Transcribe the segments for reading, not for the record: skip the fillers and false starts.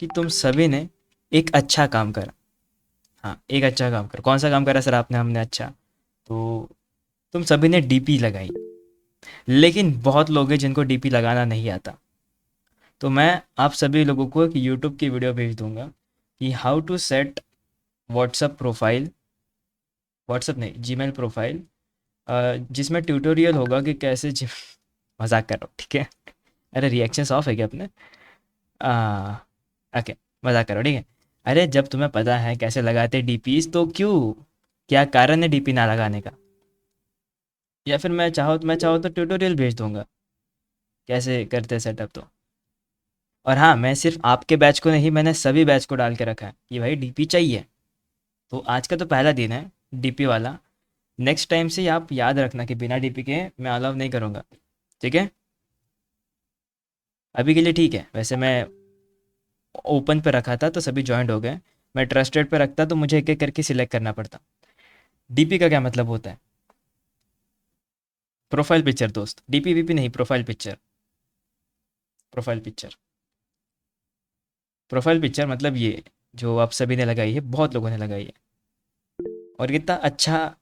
कि तुम सभी ने एक अच्छा काम करा। हाँ, एक अच्छा काम करा। कौन सा काम करा सर आपने? हमने अच्छा, तो तुम सभी ने डीपी लगाई। लेकिन बहुत लोग हैं जिनको डीपी लगाना नहीं आता। तो मैं आप सभी लोगों को एक यूट्यूब की वीडियो भेज दूंगा कि how to set WhatsApp profile, WhatsApp नहीं, जीमेल प्रोफाइल, जिसमें ट्यूटोरियल होगा कि कैसे मजाक कर रहा हूँ, ठीक है? अरे रिएक्शंस ऑफ है क्या अपने? आ, ओके, मजाक करो, ठीक है। अरे जब तुम्हें पता है कैसे लगाते डीपीस, तो क्यों, क्या कारण है डीपी ना लगाने का? या फिर मैं चाहो तो ट्यूटोरियल भेज दूंगा कैसे करते सेटअप तो। और हाँ, मैं सिर्फ आपके बैच को नहीं, मैंने सभी बैच को डाल के रखा है कि भाई डीपी चाहिए। तो आज का तो पहला दिन है डीपी वाला। नेक्स्ट टाइम से आप याद रखना कि बिना डीपी के मैं अलाउ नहीं करूँगा, ठीक है? अभी के लिए ठीक है। वैसे मैं ओपन पे रखा था तो सभी ज्वाइंट हो गए। मैं ट्रस्टेड पे रखता तो मुझे एक एक करके सिलेक्ट करना पड़ता। डीपी का क्या मतलब होता है? प्रोफाइल पिक्चर दोस्त, डीपी वीपी नहीं, profile picture. Profile picture, profile picture मतलब ये जो आप सभी ने लगाई है, बहुत लोगों ने लगाई है। और कितना अच्छा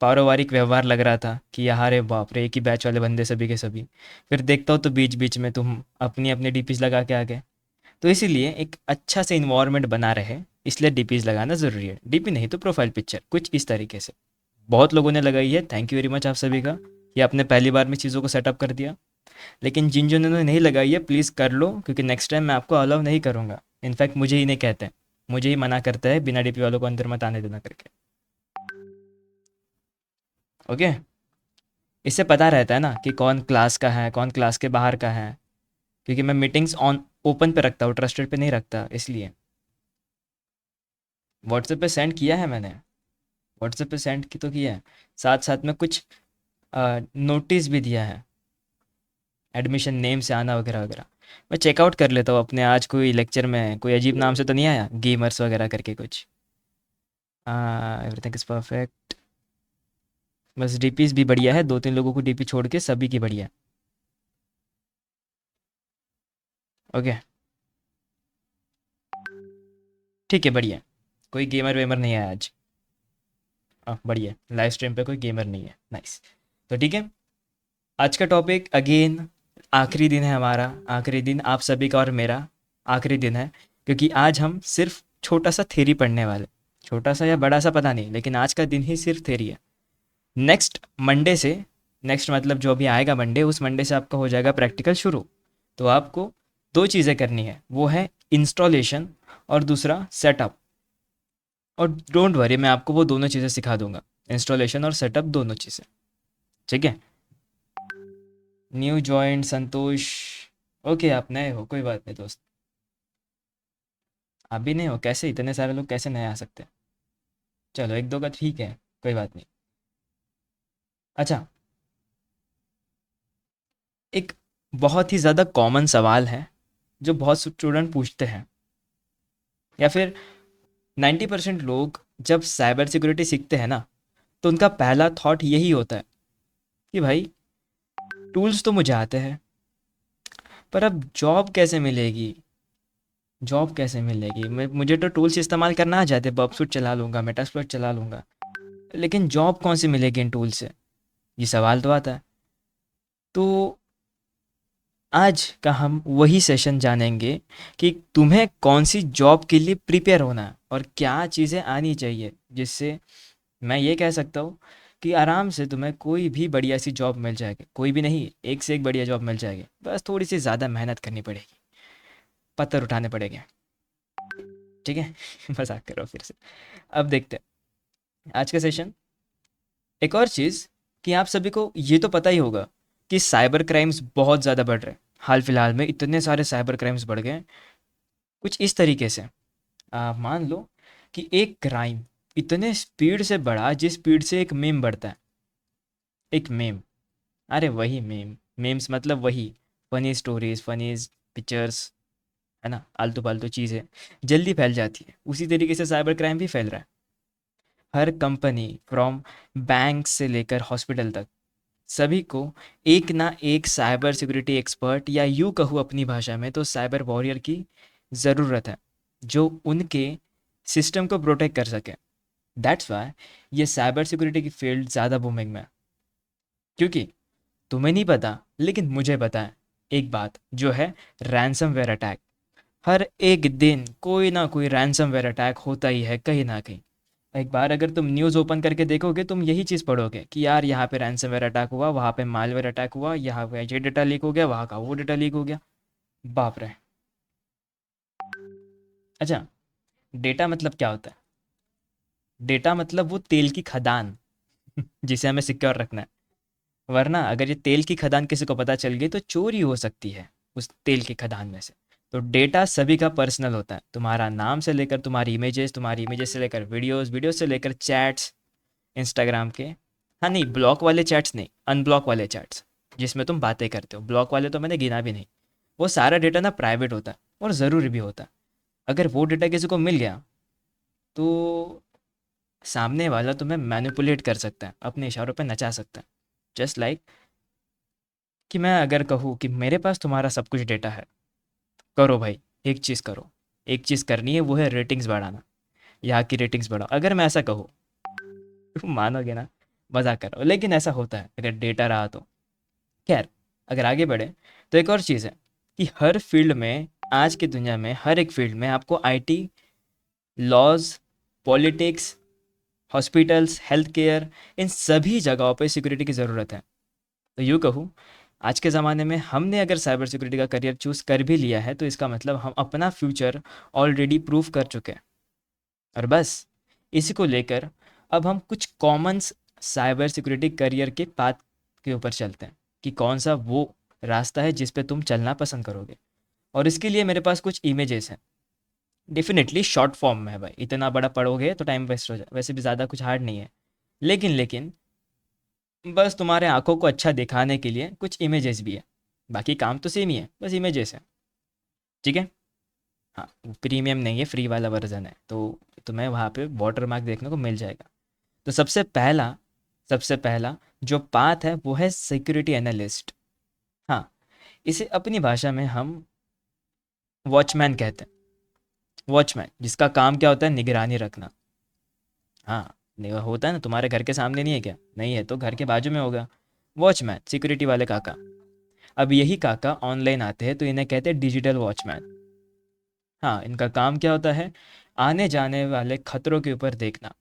पारिवारिक व्यवहार लग रहा था कि यार रे बाप रे, एक ही बैच वाले बंदे सभी के सभी। फिर देखता हूँ तो बीच बीच में तुम अपनी अपनी डीपीज लगा के आ गए। तो इसीलिए एक अच्छा से इन्वायरमेंट बना रहे, इसलिए डीपीज लगाना ज़रूरी है। डीपी नहीं तो प्रोफाइल पिक्चर, कुछ इस तरीके से। बहुत लोगों ने लगाई है, थैंक यू वेरी मच आप सभी का, कि आपने पहली बार में चीज़ों को सेटअप कर दिया। लेकिन जिन जिन ने नहीं लगाई है, प्लीज़ कर लो, क्योंकि नेक्स्ट टाइम मैं आपको अलाउ नहीं करूँगा। इनफैक्ट मुझे ही नहीं कहते हैं, मुझे ही मना करता है बिना डीपी वालों को अंदर मत आने देना करके। ओके, इससे पता रहता है ना कि कौन क्लास का है, कौन क्लास के बाहर का है। क्योंकि मैं मीटिंग्स ऑन ओपन पे रखता हूँ, ट्रस्टेड पे नहीं रखता, इसलिए। व्हाट्सएप पे सेंड किया है मैंने, व्हाट्सएप पे सेंड की तो किया है। साथ साथ में कुछ नोटिस भी दिया है, एडमिशन नेम से आना वगैरह वगैरह। मैं चेकआउट कर लेता हूँ अपने, आज कोई लेक्चर में कोई अजीब नाम से तो नहीं आया, गेमर्स वगैरह करके कुछ। Everything is perfect. बस डीपीज भी बढ़िया है, दो तीन लोगों को डीपी छोड़ के सभी की बढ़िया है। ओके, ठीक है, बढ़िया। कोई गेमर वेमर नहीं आया आज। हाँ बढ़िया, लाइव स्ट्रीम पे कोई गेमर नहीं है, नाइस। तो ठीक है, आज का टॉपिक अगेन, आखिरी दिन है हमारा, आखिरी दिन आप सभी का और मेरा आखिरी दिन है। क्योंकि आज हम सिर्फ छोटा सा थ्योरी पढ़ने वाले। छोटा सा या बड़ा सा पता नहीं, लेकिन आज का दिन ही सिर्फ थ्योरी है। नेक्स्ट मंडे से, नेक्स्ट मतलब जो भी आएगा मंडे, उस मंडे से आपका हो जाएगा प्रैक्टिकल शुरू। तो आपको दो चीज़ें करनी है, वो है इंस्टॉलेशन और दूसरा सेटअप। और डोंट वरी, मैं आपको वो दोनों चीज़ें सिखा दूंगा, इंस्टॉलेशन और सेटअप दोनों चीज़ें, ठीक है? न्यू जॉइंट संतोष, ओके आप नए हो, कोई बात नहीं दोस्त। आप भी नए हो? कैसे इतने सारे लोग कैसे नए आ सकते हैं? चलो एक दो का ठीक है, कोई बात नहीं। अच्छा, एक बहुत ही ज़्यादा कॉमन सवाल है जो बहुत स्टूडेंट पूछते हैं, या फिर 90% लोग जब साइबर सिक्योरिटी सीखते हैं ना, तो उनका पहला थॉट यही होता है कि भाई टूल्स तो मुझे आते हैं, पर अब जॉब कैसे मिलेगी? जॉब कैसे मिलेगी? मुझे तो टूल्स इस्तेमाल करना आ जाते, बबसूट चला लूँगा, मेटास्प्लॉइट चला लूँगा, लेकिन जॉब कौन सी मिलेगी इन टूल से? ये सवाल तो आता है। तो आज का हम वही सेशन जानेंगे कि तुम्हें कौन सी जॉब के लिए प्रिपेयर होना है और क्या चीज़ें आनी चाहिए, जिससे मैं ये कह सकता हूँ कि आराम से तुम्हें कोई भी बढ़िया सी जॉब मिल जाएगी। कोई भी नहीं, एक से एक बढ़िया जॉब मिल जाएगी, बस थोड़ी सी ज़्यादा मेहनत करनी पड़ेगी, पत्थर उठाने पड़ेंगे, ठीक है? मजाक करो फिर से। अब देखते हैं आज का सेशन। एक और चीज़ कि आप सभी को ये तो पता ही होगा कि साइबर क्राइम्स बहुत ज़्यादा बढ़ रहे हैं। हाल फिलहाल में इतने सारे साइबर क्राइम्स बढ़ गए हैं, कुछ इस तरीके से। मान लो कि एक क्राइम इतने स्पीड से बढ़ा जिस स्पीड से एक मीम बढ़ता है। एक मीम, अरे वही मीम, मीम्स मतलब वही फनी स्टोरीज, फनी पिक्चर्स, है ना, आलतू फालतू चीज़ें जल्दी फैल जाती है। उसी तरीके से साइबर क्राइम भी फैल रहा है। हर कंपनी, फ्रॉम बैंक से लेकर हॉस्पिटल तक, सभी को एक ना एक साइबर सिक्योरिटी एक्सपर्ट, या यूँ कहूँ अपनी भाषा में तो साइबर वॉरियर की ज़रूरत है जो उनके सिस्टम को प्रोटेक्ट कर सके। दैट्स वाई ये साइबर सिक्योरिटी की फील्ड ज़्यादा बूमिंग में है। क्योंकि तुम्हें नहीं पता लेकिन मुझे पता है एक बात, जो है रैंसमवेयर अटैक। हर एक दिन कोई ना कोई रैंसमवेयर अटैक होता ही है कहीं ना कहीं। एक बार अगर तुम न्यूज़ ओपन करके देखोगे तुम यही चीज़ पढ़ोगे कि यार यहाँ पे रैंसमवेयर अटैक हुआ, वहाँ पे मालवेयर अटैक हुआ, यहाँ पे ये डेटा लीक हो गया, वहाँ का वो डेटा लीक हो गया। बाप रे। अच्छा, डेटा मतलब क्या होता है? डेटा मतलब वो तेल की खदान जिसे हमें सिक्योर रखना है। वरना अगर ये तेल की खदान किसी को पता चल गई तो चोरी हो सकती है उस तेल की खदान में से। तो डेटा सभी का पर्सनल होता है, तुम्हारा नाम से लेकर तुम्हारी इमेजेस से लेकर वीडियोस, वीडियोस से लेकर चैट्स इंस्टाग्राम के। हाँ नहीं, ब्लॉक वाले चैट्स नहीं, अनब्लॉक वाले चैट्स जिसमें तुम बातें करते हो। ब्लॉक वाले तो मैंने गिना भी नहीं। वो सारा डेटा ना प्राइवेट होता है और ज़रूरी भी होता है। अगर वो डेटा किसी को मिल गया तो सामने वाला तुम्हें मैनिपुलेट कर सकता है, अपने इशारों पे नचा सकता है। जस्ट लाइक कि मैं अगर कहूँ कि मेरे पास तुम्हारा सब कुछ डेटा है, करो भाई, एक चीज़ करो, एक चीज़ करनी है, वो है रेटिंग्स बढ़ाना। यहाँ की रेटिंग्स बढ़ाओ। अगर मैं ऐसा कहूँ तुम मानोगे ना, मजाक कर रहा हूँ लेकिन ऐसा होता है अगर डेटा रहा तो। खैर, अगर आगे बढ़े तो एक और चीज़ है कि हर फील्ड में, आज की दुनिया में हर एक फील्ड में आपको IT, laws, politics, hospitals, health care, इन सभी जगहों पे सिक्योरिटी की ज़रूरत है। तो यूँ कहूँ, आज के ज़माने में हमने अगर साइबर सिक्योरिटी का करियर चूज़ कर भी लिया है तो इसका मतलब हम अपना फ्यूचर ऑलरेडी प्रूव कर चुके हैं। और बस इसी को लेकर अब हम कुछ कॉमन साइबर सिक्योरिटी करियर के पाथ के ऊपर चलते हैं कि कौन सा वो रास्ता है जिस पे तुम चलना पसंद करोगे। और इसके लिए मेरे पास कुछ इमेजेस हैं। डेफिनेटली शॉर्ट फॉर्म में है भाई, इतना बड़ा पढ़ोगे तो टाइम वेस्ट हो जाए, वैसे भी ज़्यादा कुछ हार्ड नहीं है। लेकिन बस तुम्हारे आंखों को अच्छा दिखाने के लिए कुछ इमेजेस भी है। बाकी काम तो सेम ही है, बस इमेजेस है। ठीक है। हाँ, प्रीमियम नहीं है, फ्री वाला वर्जन है, तो तुम्हें वहाँ पे वाटर मार्क देखने को मिल जाएगा। तो सबसे पहला जो पाथ है वो है सिक्योरिटी एनालिस्ट। हाँ, इसे अपनी भाषा में हम वॉचमैन कहते हैं। वॉचमैन जिसका काम क्या होता है, निगरानी रखना। हाँ, होता है ना, तुम्हारे घर के सामने नहीं है क्या? नहीं है तो घर के बाजू में होगा। वॉचमैन, सिक्योरिटी वाले काका। अब यही काका ऑनलाइन आते हैं तो इन्हें कहते हैं डिजिटल वॉचमैन। हाँ, इनका काम क्या होता है, आने जाने वाले खतरों के ऊपर देखना।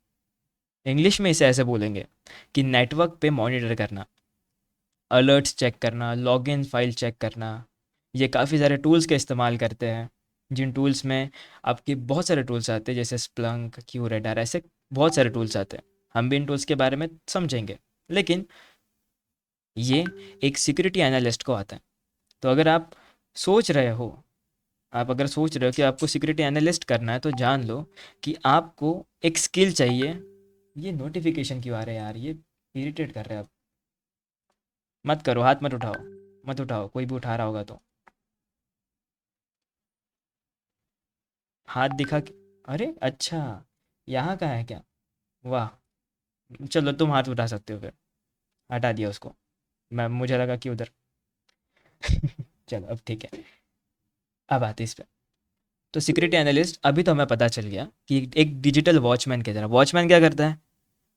इंग्लिश में इसे ऐसे बोलेंगे कि नेटवर्क पे मॉनिटर करना, अलर्ट्स चेक करना, लॉगिन फाइल चेक करना। ये काफ़ी सारे टूल्स का इस्तेमाल करते हैं, जिन टूल्स में आपके बहुत सारे टूल्स आते हैं जैसे स्प्लंक, क्यूरेडर, ऐसे बहुत सारे टूल्स आते हैं। हम भी इन टूल्स के बारे में समझेंगे। लेकिन ये एक सिक्योरिटी एनालिस्ट को आता है। तो अगर आप सोच रहे हो आप अगर सोच रहे हो कि आपको सिक्योरिटी एनालिस्ट करना है तो जान लो कि आपको एक स्किल चाहिए। ये नोटिफिकेशन क्यों आ रहे हैं यार, ये इरिटेट कर रहे हैं। अब मत करो, हाथ मत उठाओ, मत उठाओ, कोई भी उठा रहा होगा तो हाथ दिखा के। अरे अच्छा, यहाँ का है क्या? वाह। चलो तुम हाथ उठा सकते हो फिर। हटा दिया उसको। मैं मुझे लगा कि उधर चलो अब ठीक है। अब आते इस पे। तो सिक्योरिटी एनालिस्ट, अभी तो हमें पता चल गया कि एक डिजिटल वॉचमैन की तरह। वॉचमैन क्या करता है,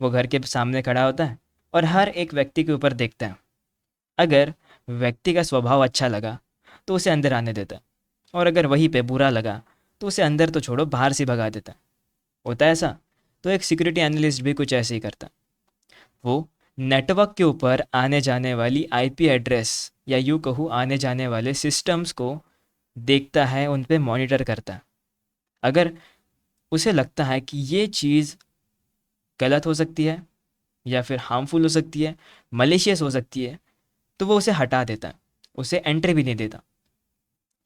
वो घर के सामने खड़ा होता है और हर एक व्यक्ति के ऊपर देखता है। अगर व्यक्ति का स्वभाव अच्छा लगा तो उसे अंदर आने देता है, और अगर वहीं पे बुरा लगा तो उसे अंदर तो छोड़ो, बाहर से भगा देता है। होता है ऐसा। तो एक सिक्योरिटी एनालिस्ट भी कुछ ऐसे ही करता है। वो नेटवर्क के ऊपर आने जाने वाली आईपी एड्रेस, या यूँ कहूँ आने जाने वाले सिस्टम्स को देखता है, उन पे मॉनिटर करता है। अगर उसे लगता है कि ये चीज़ गलत हो सकती है या फिर हार्मफुल हो सकती है, मलेशियस हो सकती है, तो वो उसे हटा देता है, उसे एंट्री भी नहीं देता।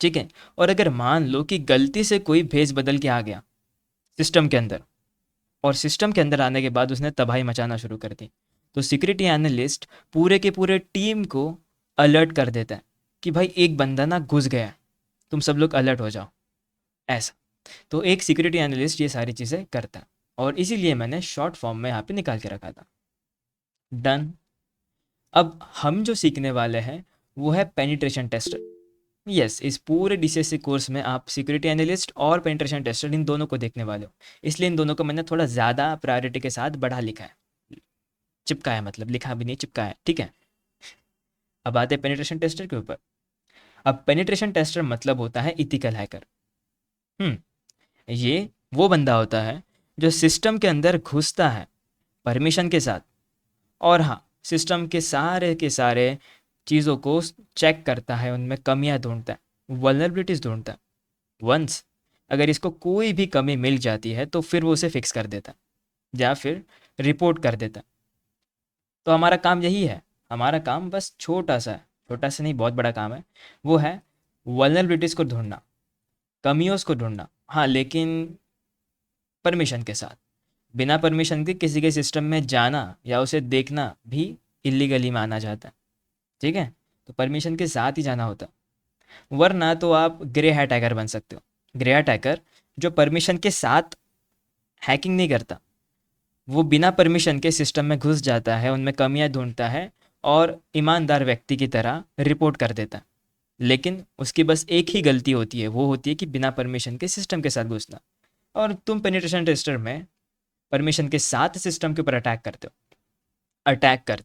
ठीक है। और अगर मान लो कि गलती से कोई भेज बदल के आ गया सिस्टम के अंदर, और सिस्टम के अंदर आने के बाद उसने तबाही मचाना शुरू कर दी, तो सिक्योरिटी एनालिस्ट पूरे के पूरे टीम को अलर्ट कर देता है कि भाई एक बंदा ना घुस गया है, तुम सब लोग अलर्ट हो जाओ। ऐसा। तो एक सिक्योरिटी एनालिस्ट ये सारी चीज़ें करता है, और इसीलिए मैंने शॉर्ट फॉर्म में यहाँ पे निकाल के रखा था। डन। अब हम जो सीखने वाले हैं वो है पेनिट्रेशन टेस्टर। यस, इस पूरे डीसीएससी कोर्स में आप सिक्योरिटी एनालिस्ट और पेनिट्रेशन टेस्टर इन दोनों को देखने वाले हो, इसलिए इन दोनों को मैंने थोड़ा ज़्यादा प्रायोरिटी के साथ बढ़ा लिखा है, चिपका है, मतलब लिखा भी नहीं, चिपका है, ठीक है। अब आते हैं पेनिट्रेशन टेस्टर के ऊपर। अब पेनिट्रेशन टेस्टर मतलब होता है इथिकल हैकर। हम्म ये वो बंदा होता है जो सिस्टम के अंदर घुसता है परमिशन के साथ, और हाँ, सिस्टम के सारे चीज़ों को चेक करता है, उनमें कमियां ढूंढता है, वल्नरेबिलिटीज ढूंढता है। वंस अगर इसको कोई भी कमी मिल जाती है तो फिर वो उसे फिक्स कर देता है या फिर रिपोर्ट कर देता है। तो हमारा काम यही है, हमारा काम बस छोटा सा है, छोटा सा नहीं, बहुत बड़ा काम है। वो है वल्नरेबिलिटीज को ढूंढना, कमियों को ढूंढना, हाँ, लेकिन परमिशन के साथ। बिना परमिशन के किसी के सिस्टम में जाना या उसे देखना भी इलीगली माना जाता है, ठीक है। तो परमिशन के साथ ही जाना होता है, वरना तो आप ग्रे हैट हैकर बन सकते हो। ग्रे हैट हैकर जो परमिशन के साथ हैकिंग नहीं करता, वो बिना परमिशन के सिस्टम में घुस जाता है, उनमें कमियां ढूंढता है और ईमानदार व्यक्ति की तरह रिपोर्ट कर देता है। लेकिन उसकी बस एक ही गलती होती है, वो होती है कि बिना परमिशन के सिस्टम के साथ घुसना। और तुम पेनिट्रेशन टेस्टर में परमिशन के साथ सिस्टम के ऊपर अटैक करते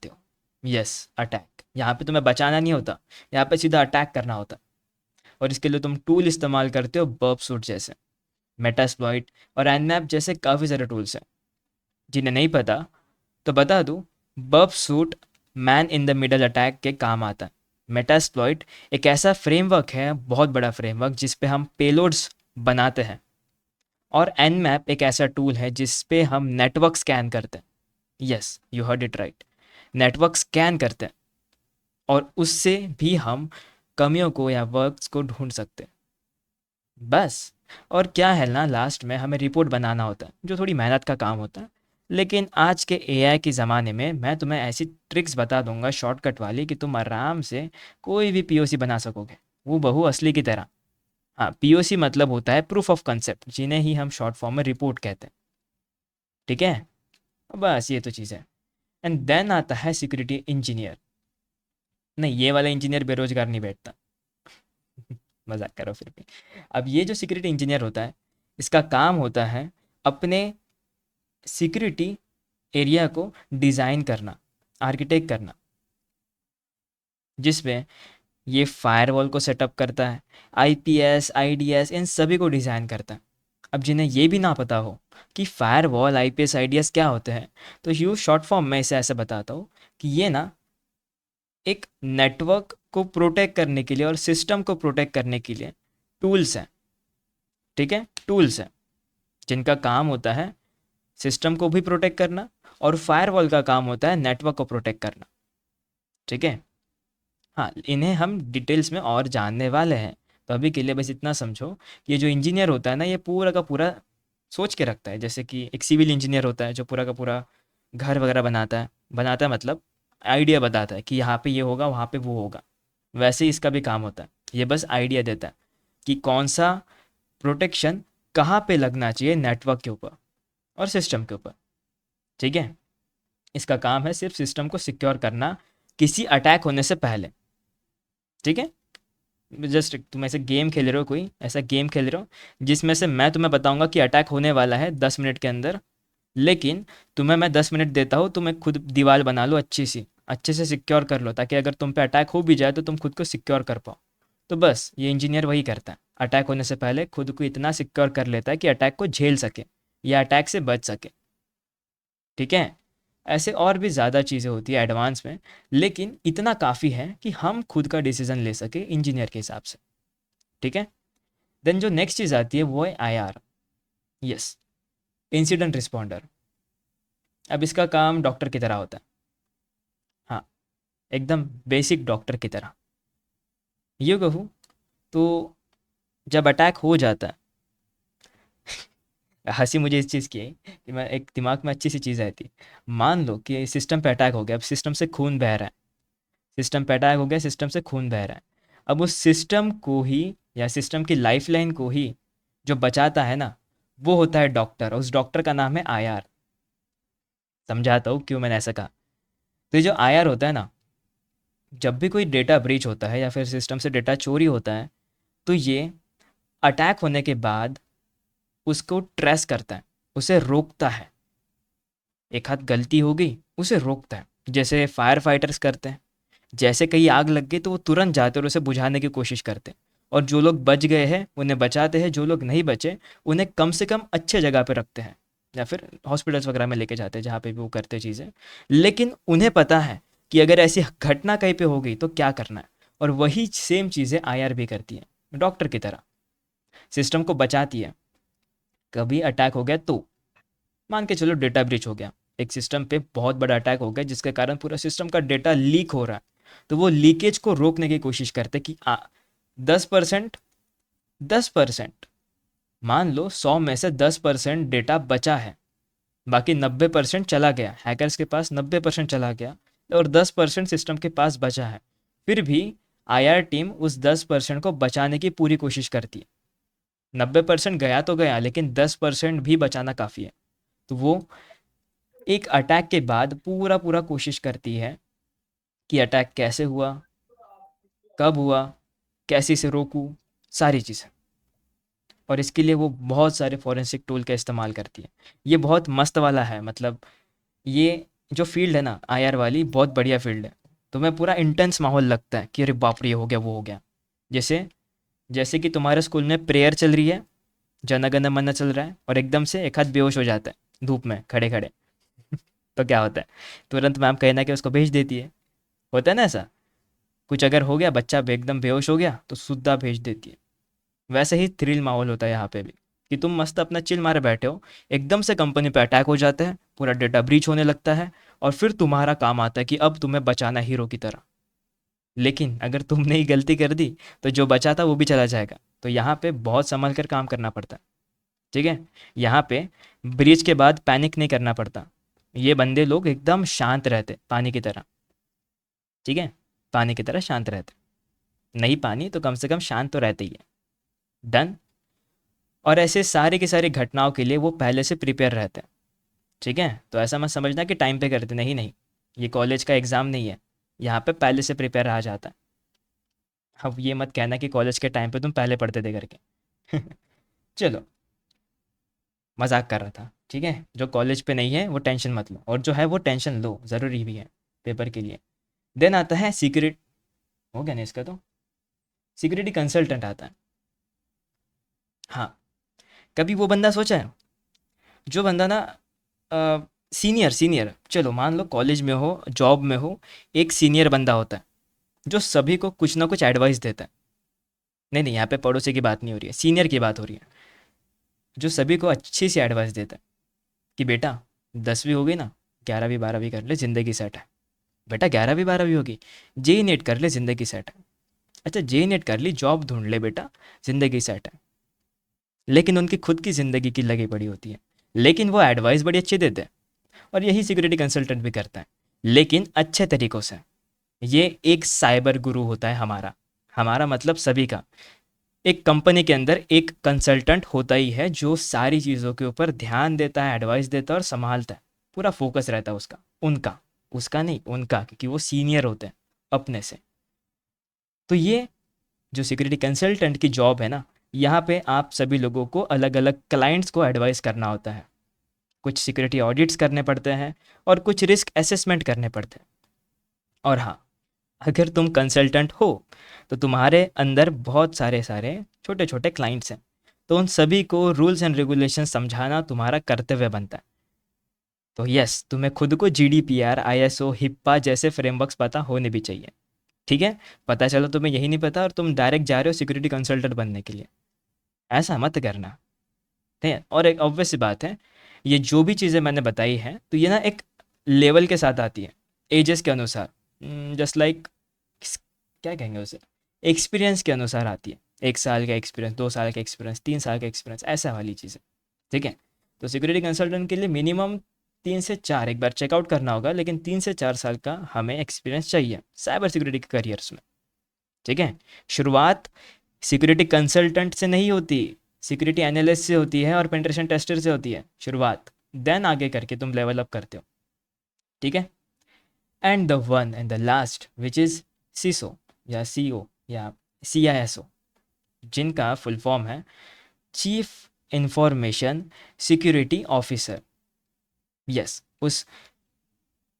हो। Yes, attack. यहाँ पे तुम्हें बचाना नहीं होता, यहाँ पे सीधा अटैक करना होता। और इसके लिए तुम टूल इस्तेमाल करते हो, बर्ब सूट जैसे, मेटास्प्लॉइट और एनमैप जैसे काफ़ी सारे टूल्स हैं। जिन्हें नहीं पता तो बता दूँ, Burp Suite man in the middle attack के काम आता है। मेटास्प्लॉइट एक ऐसा फ्रेमवर्क है, बहुत बड़ा फ्रेमवर्क, जिस पे हम पेलोड्स बनाते हैं। और एनमैप एक ऐसा टूल है जिस पे हम नेटवर्क स्कैन करते हैं। Yes, you heard it right, network scan करते हैं, और उससे भी हम कमियों को या वर्क्स को ढूंढ सकते हैं, बस। और क्या है ना, लास्ट में हमें रिपोर्ट बनाना होता है, जो थोड़ी मेहनत का काम होता है। लेकिन आज के एआई के ज़माने में मैं तुम्हें ऐसी ट्रिक्स बता दूंगा शॉर्टकट वाली कि तुम आराम से कोई भी पीओसी बना सकोगे, वो बहु असली की तरह। हाँ, पीओसी मतलब होता है प्रूफ ऑफ कंसेप्ट, जिन्हें ही हम शॉर्ट फॉर्म में रिपोर्ट कहते हैं, ठीक है। बस ये तो चीज़ है। एंड देन आता है सिक्योरिटी इंजीनियर। नहीं, ये वाला इंजीनियर बेरोजगार नहीं बैठता। मजाक करो फिर भी। अब ये जो सिक्योरिटी इंजीनियर होता है, इसका काम होता है अपने सिक्योरिटी एरिया को डिज़ाइन करना, आर्किटेक्ट करना, जिसमें ये फायरवॉल को सेटअप करता है, आईपीएस आईडीएस इन सभी को डिज़ाइन करता है। अब जिन्हें ये भी ना पता हो कि फायरवॉल आईपीएस आईडीएस क्या होते हैं, तो यूँ शॉर्ट फॉर्म में इसे ऐसे बताता हूँ कि ये ना एक नेटवर्क को प्रोटेक्ट करने के लिए और सिस्टम को प्रोटेक्ट करने के लिए टूल्स हैं, ठीक है। टूल्स हैं जिनका काम होता है सिस्टम को भी प्रोटेक्ट करना, और फायरवॉल का काम होता है नेटवर्क को प्रोटेक्ट करना, ठीक है। हाँ, इन्हें हम डिटेल्स में और जानने वाले हैं। तो अभी के लिए बस इतना समझो कि ये जो इंजीनियर होता है ना, ये पूरा का पूरा सोच के रखता है। जैसे कि एक सिविल इंजीनियर होता है जो पूरा का पूरा घर वगैरह बनाता है, मतलब आइडिया बताता है कि यहाँ पे ये होगा, वहाँ पे वो होगा। वैसे ही इसका भी काम होता है, ये बस आइडिया देता है कि कौन सा प्रोटेक्शन कहाँ पे लगना चाहिए नेटवर्क के ऊपर और सिस्टम के ऊपर, ठीक है। इसका काम है सिर्फ सिस्टम को सिक्योर करना किसी अटैक होने से पहले, ठीक है। जस्ट तुम ऐसे गेम खेल रहे हो, कोई ऐसा गेम खेल रहे हो जिसमें से मैं तुम्हें बताऊंगा कि अटैक होने वाला है 10 मिनट के अंदर, लेकिन तुम्हें मैं 10 मिनट देता हूँ, तुम्हें खुद दीवार बना लो अच्छी सी, अच्छे से सिक्योर कर लो, ताकि अगर तुम पे अटैक हो भी जाए तो तुम खुद को सिक्योर कर पाओ। तो बस ये इंजीनियर वही करता है, अटैक होने से पहले खुद को इतना सिक्योर कर लेता है कि अटैक को झेल सके या अटैक से बच सके, ठीक है। ऐसे और भी ज़्यादा चीज़ें होती है एडवांस में, लेकिन इतना काफ़ी है कि हम खुद का डिसीजन ले सके इंजीनियर के हिसाब से, ठीक है। देन जो नेक्स्ट चीज़ आती है वो है आईआर। Yes, incident responder. अब इसका काम डॉक्टर की तरह होता है, हाँ, एकदम बेसिक डॉक्टर की तरह। ये कहूँ तो जब अटैक हो जाता है, हंसी मुझे इस चीज़ की है कि मैं एक दिमाग में अच्छी सी चीज़ आई थी। मान लो कि सिस्टम पे अटैक हो गया, अब सिस्टम से खून बह रहा है, सिस्टम पे अटैक हो गया, सिस्टम से खून बह रहा है। अब उस सिस्टम को ही या सिस्टम की लाइफलाइन को ही जो बचाता है ना, वो होता है डॉक्टर, और उस डॉक्टर का नाम है आईआर। समझाता हूँ क्यों मैंने ऐसा कहा। तो ये जो आईआर होता है ना, जब भी कोई डेटा ब्रीच होता है या फिर सिस्टम से डेटा चोरी होता है, तो ये अटैक होने के बाद उसको ट्रेस करता है, उसे रोकता है। एक हाथ गलती हो गई, उसे रोकता है, जैसे फायर फाइटर्स करते हैं। जैसे कहीं आग लग गई तो वो तुरंत जाते और उसे बुझाने की कोशिश करते हैं, और जो लोग बच गए हैं उन्हें बचाते हैं, जो लोग नहीं बचे उन्हें कम से कम अच्छे जगह पे रखते हैं, या फिर हॉस्पिटल्स वगैरह में लेके जाते हैं जहाँ पे भी वो करते चीज़ें। लेकिन उन्हें पता है कि अगर ऐसी घटना कहीं पे हो गई तो क्या करना है, और वही सेम चीज़ें आईआर भी करती है, डॉक्टर की तरह सिस्टम को बचाती है। कभी अटैक हो गया तो मान के चलो डेटा ब्रीच हो गया, एक सिस्टम पे बहुत बड़ा अटैक हो गया जिसके कारण पूरा सिस्टम का डेटा लीक हो रहा है, तो वो लीकेज को रोकने की कोशिश करते कि 10%, 10%, मान लो 100 में से 10% डेटा बचा है, बाकी 90% चला गया, हैकर्स के पास 90% चला गया और 10% सिस्टम के पास बचा है। फिर भी आईआर टीम उस 10% को बचाने की पूरी कोशिश करती है। 90% गया तो गया, लेकिन 10% भी बचाना काफ़ी है। तो वो एक अटैक के बाद पूरा पूरा कोशिश करती है कि अटैक कैसे हुआ, कब हुआ, कैसे इसे रोकूं, सारी चीज़ें। और इसके लिए वो बहुत सारे फॉरेंसिक टूल का इस्तेमाल करती है। ये बहुत मस्त वाला है, मतलब ये जो फील्ड है ना आईआर वाली, बहुत बढ़िया फील्ड है। तुम्हें पूरा इंटेंस माहौल लगता है कि अरे बाप रे ये हो गया वो हो गया। जैसे जैसे कि तुम्हारे स्कूल में प्रेयर चल रही है, जनगण मन चल रहा है, और एकदम से एक हाथ बेहोश हो जाता है धूप में खड़े खड़े। तो क्या होता है, तुरंत मैम कहना कि उसको भेज देती है। होता है ना ऐसा, कुछ अगर हो गया बच्चा एकदम बेहोश हो गया तो सुद्धा भेज देती है। वैसे ही थ्रिल माहौल होता है यहाँ पे भी, कि तुम मस्त अपना चिल मारे बैठे हो, एकदम से कंपनी पे अटैक हो जाता है, पूरा डेटा ब्रीच होने लगता है, और फिर तुम्हारा काम आता है कि अब तुम्हें बचाना हीरो की तरह। लेकिन अगर तुमने ही गलती कर दी तो जो बचा था वो भी चला जाएगा। तो यहाँ पे बहुत संभल कर काम करना पड़ता है। ठीक है, यहाँ पे ब्रीच के बाद पैनिक नहीं करना पड़ता। ये बंदे लोग एकदम शांत रहते पानी की तरह। ठीक है, पानी की तरह शांत रहते, नहीं पानी तो कम से कम शांत तो रहते ही है। डन। और ऐसे सारे की सारी घटनाओं के लिए वो पहले से प्रिपेयर रहते हैं। ठीक है, तो ऐसा मत समझना कि टाइम पे करते, नहीं नहीं, ये कॉलेज का एग्ज़ाम नहीं है, यहाँ पे पहले से प्रिपेयर रहा जाता है। अब ये मत कहना कि कॉलेज के टाइम पे तुम पहले पढ़ते थे करके। चलो, मजाक कर रहा था। ठीक है, जो कॉलेज पे नहीं है वो टेंशन मत लो, और जो है वो टेंशन लो, ज़रूरी भी है पेपर के लिए। देन आता है सीक्रेट, हो गया ना इसका, तो सिक्योरिटी कंसल्टेंट आता है। हाँ, कभी वो बंदा सोचा है, जो बंदा ना सीनियर सीनियर, चलो मान लो कॉलेज में हो, जॉब में हो, एक सीनियर बंदा होता है जो सभी को कुछ ना कुछ एडवाइस देता है। नहीं नहीं, यहाँ पे पड़ोसी की बात नहीं हो रही है, सीनियर की बात हो रही है। जो सभी को अच्छी सी एडवाइस देता है कि बेटा 10वीं हो गई ना, 11वीं 12वीं कर ले, ज़िंदगी सेट है। बेटा 11वीं 12वीं होगी, जेई नेट कर ले, ज़िंदगी सेट है। अच्छा जेई नेट कर ली, जॉब ढूंढ ले बेटा, ज़िंदगी सेट है। लेकिन उनकी खुद की ज़िंदगी की लगी पड़ी होती है, लेकिन वो एडवाइस बड़ी अच्छी देते हैं। और यही सिक्योरिटी कंसल्टेंट भी करता है, लेकिन अच्छे तरीक़ों से। ये एक साइबर गुरु होता है हमारा, हमारा मतलब सभी का। एक कंपनी के अंदर एक कंसल्टेंट होता ही है जो सारी चीज़ों के ऊपर ध्यान देता है, एडवाइस देता है और संभालता है। पूरा फोकस रहता है उसका, उनका, उसका नहीं उनका, क्योंकि वो सीनियर होते हैं अपने से। तो ये जो सिक्योरिटी कंसल्टेंट की जॉब है ना, यहाँ पे आप सभी लोगों को अलग अलग क्लाइंट्स को एडवाइस करना होता है। कुछ सिक्योरिटी ऑडिट्स करने पड़ते हैं और कुछ रिस्क असेसमेंट करने पड़ते हैं। और हाँ, अगर तुम कंसल्टेंट हो तो तुम्हारे अंदर बहुत सारे सारे छोटे छोटे क्लाइंट्स हैं, तो उन सभी को रूल्स एंड रेगुलेशन समझाना तुम्हारा कर्तव्य बनता है। तो यस, तुम्हें खुद को जीडीपीआर, आईएसओ, हिप्पा जैसे फ्रेमवर्क्स पता होने भी चाहिए। ठीक है, पता चलो तुम्हें यही नहीं पता और तुम डायरेक्ट जा रहे हो सिक्योरिटी कंसल्टेंट बनने के लिए, ऐसा मत करना। ठीक है, और एक ऑब्वियस सी बात है, ये जो भी चीज़ें मैंने बताई हैं तो ये ना एक लेवल के साथ आती है, एजेस के अनुसार, जस्ट लाइक, क्या कहेंगे उसे, एक्सपीरियंस के अनुसार आती है। 1 साल का एक्सपीरियंस, 2 साल का एक्सपीरियंस, 3 साल का एक्सपीरियंस, ऐसा वाली चीज़ें। ठीक है, तो सिक्योरिटी कंसल्टेंट के लिए मिनिमम 3 से 4, एक बार चेकआउट करना होगा, लेकिन 3 से 4 साल का हमें एक्सपीरियंस चाहिए साइबर सिक्योरिटी के करियर्स में। ठीक है, शुरुआत सिक्योरिटी कंसल्टेंट से नहीं होती, सिक्योरिटी एनालिस्ट से होती है और पेनिट्रेशन टेस्टर से होती है शुरुआत। देन आगे करके तुम लेवल अप करते हो। ठीक है, and the one and the last which is CISO या सीओ या सीआईएसओ, जिनका फुल फॉर्म है chief information security officer. Yes,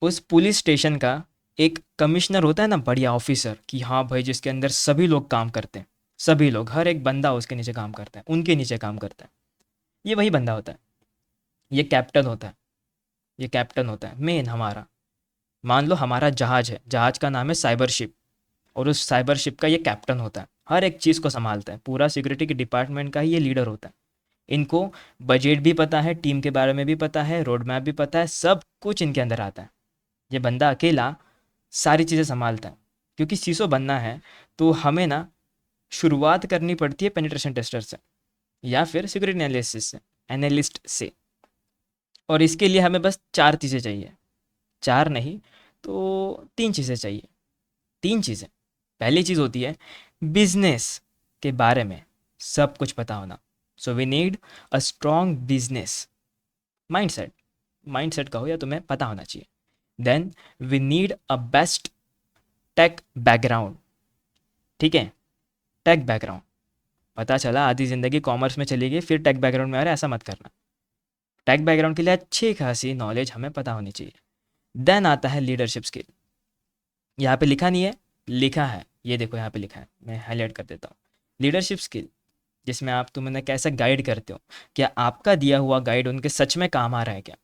उस पुलिस स्टेशन का एक कमिश्नर होता है ना, बढ़िया ऑफिसर, कि हाँ भाई जिसके अंदर सभी लोग काम करते हैं, सभी लोग, हर एक बंदा उसके नीचे काम करता है, उनके नीचे काम करता है, ये वही बंदा होता है। ये कैप्टन होता है, ये कैप्टन होता है मेन हमारा। मान लो हमारा जहाज है, जहाज का नाम है साइबर शिप, और उस साइबर शिप का ये कैप्टन होता है, हर एक चीज़ को संभालता है, पूरा सिक्योरिटी के डिपार्टमेंट का ही ये लीडर होता है। इनको बजट भी पता है, टीम के बारे में भी पता है, रोड मैप भी पता है, सब कुछ इनके अंदर आता है। ये बंदा अकेला सारी चीज़ें संभालता है। क्योंकि सीसो बनना है तो हमें ना शुरुआत करनी पड़ती है पेनिट्रेशन टेस्टर से या फिर सिक्योरिटी एनालिसिस से, एनालिस्ट से। और इसके लिए हमें बस 4 चीज़ें चाहिए, 4 नहीं तो 3 चीज़ें चाहिए। 3 चीज़ें। पहली चीज़ होती है बिजनेस के बारे में सब कुछ पता होना। So we need a strong business mindset, mindset कहो या तुम्हें पता होना चाहिए। Then we need a best tech background. ठीक है, टेक बैकग्राउंड। पता चला आधी ज़िंदगी कॉमर्स में चली गई फिर टेक बैकग्राउंड में आ रहा है, ऐसा मत करना। टेक बैकग्राउंड के लिए अच्छी खासी नॉलेज हमें पता होनी चाहिए। देन आता है लीडरशिप स्किल। यहाँ पे लिखा नहीं है, लिखा है, ये देखो यहाँ पे लिखा है, मैं हाईलाइट कर देता हूँ। लीडरशिप स्किल, जिसमें आप तुम उन्हें कैसे गाइड करते हो, क्या आपका दिया हुआ गाइड उनके सच में काम आ रहा है क्या,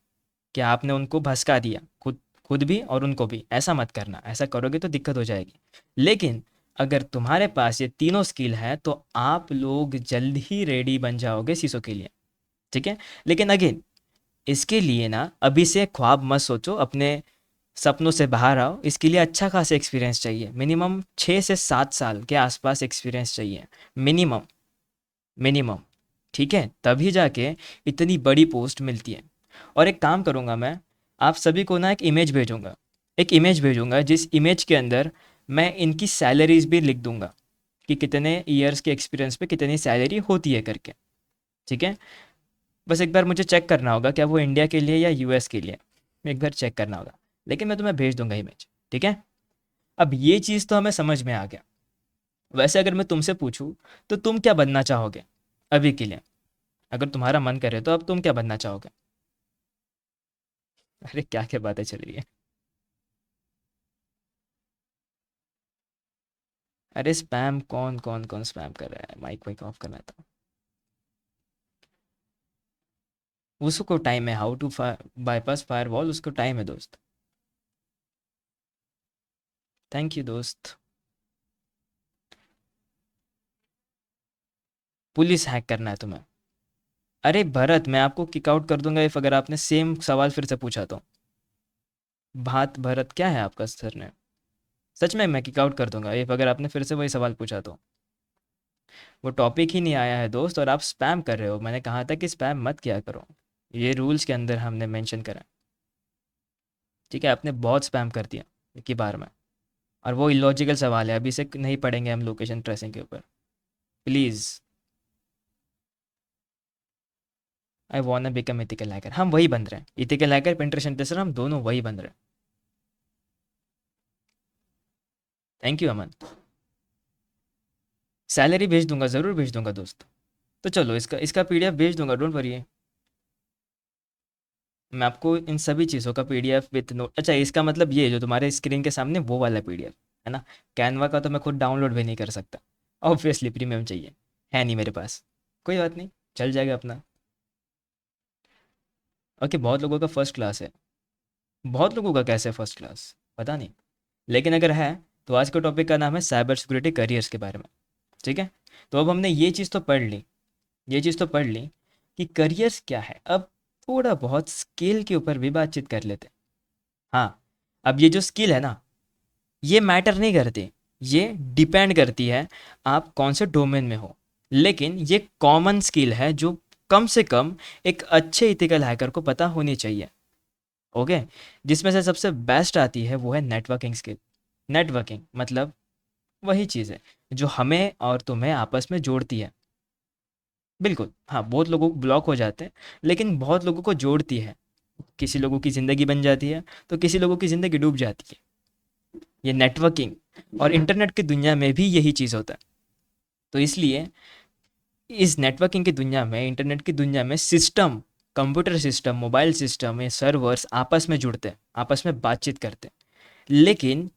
क्या आपने उनको भसका दिया, खुद खुद भी और उनको भी। ऐसा मत करना, ऐसा करोगे तो दिक्कत हो जाएगी। लेकिन अगर तुम्हारे पास ये तीनों स्किल है तो आप लोग जल्द ही रेडी बन जाओगे सीसो के लिए। ठीक है, लेकिन अगेन इसके लिए ना अभी से ख्वाब मत सोचो, अपने सपनों से बाहर आओ। इसके लिए अच्छा खासा एक्सपीरियंस चाहिए, मिनिमम 6 से 7 साल के आसपास एक्सपीरियंस चाहिए, मिनिमम, मिनिमम। ठीक है, तभी जाके इतनी बड़ी पोस्ट मिलती है। और एक काम करूँगा मैं, आप सभी को ना एक इमेज भेजूँगा, एक इमेज भेजूँगा जिस इमेज के अंदर मैं इनकी सैलरीज भी लिख दूँगा कि कितने ईयर्स के एक्सपीरियंस पे कितनी सैलरी होती है करके। ठीक है, बस एक बार मुझे चेक करना होगा क्या वो इंडिया के लिए या यूएस के लिए, एक बार चेक करना होगा, लेकिन मैं तुम्हें भेज दूंगा इमेज। ठीक है, अब ये चीज़ तो हमें समझ में आ गया। वैसे अगर मैं तुमसे पूछूं तो तुम क्या बनना चाहोगे अभी के लिए, अगर तुम्हारा मन करे तो अब तुम क्या बनना चाहोगे? अरे क्या क्या बातें चल रही है। अरे स्पैम कौन कौन कौन स्पैम कर रहा है, माइक वाइक ऑफ करना था। उसको टाइम है, how to bypass firewall, उसको टाइम है दोस्त। थैंक यू दोस्त। पुलिस हैक करना है तुम्हें? अरे भरत, मैं आपको किक आउट कर दूंगा इफ अगर आपने सेम सवाल फिर से पूछा तो। भात भरत क्या है आपका सरनेम? सच में मैं किक आउट कर दूंगा इफ अगर आपने फिर से वही सवाल पूछा तो। वो टॉपिक ही नहीं आया है दोस्त, और आप स्पैम कर रहे हो। मैंने कहा था कि स्पैम मत किया करो, ये रूल्स के अंदर हमने मेंशन करा है। ठीक है, आपने बहुत स्पैम कर दिया एक ही बार में, और वो इलॉजिकल सवाल है, अभी से नहीं पढ़ेंगे हम लोकेशन ट्रेसिंग के ऊपर, please. I want become ethical hacker, हम वही बन रहे हैं, इथिकल हैकर पेंट्रेशन टेस्टर, हम दोनों वही बन रहे हैं। Thank you Aman. सैलरी भेज दूंगा, ज़रूर भेज दूंगा दोस्त। तो चलो इसका इसका पीडीएफ भेज दूंगा, डोंट वरी। मैं आपको इन सभी चीज़ों का पीडीएफ विथ नोट, अच्छा इसका मतलब ये जो तुम्हारे स्क्रीन के सामने वो वाला पीडीएफ है ना, कैनवा का तो मैं खुद डाउनलोड भी नहीं कर सकता, ऑब्वियसली प्रीमियम चाहिए, है नहीं मेरे पास। कोई बात नहीं, चल जाएगा अपना। ओके, बहुत लोगों का फर्स्ट क्लास है, बहुत लोगों का कैसे फर्स्ट क्लास पता नहीं, लेकिन अगर है तो आज के टॉपिक का नाम है साइबर सिक्योरिटी करियर्स के बारे में। ठीक है, तो अब हमने ये चीज़ तो पढ़ ली, ये चीज़ तो पढ़ ली कि करियर्स क्या है। अब थोड़ा बहुत स्किल के ऊपर भी बातचीत कर लेते हैं। हाँ, अब ये जो स्किल है ना, ये मैटर नहीं करती, ये डिपेंड करती है आप कौन से डोमेन में हो। लेकिन ये कॉमन स्किल है जो कम से कम एक अच्छे इथिकल हैकर को पता होनी चाहिए। ओके, जिसमें से सबसे बेस्ट आती है वो है नेटवर्किंग स्किल। नेटवर्किंग मतलब वही चीज़ है जो हमें और तुम्हें आपस में जोड़ती है। बिल्कुल हाँ, बहुत लोगों को ब्लॉक हो जाते हैं, लेकिन बहुत लोगों को जोड़ती है। किसी लोगों की ज़िंदगी बन जाती है तो किसी लोगों की ज़िंदगी डूब जाती है। ये नेटवर्किंग और इंटरनेट की दुनिया में भी यही चीज़ होता है। तो इसलिए इस नेटवर्किंग की दुनिया में, इंटरनेट की दुनिया में system, computer system, mobile system में सर्वर्स आपस में जुड़ते हैं, आपस में बातचीत करते हैं। लेकिन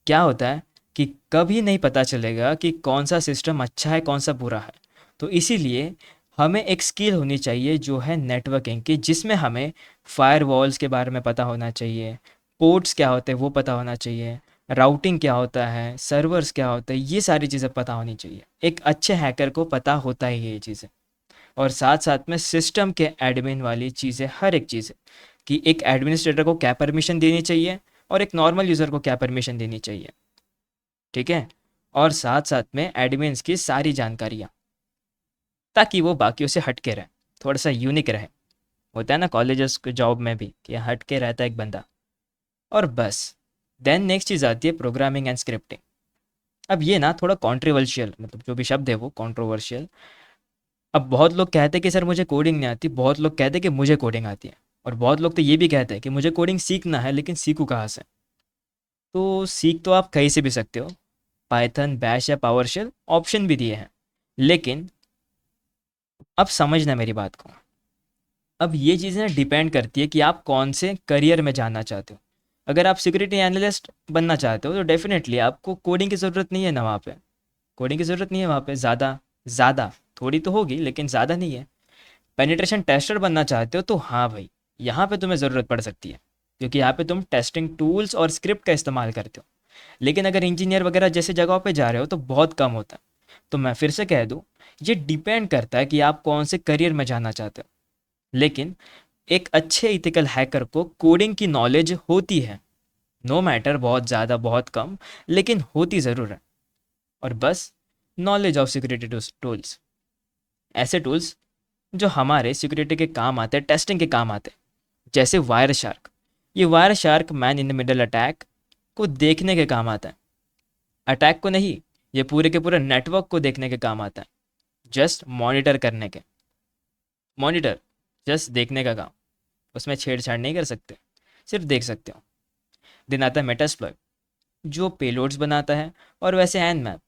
क्या होता है कि कभी नहीं पता चलेगा कि कौन सा सिस्टम अच्छा है, कौन सा बुरा है। तो इसीलिए हमें एक स्किल होनी चाहिए जो है नेटवर्किंग की, जिसमें हमें फायरवॉल्स के बारे में पता होना चाहिए, पोर्ट्स क्या होते हैं वो पता होना चाहिए, राउटिंग क्या होता है, सर्वर्स क्या होते हैं, ये सारी चीज़ें पता होनी चाहिए। एक अच्छे हैकर को पता होता ही है ये चीज़ें। और साथ साथ में सिस्टम के एडमिन वाली चीज़ें, हर एक चीज़ कि एक एडमिनिस्ट्रेटर को क्या परमिशन देनी चाहिए और एक नॉर्मल यूज़र को क्या परमिशन देनी चाहिए, ठीक है। और साथ साथ में एडमिन्स की सारी जानकारियाँ, ताकि वो बाकियों से हट के रहे, थोड़ा सा यूनिक रहे। होता है ना कॉलेजेस के जॉब में भी कि हट के रहता है एक बंदा। और बस देन नेक्स्ट चीज़ आती है प्रोग्रामिंग एंड स्क्रिप्टिंग। अब ये ना थोड़ा कॉन्ट्रोवर्शियल, मतलब जो भी शब्द है वो कॉन्ट्रोवर्शियल। अब बहुत लोग कहते हैं कि सर मुझे कोडिंग नहीं आती, बहुत लोग कहते हैं कि मुझे कोडिंग आती है, और बहुत लोग तो ये भी कहते हैं कि मुझे कोडिंग सीखना है, लेकिन सीखूँ कहाँ से। तो सीख तो आप कहीं से भी सकते हो, पाइथन, बैश या पावरशेल ऑप्शन भी दिए हैं। लेकिन अब समझना मेरी बात को, अब ये चीज़ें डिपेंड करती है कि आप कौन से करियर में जाना चाहते हो। अगर आप सिक्योरिटी एनालिस्ट बनना चाहते हो तो डेफिनेटली आपको कोडिंग की ज़रूरत नहीं है ना वहाँ पे। कोडिंग की ज़रूरत नहीं है वहाँ पे, ज़्यादा ज़्यादा थोड़ी तो होगी लेकिन ज़्यादा नहीं है। पेनिट्रेशन टेस्टर बनना चाहते हो तो हाँ भाई, यहाँ पे तुम्हें ज़रूरत पड़ सकती है, क्योंकि यहाँ पे तुम टेस्टिंग टूल्स और स्क्रिप्ट का इस्तेमाल करते हो। लेकिन अगर इंजीनियर वगैरह जैसे जगहों पे जा रहे हो तो बहुत कम होता है। तो मैं फिर से कह दूँ, ये डिपेंड करता है कि आप कौन से करियर में जाना चाहते हो। लेकिन एक अच्छे इथिकल हैकर को कोडिंग की नॉलेज होती है, नो मैटर बहुत ज़्यादा बहुत कम, लेकिन होती ज़रूर है। और बस नॉलेज ऑफ सिक्योरिटी टूल्स, ऐसे टूल्स जो हमारे सिक्योरिटी के काम आते हैं, टेस्टिंग के काम आते हैं, जैसे वायर शार्क। ये wire shark man in the middle attack को देखने के काम आता है, अटैक को नहीं, ये पूरे के पूरे नेटवर्क को देखने के काम आता है। जस्ट मॉनिटर करने के, मॉनिटर जस्ट देखने का काम, उसमें छेड़छाड़ नहीं कर सकते, सिर्फ देख सकते हो। दिन आता है मेटास्प्लॉय, जो पेलोड्स बनाता है, और वैसे एनमैप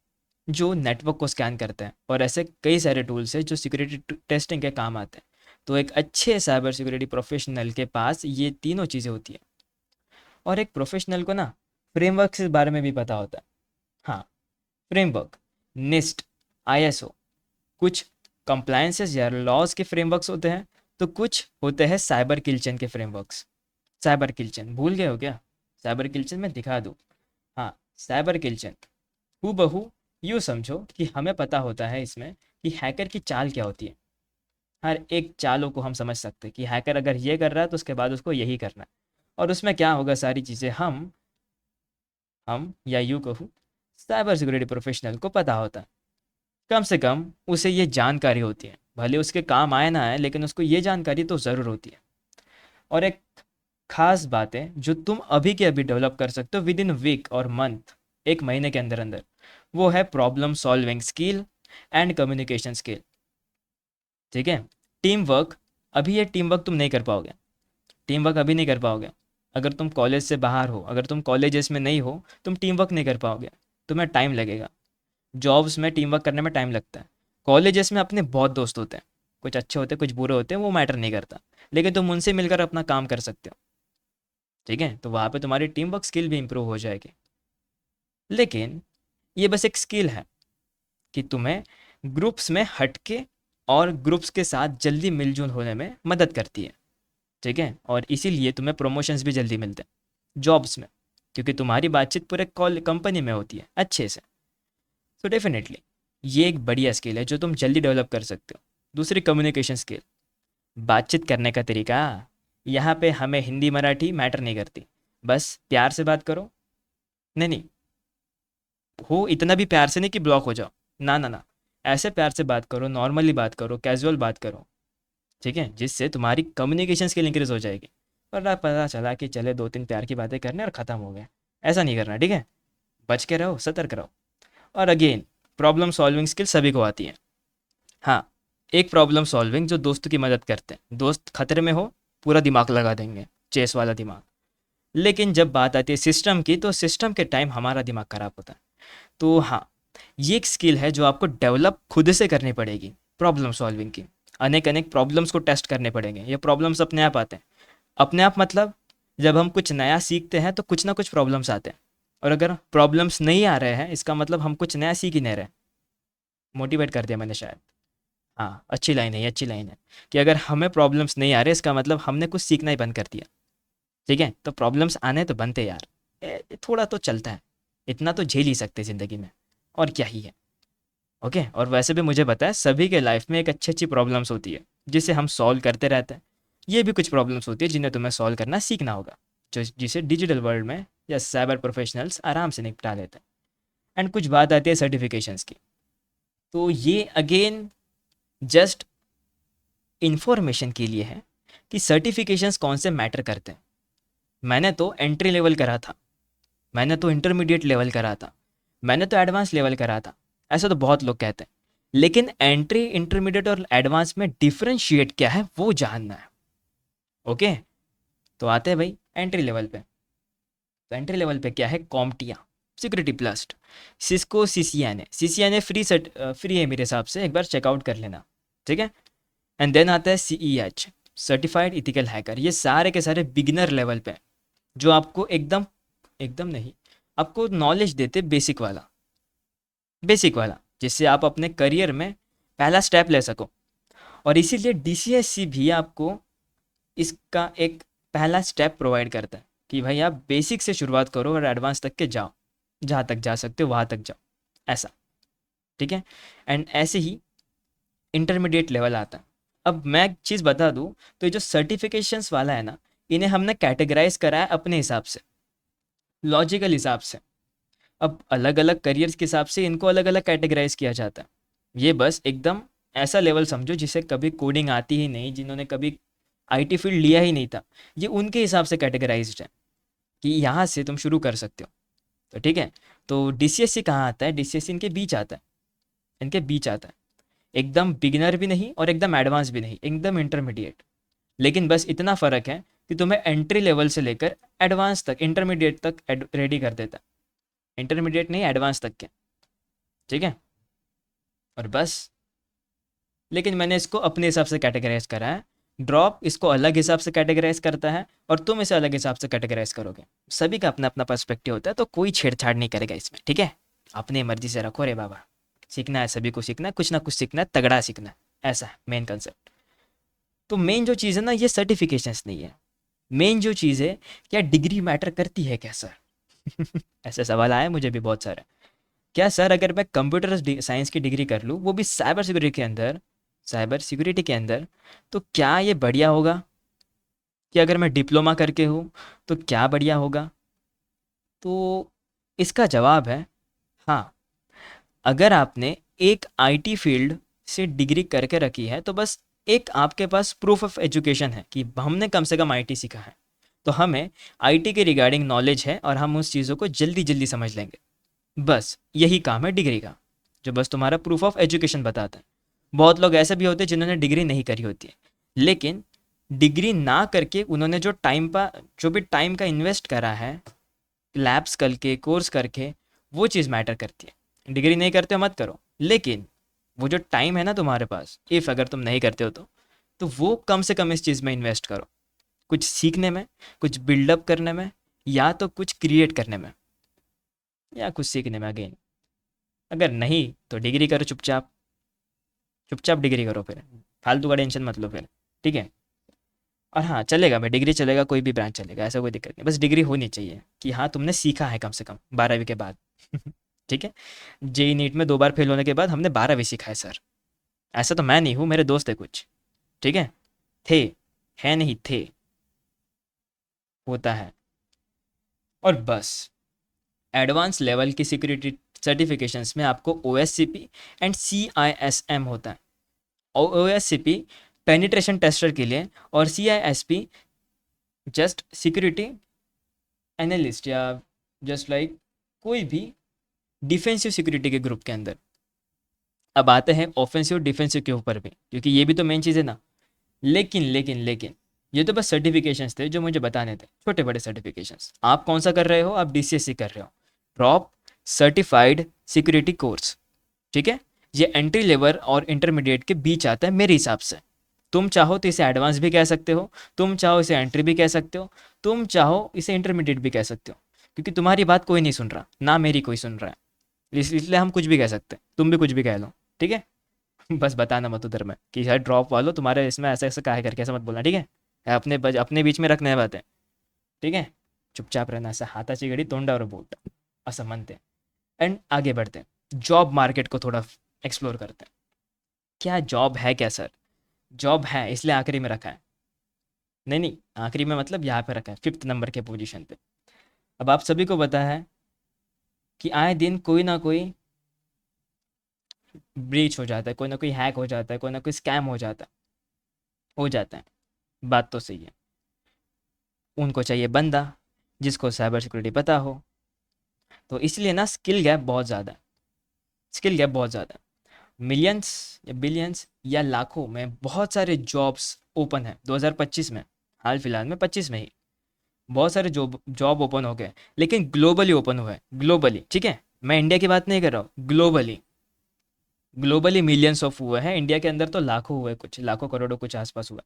जो नेटवर्क को स्कैन करता है। और ऐसे कई सारे टूल्स हैं जो सिक्योरिटी टेस्टिंग के काम आते हैं। तो एक अच्छे साइबर सिक्योरिटी प्रोफेशनल के पास ये तीनों चीज़ें होती हैं। और एक प्रोफेशनल को ना फ्रेमवर्क के बारे में भी पता होता है। हाँ, फ्रेमवर्क, निस्ट, आईएसओ, कुछ कंप्लायंसेस या लॉज के फ्रेमवर्क्स होते हैं, तो कुछ होते हैं साइबर किलचन के फ्रेमवर्क्स। साइबर किलचन भूल गए हो क्या? साइबर किलचन मैं दिखा दूँ। हाँ, साइबर किलचन हूबहू यूँ समझो कि हमें पता होता है इसमें कि हैकर की चाल क्या होती है। हर एक चालों को हम समझ सकते हैं कि हैकर अगर ये कर रहा है तो उसके बाद उसको यही करना है। और उसमें क्या होगा, सारी चीज़ें हम या यूँ कहूँ साइबर सिक्योरिटी प्रोफेशनल को पता होता है। कम से कम उसे ये जानकारी होती है, भले उसके काम आए ना आए, लेकिन उसको ये जानकारी तो ज़रूर होती है। और एक खास बात है जो तुम अभी के अभी डेवलप कर सकते हो विद इन वीक और मंथ, एक महीने के अंदर अंदर, वो है problem solving skill and communication skill. ठीक है, टीम वर्क। अभी ये टीम वर्क तुम नहीं कर पाओगे, टीम वर्क अभी नहीं कर पाओगे। अगर तुम कॉलेज से बाहर हो, अगर तुम कॉलेजेस में नहीं हो, तुम टीम वर्क नहीं कर पाओगे, तुम्हें टाइम लगेगा। जॉब्स में टीम वर्क करने में टाइम लगता है। कॉलेजेस में अपने बहुत दोस्त होते हैं, कुछ अच्छे होते हैं कुछ बुरे होते हैं, वो मैटर नहीं करता, लेकिन तुम उनसे मिलकर अपना काम कर सकते हो। ठीक है, तो वहाँ पे तुम्हारी टीम वर्क स्किल भी इंप्रूव हो जाएगी। लेकिन ये बस एक स्किल है कि तुम्हें ग्रुप्स में हटके और ग्रुप्स के साथ जल्दी मिलजुल होने में मदद करती है। ठीक है, और इसीलिए तुम्हें प्रमोशंस भी जल्दी मिलते हैं जॉब्स में, क्योंकि तुम्हारी बातचीत पूरे कॉल कंपनी में होती है अच्छे से। तो डेफिनेटली ये एक बढ़िया स्किल है जो तुम जल्दी डेवलप कर सकते हो। दूसरी, कम्युनिकेशन स्किल, बातचीत करने का तरीका। यहाँ पे हमें हिंदी मराठी मैटर नहीं करती, बस प्यार से बात करो। नहीं नहीं, हो इतना भी प्यार से नहीं कि ब्लॉक हो जाओ, ना ना ना, ऐसे प्यार से बात करो, नॉर्मली बात करो, कैजुअल बात करो। ठीक है, जिससे तुम्हारी कम्युनिकेशन स्किल इंक्रीज हो जाएगी। वरना पता चला कि चले दो तीन प्यार की बातें करने और ख़त्म हो गया, ऐसा नहीं करना। ठीक है, बच के रहो, सतर्क रहो। और अगेन, प्रॉब्लम सॉल्विंग स्किल सभी को आती है। हाँ, एक प्रॉब्लम सॉल्विंग जो दोस्तों की मदद करते हैं। दोस्त खतरे में हो, पूरा दिमाग लगा देंगे, चेस वाला दिमाग। लेकिन जब बात आती है सिस्टम की, तो सिस्टम के टाइम हमारा दिमाग खराब होता है। तो हाँ, ये एक स्किल है जो आपको डेवलप खुद से करनी पड़ेगी, प्रॉब्लम सॉल्विंग की। अनेक अनेक प्रॉब्लम्स को टेस्ट करने पड़ेंगे, ये प्रॉब्लम्स अपने आप आते हैं। अपने आप मतलब, जब हम कुछ नया सीखते हैं तो कुछ ना कुछ प्रॉब्लम्स आते हैं, और अगर प्रॉब्लम्स नहीं आ रहे हैं इसका मतलब हम कुछ नया सीख ही नहीं रहे। मोटिवेट कर दिया मैंने शायद। हाँ, अच्छी लाइन है, ये अच्छी लाइन है कि अगर हमें प्रॉब्लम्स नहीं आ रहे इसका मतलब हमने कुछ सीखना ही बंद कर दिया। ठीक है, तो प्रॉब्लम्स आने तो बनते यार, थोड़ा तो चलता है, इतना तो झेल ही सकते ज़िंदगी में, और क्या ही है। ओके, और वैसे भी मुझे पता है सभी के लाइफ में एक अच्छी अच्छी प्रॉब्लम्स होती है जिसे हम सॉल्व करते रहते हैं। ये भी कुछ प्रॉब्लम्स होती है जिन्हें तुम्हें सॉल्व करना सीखना होगा, जो जिसे डिजिटल वर्ल्ड में या साइबर प्रोफेशनल्स आराम से निपटा लेते हैं। एंड कुछ बात आती है सर्टिफिकेशंस की, तो ये अगेन जस्ट इन्फॉर्मेशन के लिए है कि सर्टिफिकेशंस कौन से मैटर करते हैं। मैंने तो एंट्री लेवल करा था, मैंने तो इंटरमीडिएट लेवल करा था, मैंने तो एडवांस लेवल करा था, ऐसा तो बहुत लोग कहते हैं। लेकिन एंट्री, इंटरमीडिएट और एडवांस में डिफरेंशिएट क्या है वो जानना है। ओके, तो आते हैं भाई एंट्री लेवल पे। तो एंट्री लेवल पे क्या है, CompTIA, security plus, Cisco, CCNA. CCNA free set, free है मेरे हिसाब से, एक बार चेकआउट कर लेना। ठीक है, एंड देन आता है सीईएच, सर्टिफाइड इथिकल हैकर। ये सारे के सारे बिगिनर लेवल पे हैं, जो आपको एकदम, एकदम नहीं, आपको नॉलेज देते बेसिक वाला, बेसिक वाला, जिससे आप अपने करियर में पहला स्टेप ले सको। और इसीलिए डीसीएससी भी आपको इसका एक पहला स्टेप प्रोवाइड करता है कि भाई आप बेसिक से शुरुआत करो और एडवांस तक के जाओ, जहाँ तक जा सकते हो वहाँ तक जाओ, ऐसा। ठीक है, एंड ऐसे ही इंटरमीडिएट लेवल आता है। अब मैं एक चीज़ बता दूँ, तो ये जो सर्टिफिकेशंस वाला है ना, इन्हें हमने कैटेगराइज करा है अपने हिसाब से, लॉजिकल हिसाब से। अब अलग अलग करियर्स के हिसाब से इनको अलग अलग कैटेगराइज किया जाता है। ये बस एकदम ऐसा लेवल समझो जिसे कभी कोडिंग आती ही नहीं, जिन्होंने कभी आईटी फील्ड लिया ही नहीं था, ये उनके हिसाब से कैटेगराइज्ड है कि यहाँ से तुम शुरू कर सकते हो। तो ठीक है, तो डीसीएससी कहाँ आता है, डीसीएससी इनके बीच आता है, इनके बीच आता है। एकदम बिगिनर भी नहीं और एकदम एडवांस भी नहीं, एकदम इंटरमीडिएट। लेकिन बस इतना फ़र्क है कि तुम्हें एंट्री लेवल से लेकर एडवांस तक, इंटरमीडिएट तक रेडी कर देता है। इंटरमीडिएट नहीं, एडवांस तक के। ठीक है, और बस। लेकिन मैंने इसको अपने हिसाब से कैटेगराइज करा है। ड्रॉप इसको अलग हिसाब से कैटेगराइज करता है और तुम इसे अलग हिसाब से कैटेगराइज करोगे। सभी का अपना अपना पर्सपेक्टिव होता है, तो कोई छेड़छाड़ नहीं करेगा इसमें। ठीक है, अपनी मर्जी से रखो रे बाबा, सीखना है सभी को, सीखना है कुछ ना कुछ, सीखना है तगड़ा सीखना है, ऐसा है मेन कंसेप्ट। तो मेन जो चीज़ है ना, ये सर्टिफिकेशंस नहीं है। मेन जो चीज़ है, क्या डिग्री मैटर करती है क्या सर? ऐसे सवाल आए मुझे भी बहुत सारे। क्या सर अगर मैं कंप्यूटर साइंस की डिग्री कर लूँ, वो भी साइबर सिक्योरिटी के अंदर, साइबर सिक्योरिटी के अंदर, तो क्या ये बढ़िया होगा? कि अगर मैं डिप्लोमा करके हूँ तो क्या बढ़िया होगा? तो इसका जवाब है हाँ। अगर आपने एक आईटी फील्ड से डिग्री करके रखी है तो बस एक आपके पास प्रूफ ऑफ एजुकेशन है कि हमने कम से कम आईटी सीखा है, तो हमें आईटी के रिगार्डिंग नॉलेज है और हम उस चीज़ों को जल्दी जल्दी समझ लेंगे। बस यही काम है डिग्री का, जो बस तुम्हारा प्रूफ ऑफ एजुकेशन बताता है। बहुत लोग ऐसे भी होते हैं जिन्होंने डिग्री नहीं करी होती है, लेकिन डिग्री ना करके उन्होंने जो भी टाइम का इन्वेस्ट करा है, लैब्स करके, कोर्स करके, वो चीज़ मैटर करती है। डिग्री नहीं करते हो मत करो, लेकिन वो जो टाइम है ना तुम्हारे पास, इफ़ अगर तुम नहीं करते हो तो वो कम से कम इस चीज़ में इन्वेस्ट करो, कुछ सीखने में, कुछ बिल्डअप करने में, या तो कुछ क्रिएट करने में, या कुछ सीखने में अगेन। अगर नहीं तो डिग्री करो चुपचाप, चुपचाप डिग्री करो, फिर फालतू का टेंशन मत लो फिर। ठीक है, और हाँ चलेगा, मैं डिग्री चलेगा, कोई भी ब्रांच चलेगा, ऐसा कोई दिक्कत नहीं, बस डिग्री होनी चाहिए कि हाँ तुमने सीखा है कम से कम 12वीं के बाद। ठीक है, जेई नीट में 2 बार फेल होने के बाद हमने 12वीं सीखा है सर। ऐसा तो मैं नहीं हूँ, मेरे दोस्त है कुछ। ठीक है, थे, है नहीं थे, होता है। और बस एडवांस लेवल की सिक्योरिटी सर्टिफिकेशंस में आपको ओएससीपी एंड सीआईएसएम होता है। और ओएससीपी पेनिट्रेशन टेस्टर के लिए, और सीआईएसपी जस्ट सिक्योरिटी एनालिस्ट, या जस्ट लाइक कोई भी डिफेंसिव सिक्योरिटी के ग्रुप के अंदर। अब आते हैं ऑफेंसिव डिफेंसिव के ऊपर भी, क्योंकि ये भी तो मेन चीज़ है ना। लेकिन लेकिन लेकिन ये तो बस सर्टिफिकेशंस थे जो मुझे बताने थे, छोटे बड़े सर्टिफिकेशंस। आप कौन सा कर रहे हो? आप डीसीएससी कर रहे हो, ड्रॉप सर्टिफाइड सिक्योरिटी कोर्स, ठीक है? ये एंट्री लेवल और इंटरमीडिएट के बीच आता है मेरे हिसाब से। तुम चाहो तो इसे एडवांस भी कह सकते हो, तुम चाहो इसे एंट्री भी कह सकते हो, तुम चाहो इसे इंटरमीडिएट भी कह सकते हो, क्योंकि तुम्हारी बात कोई नहीं सुन रहा, ना मेरी कोई सुन रहा है। इसलिए हम कुछ भी कह सकते हैं, तुम भी कुछ भी कह लो, ठीक है? बस बताना मत उधर में कि यार ड्रॉप वालो तुम्हारे इसमें ऐसा ऐसा काहे करके, ऐसा मत बोलना, ठीक है? अपने बीच में रखना है बातें, ठीक है? चुपचाप रहना, ऐसा हाथाची घडी तोंडावर बोट, असं म्हणते। एंड आगे बढ़ते हैं, जॉब मार्केट को थोड़ा एक्सप्लोर करते हैं। क्या जॉब है क्या सर? जॉब है इसलिए आखिरी में रखा है? नहीं नहीं, आखिरी में मतलब यहाँ पे रखा है, 5th नंबर के पोजीशन पे। अब आप सभी को पता है कि आए दिन कोई ना कोई ब्रीच हो जाता है, कोई ना कोई हैक हो जाता है, कोई ना कोई स्कैम हो जाता है। बात तो सही है। उनको चाहिए बंदा जिसको साइबर सिक्योरिटी पता हो। तो इसलिए ना स्किल गैप बहुत ज़्यादा है, स्किल गैप बहुत ज़्यादा है। मिलियंस या बिलियंस या लाखों में बहुत सारे जॉब्स ओपन है 2025 में, हाल फिलहाल में 25 में ही बहुत सारे जॉब जॉब ओपन हो गए, लेकिन ग्लोबली ओपन हुए हैं, ग्लोबली, ठीक है? मैं इंडिया की बात नहीं कर रहा हूँ, ग्लोबली। ग्लोबली मिलियंस ऑफ हुए हैं, इंडिया के अंदर तो लाखों हुए, कुछ लाखों करोड़ों कुछ आसपास हुआ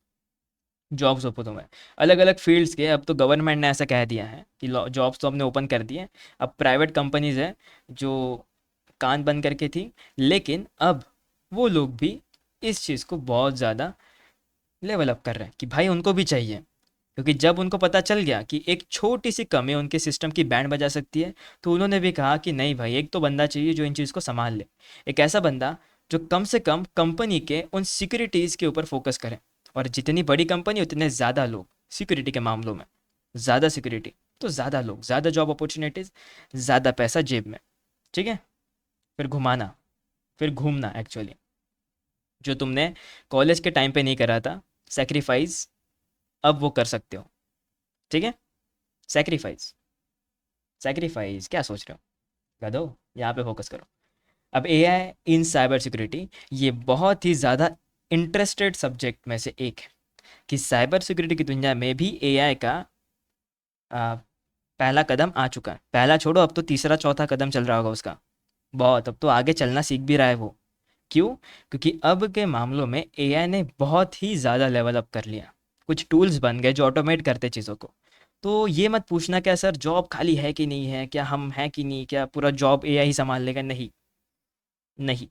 जॉब्स ओपन हुए हैं अलग अलग फील्ड्स के। अब तो गवर्नमेंट ने ऐसा कह दिया है कि जॉब्स तो हमने ओपन कर दिए हैं। अब प्राइवेट कंपनीज है जो कान बंद करके थी, लेकिन अब वो लोग भी इस चीज़ को बहुत ज़्यादा लेवल अप कर रहे हैं कि भाई उनको भी चाहिए, क्योंकि जब उनको पता चल गया कि एक छोटी सी कमी उनके सिस्टम की बैंड बजा सकती है, तो उन्होंने भी कहा कि नहीं भाई, एक तो बंदा चाहिए जो इन चीज़ को संभाल ले, एक ऐसा बंदा जो कम से कम कंपनी के उन सिक्योरिटीज़ के ऊपर फोकस करे। और जितनी बड़ी कंपनी उतने ज़्यादा लोग सिक्योरिटी के मामलों में, ज़्यादा सिक्योरिटी तो ज़्यादा लोग, ज़्यादा जॉब अपॉर्चुनिटीज़, ज़्यादा पैसा जेब में, ठीक है? फिर घुमाना, फिर घूमना एक्चुअली, जो तुमने कॉलेज के टाइम पे नहीं करा था, सेक्रीफाइस, अब वो कर सकते हो, ठीक है? सेक्रीफाइस, सैक्रिफाइस क्या सोच रहे हो गधो? यहाँ पे फोकस करो। अब एआई इन साइबर सिक्योरिटी, ये बहुत ही ज़्यादा इंटरेस्टेड सब्जेक्ट में से एक है कि साइबर सिक्योरिटी की दुनिया में भी एआई का आ, पहला कदम आ चुका है। पहला छोड़ो, अब तो तीसरा चौथा कदम चल रहा होगा उसका, बहुत, अब तो आगे चलना सीख भी रहा है वो। क्यों? क्योंकि अब के मामलों में एआई ने बहुत ही ज़्यादा लेवल अप कर लिया, कुछ टूल्स बन गए जो ऑटोमेट करते चीज़ों को। तो ये मत पूछना क्या सर जॉब खाली है कि नहीं है, क्या हम हैं कि नहीं, क्या पूरा जॉब एआई ही संभाल लेगा? नहीं, नहीं,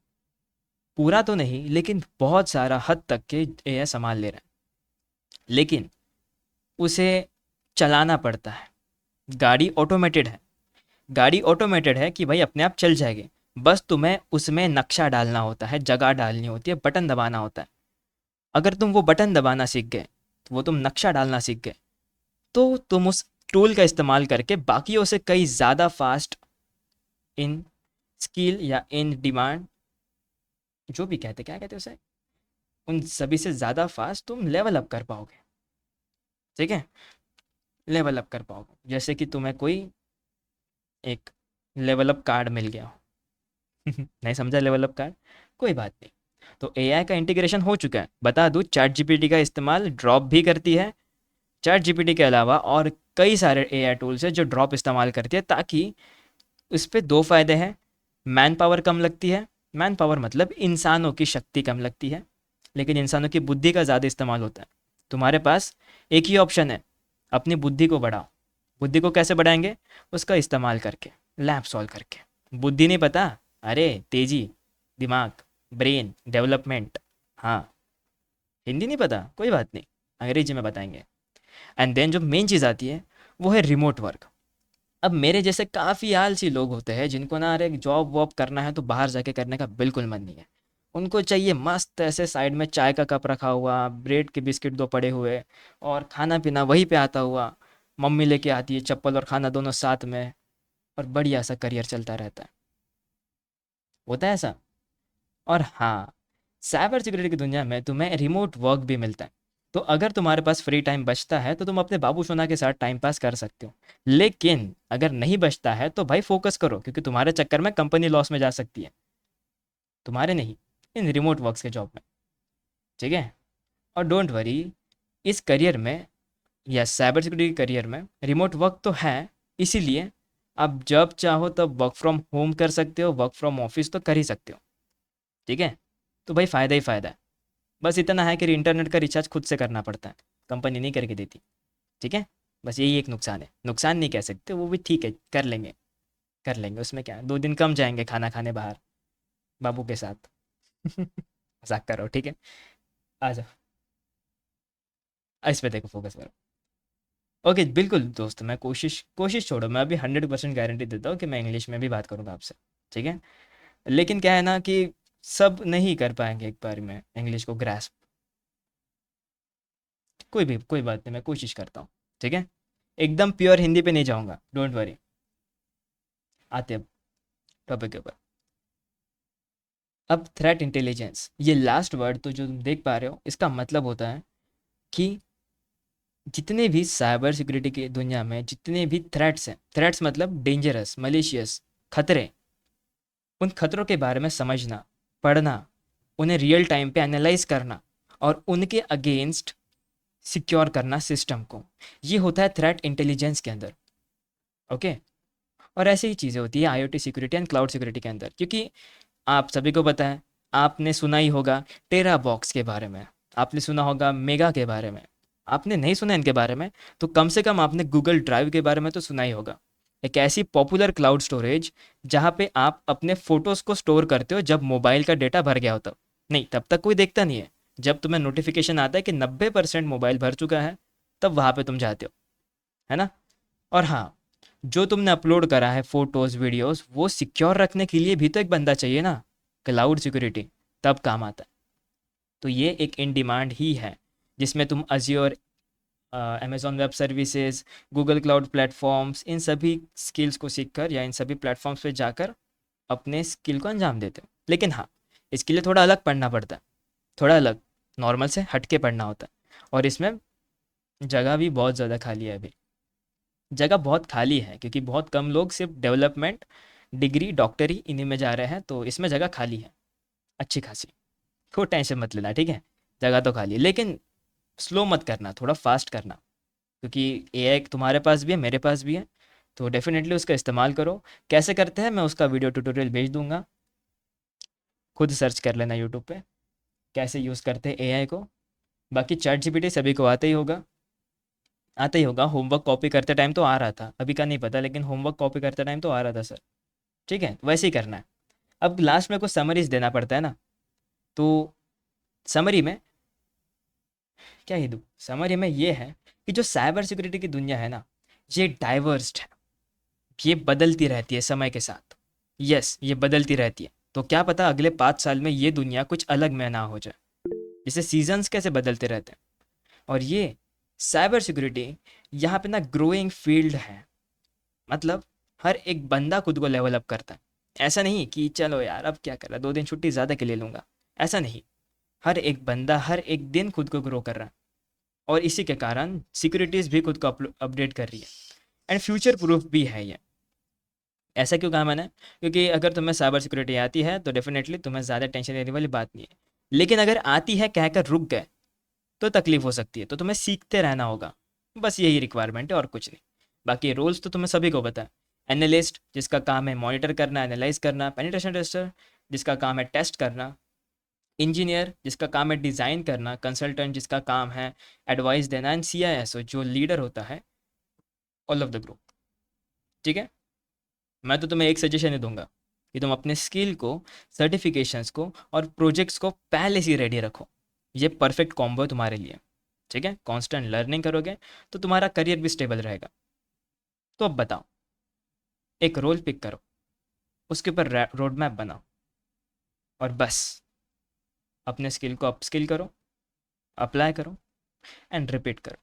पूरा तो नहीं, लेकिन बहुत सारा हद तक के एआई संभाल ले रहा है, लेकिन उसे चलाना पड़ता है। गाड़ी ऑटोमेटेड है, गाड़ी ऑटोमेटेड है कि भाई अपने आप चल जाएगी, बस तुम्हें उसमें नक्शा डालना होता है, जगह डालनी होती है, बटन दबाना होता है। अगर तुम वो बटन दबाना सीख गए, तो वो तुम नक्शा डालना सीख गए, तो तुम उस टूल का इस्तेमाल करके बाकियों से कई ज़्यादा फास्ट इन स्किल या इन डिमांड, जो भी कहते, क्या कहते हैं उसे, उन सभी से ज़्यादा फास्ट तुम लेवल अप कर पाओगे, ठीक है? लेवल अप कर पाओगे, जैसे कि तुम्हें कोई एक लेवल अप कार्ड मिल गया हो। नहीं समझा लेवल अप कार्ड? कोई बात नहीं। तो एआई का इंटीग्रेशन हो चुका है, बता दूँ, चैट जीपीटी का इस्तेमाल ड्रॉप भी करती है। चैट जीपीटी के अलावा और कई सारे एआई टूल्स हैं जो ड्रॉप इस्तेमाल करती है, ताकि इस पे दो फ़ायदे हैं। मैन पावर कम लगती है, मैन पावर मतलब इंसानों की शक्ति कम लगती है, लेकिन इंसानों की बुद्धि का ज़्यादा इस्तेमाल होता है। तुम्हारे पास एक ही ऑप्शन है, अपनी बुद्धि को बढ़ाओ। बुद्धि को कैसे बढ़ाएंगे? उसका इस्तेमाल करके, लैब सॉल्व करके। बुद्धि नहीं पता? अरे तेजी, दिमाग, ब्रेन डेवलपमेंट, हाँ। हिंदी नहीं पता? कोई बात नहीं, अंग्रेजी में बताएंगे। एंड देन जो मेन चीज़ आती है वो है रिमोट वर्क। अब मेरे जैसे काफ़ी आलसी लोग होते हैं जिनको ना अरे जॉब वॉब करना है तो बाहर जाके करने का बिल्कुल मन नहीं है। उनको चाहिए मस्त ऐसे साइड में चाय का कप रखा हुआ, ब्रेड के बिस्किट दो पड़े हुए, और खाना पीना वहीं पे आता हुआ, मम्मी लेके आती है चप्पल और खाना दोनों साथ में, और बढ़िया सा करियर चलता रहता है। होता है ऐसा? और हाँ, साइबर सिक्योरिटी की दुनिया में तुम्हें रिमोट वर्क भी मिलता है। तो अगर तुम्हारे पास फ्री टाइम बचता है तो तुम अपने बाबू सोना के साथ टाइम पास कर सकते हो, लेकिन अगर नहीं बचता है तो भाई फोकस करो, क्योंकि तुम्हारे चक्कर में कंपनी लॉस में जा सकती है, तुम्हारे नहीं, इन रिमोट वर्क्स के जॉब में, ठीक है? और डोंट वरी, इस करियर में या साइबर सिक्योरिटी करियर में रिमोट वर्क तो है, इसीलिए आप जब चाहो तब वर्क फ्रॉम होम कर सकते हो, वर्क फ्रॉम ऑफिस तो कर ही सकते हो। ठीक है, तो भाई फ़ायदा ही फ़ायदा है। बस इतना है कि इंटरनेट का रिचार्ज खुद से करना पड़ता है, कंपनी नहीं करके देती। ठीक है, बस यही एक नुकसान है, नुकसान नहीं कह सकते, वो भी ठीक है, कर लेंगे, कर लेंगे, उसमें क्या है, 2 दिन कम जाएंगे खाना खाने बाहर बाबू के साथ। मजाक कर रहा हूँ, ठीक है। आ जाओ, इस पे देखो, फोकस करो। ओके बिल्कुल दोस्त, मैं कोशिश कोशिश छोड़ो, मैं अभी 100% गारंटी देता हूँ कि मैं इंग्लिश में भी बात करूँगा आपसे। ठीक है, लेकिन क्या है ना कि सब नहीं कर पाएंगे एक बार में इंग्लिश को ग्रास्प। कोई बात नहीं, मैं कोशिश करता हूँ। ठीक है, एकदम प्योर हिंदी पे नहीं जाऊँगा, डोंट वरी। आते अब टॉपिक के ऊपर। अब थ्रेट इंटेलिजेंस, ये लास्ट वर्ड तो जो तुम देख पा रहे हो, इसका मतलब होता है कि जितने भी साइबर सिक्योरिटी की दुनिया में जितने भी थ्रेट्स हैं, थ्रेट्स मतलब डेंजरस मलेशियस खतरे, उन खतरों के बारे में समझना, पढ़ना, उन्हें रियल टाइम पे एनालाइज करना और उनके अगेंस्ट सिक्योर करना सिस्टम को, ये होता है थ्रेट इंटेलिजेंस के अंदर। ओके, और ऐसी ही चीज़ें होती है IoT security and cloud security के अंदर, क्योंकि आप सभी को पता है, आपने सुना ही होगा टेरा बॉक्स के बारे में, आपने सुना होगा मेगा के बारे में। आपने नहीं सुना इनके बारे में तो कम से कम आपने गूगल ड्राइव के बारे में तो सुना ही होगा। एक ऐसी पॉपुलर क्लाउड स्टोरेज जहाँ पे आप अपने फोटोज़ को स्टोर करते हो जब मोबाइल का डेटा भर गया हो तब। नहीं, तब तक कोई देखता नहीं है। जब तुम्हें नोटिफिकेशन आता है कि 90% मोबाइल भर चुका है, तब वहाँ पे तुम जाते हो, है ना। और हाँ, जो तुमने अपलोड करा है फोटोज़ वीडियोज़, वो सिक्योर रखने के लिए भी तो एक बंदा चाहिए ना, क्लाउड सिक्योरिटी, तब काम आता है। तो ये एक इन डिमांड ही है, जिसमें तुम Azure, Amazon web services, Google cloud platforms, इन सभी स्किल्स को सीखकर या इन सभी प्लेटफॉर्म्स पे जाकर अपने स्किल को अंजाम देते हो। लेकिन हाँ, इसके लिए थोड़ा अलग पढ़ना पड़ता है, थोड़ा अलग, नॉर्मल से हट के पढ़ना होता है। और इसमें जगह भी बहुत ज़्यादा खाली है अभी, जगह बहुत खाली है क्योंकि बहुत कम लोग सिर्फ डेवलपमेंट, डिग्री, डॉक्टरी इन्हीं में जा रहे हैं, तो इसमें जगह खाली है अच्छी खासी। तो टेंशन मत लेना, ठीक है, जगह तो खाली है, लेकिन स्लो मत करना, थोड़ा फास्ट करना, क्योंकि एआई तुम्हारे पास भी है, मेरे पास भी है, तो डेफिनेटली उसका इस्तेमाल करो। कैसे करते हैं मैं उसका वीडियो ट्यूटोरियल भेज दूंगा, खुद सर्च कर लेना यूट्यूब पे कैसे यूज़ करते हैं एआई को। बाकी चैट जीपीटी सभी को आता ही होगा, होमवर्क कॉपी करते टाइम तो आ रहा था, अभी का नहीं पता, लेकिन होमवर्क कॉपी करते टाइम तो आ रहा था सर। ठीक है, वैसे ही करना है। अब लास्ट में कुछ समरीज देना पड़ता है ना, तो समरी में क्या ही दूँ, समरी में ये है कि जो साइबर सिक्योरिटी की दुनिया है ना, ये डाइवर्स्ड है, ये बदलती रहती है समय के साथ। यस, ये बदलती रहती है, तो क्या पता अगले 5 साल में ये दुनिया कुछ अलग में ना हो जाए, जैसे सीजन्स कैसे बदलते रहते हैं। और ये साइबर सिक्योरिटी यहाँ पे ना ग्रोइंग फील्ड है, मतलब हर एक बंदा खुद को लेवल अप करता है। ऐसा नहीं कि चलो यार अब क्या कर रहा है, 2 दिन छुट्टी ज़्यादा के ले लूँगा, ऐसा नहीं। हर एक बंदा हर एक दिन खुद को ग्रो कर रहा है, और इसी के कारण सिक्योरिटीज़ भी खुद को अपडेट कर रही है, एंड फ्यूचर प्रूफ भी है ये। ऐसा क्यों कहा मैंने, क्योंकि अगर तुम्हें साइबर सिक्योरिटी आती है तो डेफिनेटली तुम्हें ज़्यादा टेंशन लेने वाली बात नहीं है। लेकिन अगर आती है कहकर रुक गए तो तकलीफ हो सकती है, तो तुम्हें सीखते रहना होगा, बस यही रिक्वायरमेंट है और कुछ नहीं। बाकी रोल्स तो तुम्हें सभी को पता है। एनालिस्ट जिसका काम है मॉनिटर करना, एनालाइज करना, पेनिट्रेशन टेस्टर जिसका काम है टेस्ट करना, इंजीनियर जिसका काम है डिज़ाइन करना, कंसल्टेंट जिसका काम है एडवाइस देना, एंड सीआईएसओ जो लीडर होता है ऑल ऑफ द ग्रुप। ठीक है, मैं तो तुम्हें एक सजेशन ही दूंगा कि तुम अपने स्किल को, सर्टिफिकेशंस को और प्रोजेक्ट्स को पहले से रेडी रखो। ये परफेक्ट कॉम्बो है तुम्हारे लिए। ठीक है, कांस्टेंट लर्निंग करोगे तो तुम्हारा करियर भी स्टेबल रहेगा। तो अब बताओ, एक रोल पिक करो, उसके ऊपर रोड मैप बनाओ, और बस अपने स्किल को अपस्किल करो, अप्लाई करो एंड रिपीट करो।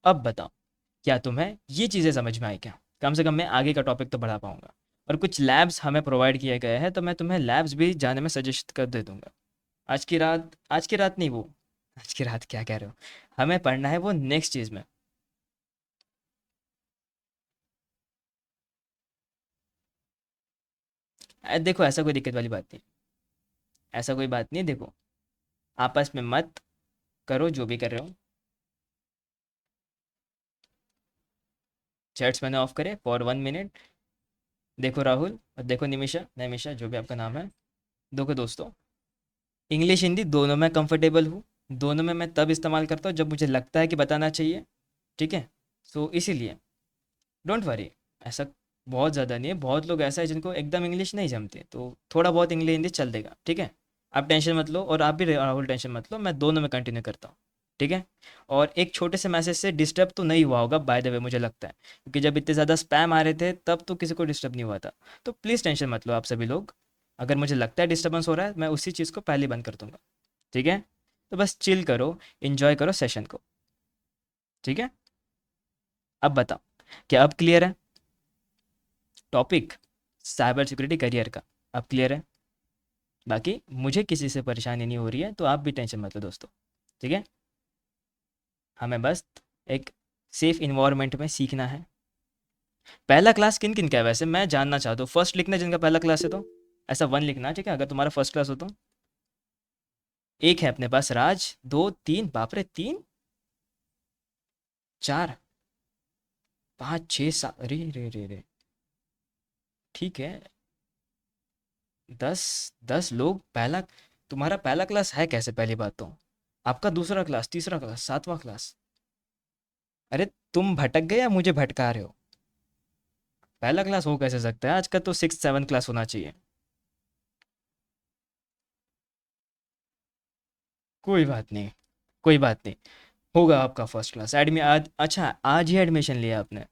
अब बताओ, क्या तुम्हें ये चीज़ें समझ में आई क्या? कम से कम मैं आगे का टॉपिक तो बढ़ा पाऊंगा। और कुछ लैब्स हमें प्रोवाइड किए गए हैं, तो मैं तुम्हें लैब्स भी जाने में सजेस्ट कर दे दूंगा। आज की रात नहीं वो, आज की रात क्या कह रहे हो, हमें पढ़ना है वो नेक्स्ट चीज़ में। देखो ऐसा कोई दिक्कत वाली बात नहीं, ऐसा कोई बात नहीं, देखो आपस में मत करो जो भी कर रहे हो, चैट्स मैंने ऑफ करे फॉर 1 मिनट। देखो राहुल और देखो निमिषा, नैमिषा जो भी आपका नाम है, देखो दोस्तों, इंग्लिश हिंदी दोनों में कंफर्टेबल हूँ। दोनों में मैं तब इस्तेमाल करता हूँ जब मुझे लगता है कि बताना चाहिए, ठीक है। सो इसीलिए डोंट वरी, ऐसा बहुत ज़्यादा नहीं है। बहुत लोग ऐसा है जिनको एकदम इंग्लिश नहीं जमती, तो थोड़ा बहुत इंग्लिश हिंदी चल देगा, ठीक है। आप टेंशन मत लो, और आप भी राहुल टेंशन मत लो, मैं दोनों में कंटिन्यू करता हूँ, ठीक है। और एक छोटे से मैसेज से डिस्टर्ब तो नहीं हुआ होगा बाय द वे, मुझे लगता है, क्योंकि जब इतने ज़्यादा स्पैम आ रहे थे तब तो किसी को डिस्टर्ब नहीं हुआ था। तो प्लीज़ टेंशन मत लो आप सभी लोग। अगर मुझे लगता है डिस्टर्बेंस हो रहा है, मैं उसी चीज़ को पहले बंद कर दूंगा, ठीक है। तो बस चिल करो, इन्जॉय करो सेशन को, ठीक है। अब बताओ, क्या अब क्लियर है टॉपिक साइबर सिक्योरिटी करियर का? अब क्लियर है? बाकी मुझे किसी से परेशानी नहीं हो रही है, तो आप भी टेंशन मत लो दोस्तों, ठीक है। हमें बस एक सेफ इन्वायरमेंट में सीखना है। पहला क्लास किन किन का है वैसे, मैं जानना चाहता हूँ। फर्स्ट लिखना जिनका पहला क्लास है, तो ऐसा 1 लिखना, ठीक है, अगर तुम्हारा फर्स्ट क्लास हो तो। एक है अपने पास राज, 2, 3, बाप रे, 3, 4, 5, 6, 7, अरे रे रे रे, ठीक है। 10, 10 लोग पहला, तुम्हारा पहला क्लास है कैसे, पहली बात तो। आपका दूसरा क्लास, तीसरा क्लास, 7वां क्लास। अरे तुम भटक गए या मुझे भटका रहे हो? पहला क्लास हो कैसे सकता है, आज का तो 6, 7 क्लास होना चाहिए। कोई बात नहीं, कोई बात नहीं, होगा आपका फर्स्ट क्लास एडमि आज, अच्छा आज ही एडमिशन लिया आपने?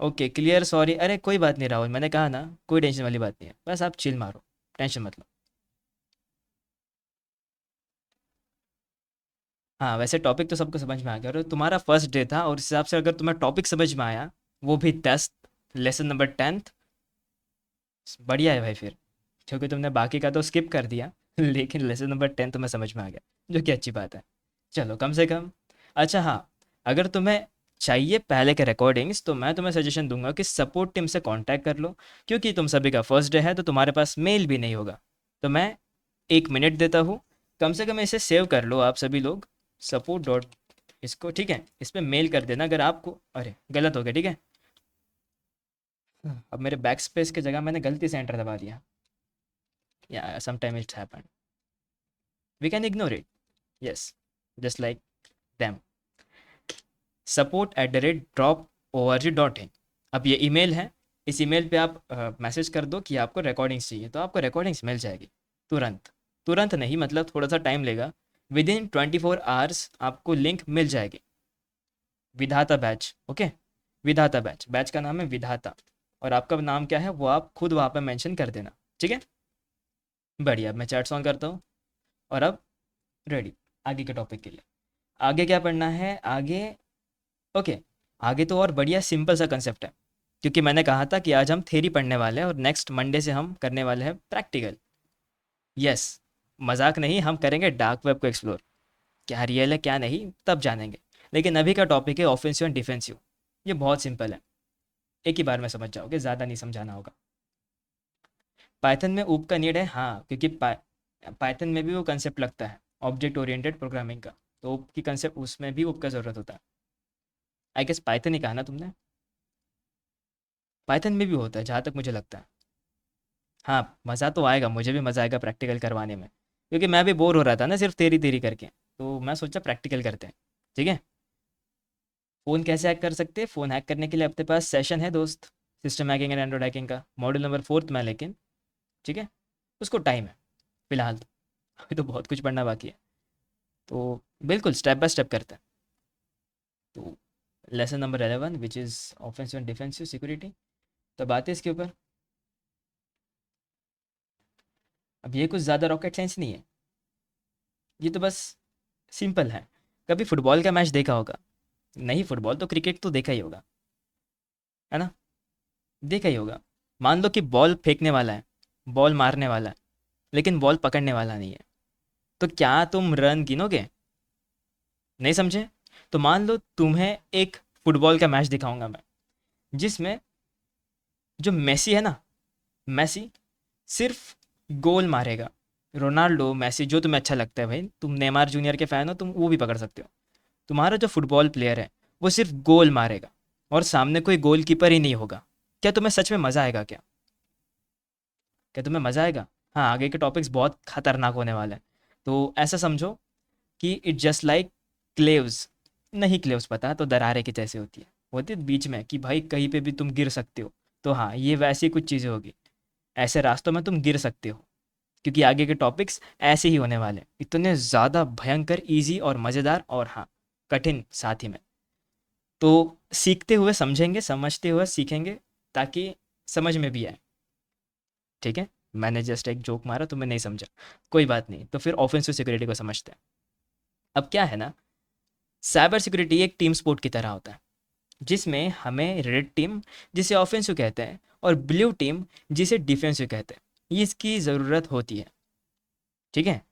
ओके क्लियर, सॉरी, अरे कोई बात नहीं राहुल, मैंने कहा ना कोई टेंशन वाली बात नहीं है, बस आप चिल मारो, टेंशन मत लो। हाँ वैसे टॉपिक तो सबको समझ में आ गया, और तुम्हारा फर्स्ट डे था, और इस हिसाब से अगर तुम्हें टॉपिक समझ में आया, वो भी 10, लेसन नंबर 10, बढ़िया है भाई फिर। क्योंकि तुमने बाकी का तो स्किप कर दिया लेकिन लेसन नंबर 10 तुम्हें समझ में आ गया, जो कि अच्छी बात है। चलो कम से कम। अच्छा हाँ, अगर तुम्हें चाहिए पहले के रिकॉर्डिंग्स, तो मैं तुम्हें सजेशन दूंगा कि सपोर्ट टीम से कांटेक्ट कर लो, क्योंकि तुम सभी का फर्स्ट डे है, तो तुम्हारे पास मेल भी नहीं होगा। तो मैं 1 मिनट देता हूँ, कम से कम इसे सेव कर लो आप सभी लोग, सपोर्ट डॉट, इसको, ठीक है, इस पर मेल कर देना अगर आपको, अरे गलत हो गया, ठीक है। अब मेरे बैक स्पेस की जगह मैंने गलती से एंटर दबा दिया, या sometime it's happen, we can ignore it, yes, just like them. support@drop.org.in, अब ये ईमेल है, इस ईमेल पे आप मैसेज कर दो कि आपको रिकॉर्डिंग्स चाहिए, तो आपको रिकॉर्डिंग्स मिल जाएगी तुरंत। तुरंत नहीं, मतलब थोड़ा सा टाइम लेगा, विद इन 24 आवर्स आपको लिंक मिल जाएगी। विधाता बैच, ओके, विधाता बैच, बैच का नाम है विधाता, और आपका नाम क्या है वो आप खुद वहाँ पे मेंशन कर देना, ठीक है। बढ़िया, मैं चैट्स ऑन करता हूँ, और अब रेडी आगे के टॉपिक के लिए। आगे क्या पढ़ना है आगे? ओके, आगे तो और बढ़िया सिंपल सा कंसेप्ट है, क्योंकि मैंने कहा था कि आज हम थ्योरी पढ़ने वाले हैं और नेक्स्ट मंडे से हम करने वाले हैं प्रैक्टिकल। यस, मजाक नहीं, हम करेंगे डार्क वेब को एक्सप्लोर, क्या रियल है क्या नहीं तब जानेंगे। लेकिन अभी का टॉपिक है ऑफेंसिव एंड डिफेंसिव। ये बहुत सिंपल है, एक ही बार में समझ जाओगे, ज़्यादा नहीं समझाना होगा। पाइथन में ऊप का नीड है, हाँ, क्योंकि पाइथन में भी वो कंसेप्ट लगता है ऑब्जेक्ट ओरिएंटेड प्रोग्रामिंग का, तो ऊप की कंसेप्ट उसमें भी ऊप का ज़रूरत होता है। आई गेस पाइथन ही कहा ना तुमने? पाइथन में भी होता है जहाँ तक मुझे लगता है। हाँ मज़ा तो आएगा, मुझे भी मज़ा आएगा प्रैक्टिकल करवाने में, क्योंकि मैं भी बोर हो रहा था ना सिर्फ तेरी तेरी करके, तो मैं सोचा प्रैक्टिकल करते हैं, ठीक है। फ़ोन कैसे हैक कर सकते हैं? फ़ोन हैक करने के लिए अपने पास सेशन है दोस्त, system hacking and Android hacking का, मॉड्यूल नंबर 4 में, लेकिन ठीक है, उसको टाइम है फिलहाल तो, अभी तो बहुत कुछ पढ़ना बाकी है, तो बिल्कुल स्टेप बाय स्टेप करते हैं। तो lesson number 11 which is offensive and defensive security, तो बात है इसके ऊपर। अब ये कुछ ज़्यादा रॉकेट साइंस नहीं है, ये तो बस सिंपल है। कभी फुटबॉल का मैच देखा होगा? नहीं, फुटबॉल तो क्रिकेट तो देखा ही होगा, है ना, देखा ही होगा। मान लो कि बॉल फेंकने वाला है, बॉल मारने वाला है, लेकिन बॉल पकड़ने वाला नहीं है, तो क्या तुम रन गिनोगे? नहीं समझे? तो मान लो तुम्हें एक फुटबॉल का मैच दिखाऊंगा मैं, जिसमें जो मेसी है ना, मेसी सिर्फ गोल मारेगा। रोनाल्डो, मेसी, जो तुम्हें अच्छा लगता है भाई, तुम नेमार जूनियर के फैन हो, तुम वो भी पकड़ सकते हो। तुम्हारा जो फुटबॉल प्लेयर है वो सिर्फ गोल मारेगा, और सामने कोई गोलकीपर ही नहीं होगा, क्या तुम्हें सच में मज़ा आएगा क्या? क्या तुम्हें मज़ा आएगा? हाँ, आगे के टॉपिक्स बहुत खतरनाक होने वाले हैं। तो ऐसा समझो कि इट जस्ट लाइक क्लेव्स। नहीं, क्लेव्स पता है तो दरारें की जैसे होती है बीच में, कि भाई कहीं पे भी तुम गिर सकते हो। तो हाँ, ये वैसी कुछ चीज़ें होगी, ऐसे रास्तों में तुम गिर सकते हो, क्योंकि आगे के टॉपिक्स ऐसे ही होने वाले हैं, इतने ज़्यादा भयंकर, इजी और मज़ेदार, और हाँ, कठिन साथ ही में। तो सीखते हुए समझेंगे, समझते हुए सीखेंगे, ताकि समझ में भी आए। ठीक है, मैंने जस्ट एक जोक मारा, तुम्हें नहीं समझा, कोई बात नहीं। तो फिर ऑफेंसिव सिक्योरिटी को समझते हैं। अब क्या है ना, साइबर सिक्योरिटी एक टीम स्पोर्ट की तरह होता है, जिसमें हमें रेड टीम, जिसे ऑफेंसिव कहते हैं, और ब्लू टीम, जिसे डिफेंसिव कहते हैं, ये इसकी ज़रूरत होती है। ठीक है,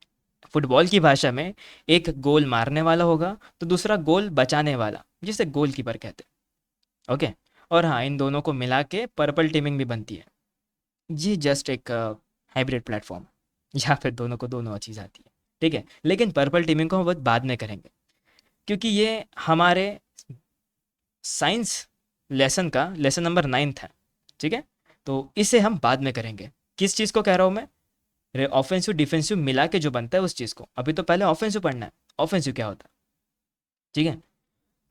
फुटबॉल की भाषा में एक गोल मारने वाला होगा, तो दूसरा गोल बचाने वाला, जिसे गोलकीपर कहते हैं। ओके, और हाँ, इन दोनों को मिला के पर्पल टीमिंग भी बनती है। ये जस्ट एक हाइब्रिड प्लेटफॉर्म, यहाँ पे दोनों को दोनों चीज़ आती है। ठीक है, लेकिन पर्पल टीमिंग को हम बहुत बाद में करेंगे, क्योंकि ये हमारे साइंस लेसन का लेसन नंबर 9 है। ठीक है, तो इसे हम बाद में करेंगे। किस चीज़ को कह रहा हूँ मैं? ऑफेंसिव डिफेंसिव मिला के जो बनता है उस चीज़ को। अभी तो पहले ऑफेंसिव पढ़ना है, ऑफेंसिव क्या होता है। ठीक है,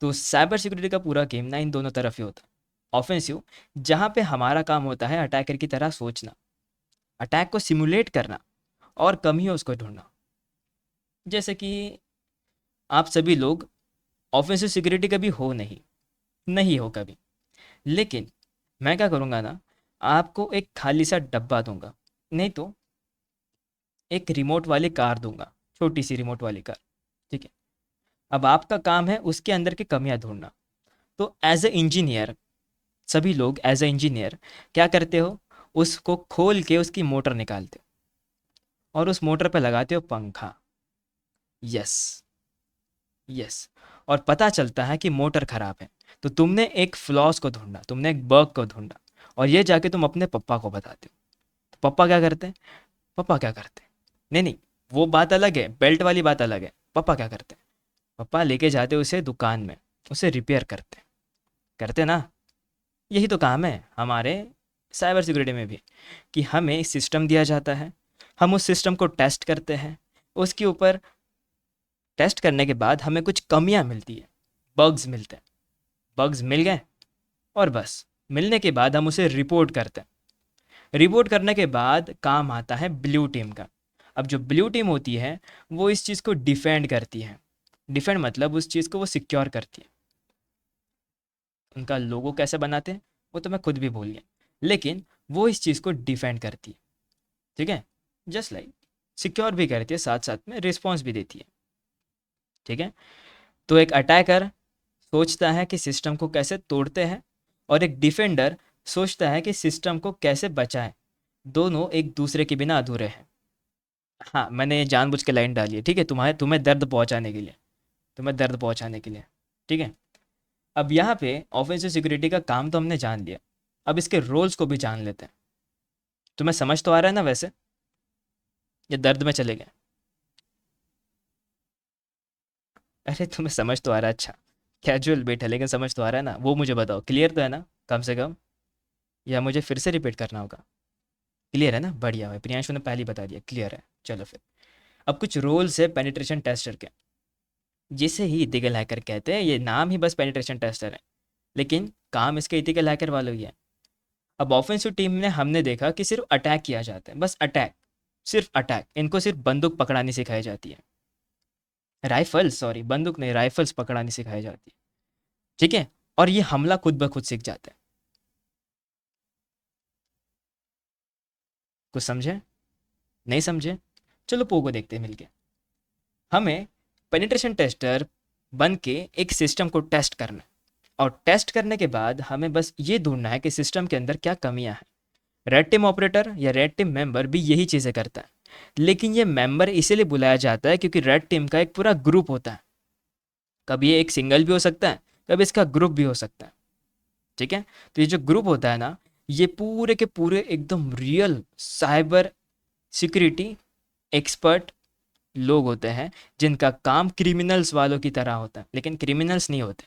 तो साइबर सिक्योरिटी का पूरा गेम ना इन दोनों तरफ ही होता है। ऑफेंसिव, जहाँ पे हमारा काम होता है अटैकर की तरह सोचना, अटैक को सिमुलेट करना, और कमियों उसको ढूंढना। जैसे कि आप सभी लोग ऑफेंसिव सिक्योरिटी कभी हो नहीं, नहीं हो कभी, लेकिन मैं क्या करूँगा ना, आपको एक खाली सा डब्बा दूंगा, नहीं तो एक रिमोट वाली कार दूंगा, छोटी सी रिमोट वाली कार। ठीक है, अब आपका काम है उसके अंदर की कमियां ढूंढना। तो एज ए इंजीनियर, सभी लोग एज ए इंजीनियर क्या करते हो, उसको खोल के उसकी मोटर निकालते हो, और उस मोटर पे लगाते हो पंखा। यस, यस, और पता चलता है कि मोटर खराब है। तो तुमने एक फ्लॉस को ढूंढा, तुमने एक बग को ढूंढा, और ये जाके तुम अपने पापा को बताते हो। तो पापा क्या करते हैं? पापा क्या करते हैं? नहीं नहीं, वो बात अलग है, बेल्ट वाली बात अलग है। पापा क्या करते हैं? पापा लेके जाते उसे दुकान में, उसे रिपेयर करते, करते ना। यही तो काम है हमारे साइबर सिक्योरिटी में भी, कि हमें सिस्टम दिया जाता है, हम उस सिस्टम को टेस्ट करते हैं, उसके ऊपर टेस्ट करने के बाद हमें कुछ कमियां मिलती है, बग्स मिलते हैं। बग्स मिल गए, और बस मिलने के बाद हम उसे रिपोर्ट करते हैं। रिपोर्ट करने के बाद काम आता है ब्लू टीम का। अब जो ब्लू टीम होती है, वो इस चीज़ को डिफेंड करती है। डिफेंड मतलब उस चीज़ को वो सिक्योर करती है। उनका लोगो कैसे बनाते हैं वो तो मैं खुद भी भूल गया, लेकिन वो इस चीज़ को डिफेंड करती है। ठीक है, जस्ट लाइक सिक्योर भी करती है, साथ साथ में रिस्पॉन्स भी देती है। ठीक है, तो एक अटैकर सोचता है कि सिस्टम को कैसे तोड़ते हैं, और एक डिफेंडर सोचता है कि सिस्टम को कैसे बचाएं। दोनों एक दूसरे के बिना अधूरे हैं। हाँ, मैंने ये जानबूझ के लाइन डाली है, ठीक है, तुम्हारे तुम्हें दर्द पहुंचाने के लिए, तुम्हें दर्द पहुंचाने के लिए। ठीक है, अब यहाँ पे ऑफेंसिव सिक्योरिटी का काम तो हमने जान लिया, अब इसके रोल्स को भी जान लेते हैं। तुम्हें समझ तो आ रहा है ना वैसे, ये दर्द में चले गए? अरे तुम्हें समझ तो आ रहा है, अच्छा। कैजुअल बेट है लेकिन समझ तो आ रहा है ना, वो मुझे बताओ, क्लियर तो है ना कम से कम, या मुझे फिर से रिपीट करना होगा? क्लियर है ना, बढ़िया भाई, प्रियांशु ने पहले ही बता दिया, क्लियर है। चलो फिर, अब कुछ रोल्स है पेनिट्रेशन टेस्टर के, जिसे ही इथिकल हैकर कहते हैं। ये नाम ही बस पेनिट्रेशन टेस्टर है, लेकिन काम इसके इथिकल हैकर वालों ही है। अब ऑफेंसिव टीम में हमने देखा कि सिर्फ अटैक किया जाता है, बस अटैक, सिर्फ अटैक। इनको सिर्फ बंदूक पकड़ानी सिखाई जाती है, राइफल, सॉरी बंदूक नहीं, राइफल्स पकड़ानी सिखाई जाती है। ठीक है, और ये हमला खुद ब खुद सीख जाता है। कुछ समझे? नहीं समझे? चलो पोगो देखते हैं मिलके। हमें पेनिट्रेशन टेस्टर बन के एक सिस्टम को टेस्ट करना है, और टेस्ट करने के बाद हमें बस ये ढूंढना है कि सिस्टम के अंदर क्या कमियां हैं। रेड टीम ऑपरेटर या रेड टीम मेंबर भी यही चीज़ें करता है, लेकिन ये मेंबर इसीलिए बुलाया जाता है क्योंकि रेड टीम का एक पूरा ग्रुप होता है। कभी ये एक सिंगल भी हो सकता है, कभी इसका ग्रुप भी हो सकता है। ठीक है, तो ये जो ग्रुप होता है ना, ये पूरे के पूरे एकदम रियल साइबर सिक्योरिटी एक्सपर्ट लोग होते हैं, जिनका काम क्रिमिनल्स वालों की तरह होता है, लेकिन क्रिमिनल्स नहीं होते,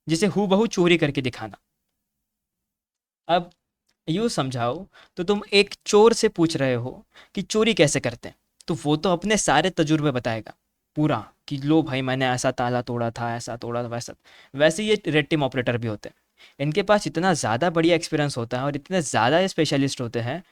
जिसे हूबहू चोरी करके दिखाना। अब यूँ समझाओ तो तुम एक चोर से पूछ रहे हो कि चोरी कैसे करते हैं, तो वो तो अपने सारे तजुर्बे बताएगा पूरा, कि लो भाई मैंने ऐसा ताला तोड़ा था, ऐसा तोड़ा था, वैसा। वैसे ये रेड टीम ऑपरेटर भी होते हैं, इनके पास इतना ज़्यादा बढ़िया एक्सपीरियंस होता है और इतने ज़्यादा ये स्पेशलिस्ट होते हैं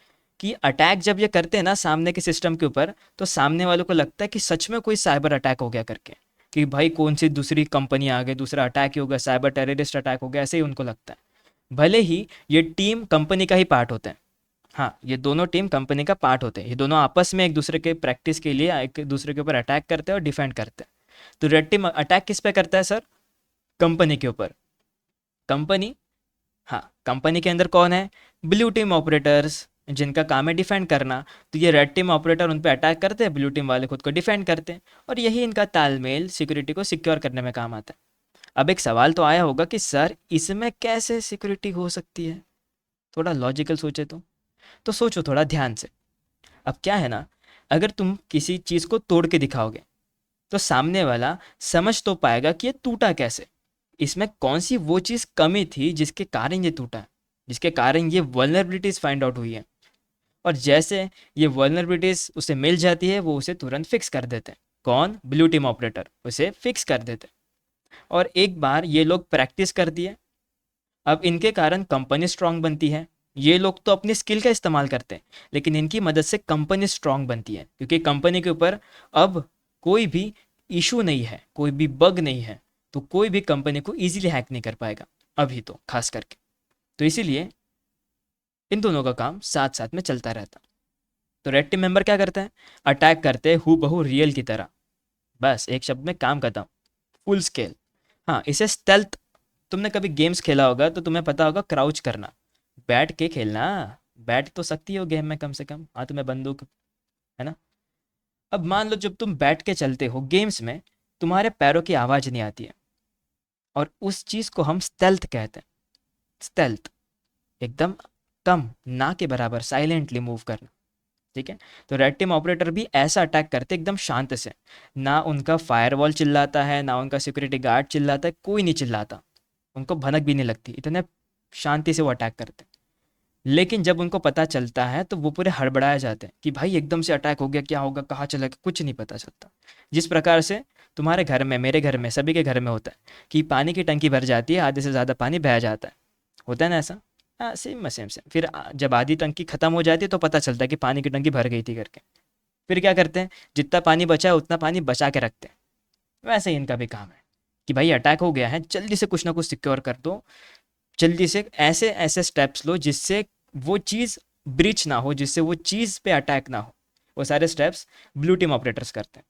कि अटैक जब ये करते हैं ना सामने के सिस्टम के ऊपर, तो सामने वालों को लगता है कि सच में कोई साइबर अटैक हो गया करके, कि भाई कौन सी दूसरी कंपनी आ गई, दूसरा अटैक ही हो गया, साइबर टेररिस्ट अटैक हो गया, ऐसे ही उनको लगता है। भले ही ये टीम कंपनी का ही पार्ट होते हैं। हाँ, ये दोनों टीम कंपनी का पार्ट होते हैं, ये दोनों आपस में एक दूसरे के प्रैक्टिस के लिए एक दूसरे के ऊपर अटैक करते हैं और डिफेंड करते हैं। तो रेड टीम अटैक किस पे करता है सर? कंपनी के ऊपर। कंपनी, हाँ, कंपनी के अंदर कौन है? ब्लू टीम ऑपरेटर्स, जिनका काम है डिफेंड करना। तो ये रेड टीम ऑपरेटर उन पे अटैक करते हैं, ब्लू टीम वाले खुद को डिफेंड करते हैं, और यही इनका तालमेल सिक्योरिटी को सिक्योर करने में काम आता है। अब एक सवाल तो आया होगा कि सर इसमें कैसे सिक्योरिटी हो सकती है? थोड़ा लॉजिकल सोचे तो सोचो थोड़ा ध्यान से। अब क्या है ना, अगर तुम किसी चीज़ को तोड़ के दिखाओगे तो सामने वाला समझ तो पाएगा कि ये टूटा कैसे, इसमें कौन सी वो चीज़ कमी थी जिसके कारण ये टूटा है, जिसके कारण ये वल्नरेबिलिटीज फाइंड आउट हुई है। और जैसे ये वल्नरेबिलिटीज उसे मिल जाती है, वो उसे तुरंत फिक्स कर देते हैं। कौन? ब्लू टीम ऑपरेटर उसे फिक्स कर देते हैं। और एक बार ये लोग प्रैक्टिस कर दिए, अब इनके कारण कंपनी स्ट्रांग बनती है। ये लोग तो अपनी स्किल का इस्तेमाल करते हैं, लेकिन इनकी मदद से कंपनी स्ट्रांग बनती है, क्योंकि कंपनी के ऊपर अब कोई भी इशू नहीं है, कोई भी बग नहीं है, तो कोई भी कंपनी को इजीली हैक नहीं कर पाएगा, अभी तो खास करके। तो इसीलिए इन दोनों का काम साथ साथ में चलता रहता। तो रेड टीम मेंबर क्या करते हैं? अटैक करते हैं हु बहू रियल की तरह, बस एक शब्द में काम खत्म, फुल स्केल। हाँ, इसे स्टेल्थ, तुमने कभी गेम्स खेला होगा तो तुम्हें पता होगा क्राउच करना, बैठ के खेलना। बैठ तो सकती हो गेम में कम से कम, हाथ में बंदूक, है ना? अब मान लो जब तुम बैठ के चलते हो गेम्स में, तुम्हारे पैरों की आवाज़ नहीं आती है, और उस चीज़ को हम स्टेल्थ कहते हैं। स्टेल्थ, एकदम कम, ना के बराबर साइलेंटली मूव करना। ठीक है? तो रेड टीम ऑपरेटर भी ऐसा अटैक करते एकदम शांत से, ना उनका फायरवॉल चिल्लाता है, ना उनका सिक्योरिटी गार्ड चिल्लाता है, कोई नहीं चिल्लाता, उनको भनक भी नहीं लगती, इतने शांति से वो अटैक करते हैं। लेकिन जब उनको पता चलता है तो वो पूरे हड़बड़ाए जाते हैं कि भाई एकदम से अटैक हो गया, क्या होगा, कहाँ चला गया, कुछ नहीं पता चलता। जिस प्रकार से तुम्हारे घर में, मेरे घर में, सभी के घर में होता है कि पानी की टंकी भर जाती है, आधे से ज़्यादा पानी बह जाता है, होता है ना ऐसा? हाँ, सेम सेम सेम। फिर जब आधी टंकी खत्म हो जाती है तो पता चलता है कि पानी की टंकी भर गई थी करके। फिर क्या करते हैं? जितना पानी बचा है उतना पानी बचा के रखते हैं। वैसे ही इनका भी काम है कि भाई अटैक हो गया है, जल्दी से कुछ ना कुछ सिक्योर कर दो, जल्दी से ऐसे ऐसे स्टेप्स लो जिससे वो चीज़ ब्रीच ना हो, जिससे वो चीज़ पे अटैक ना हो। वो सारे स्टेप्स ब्लू टीम ऑपरेटर्स करते हैं।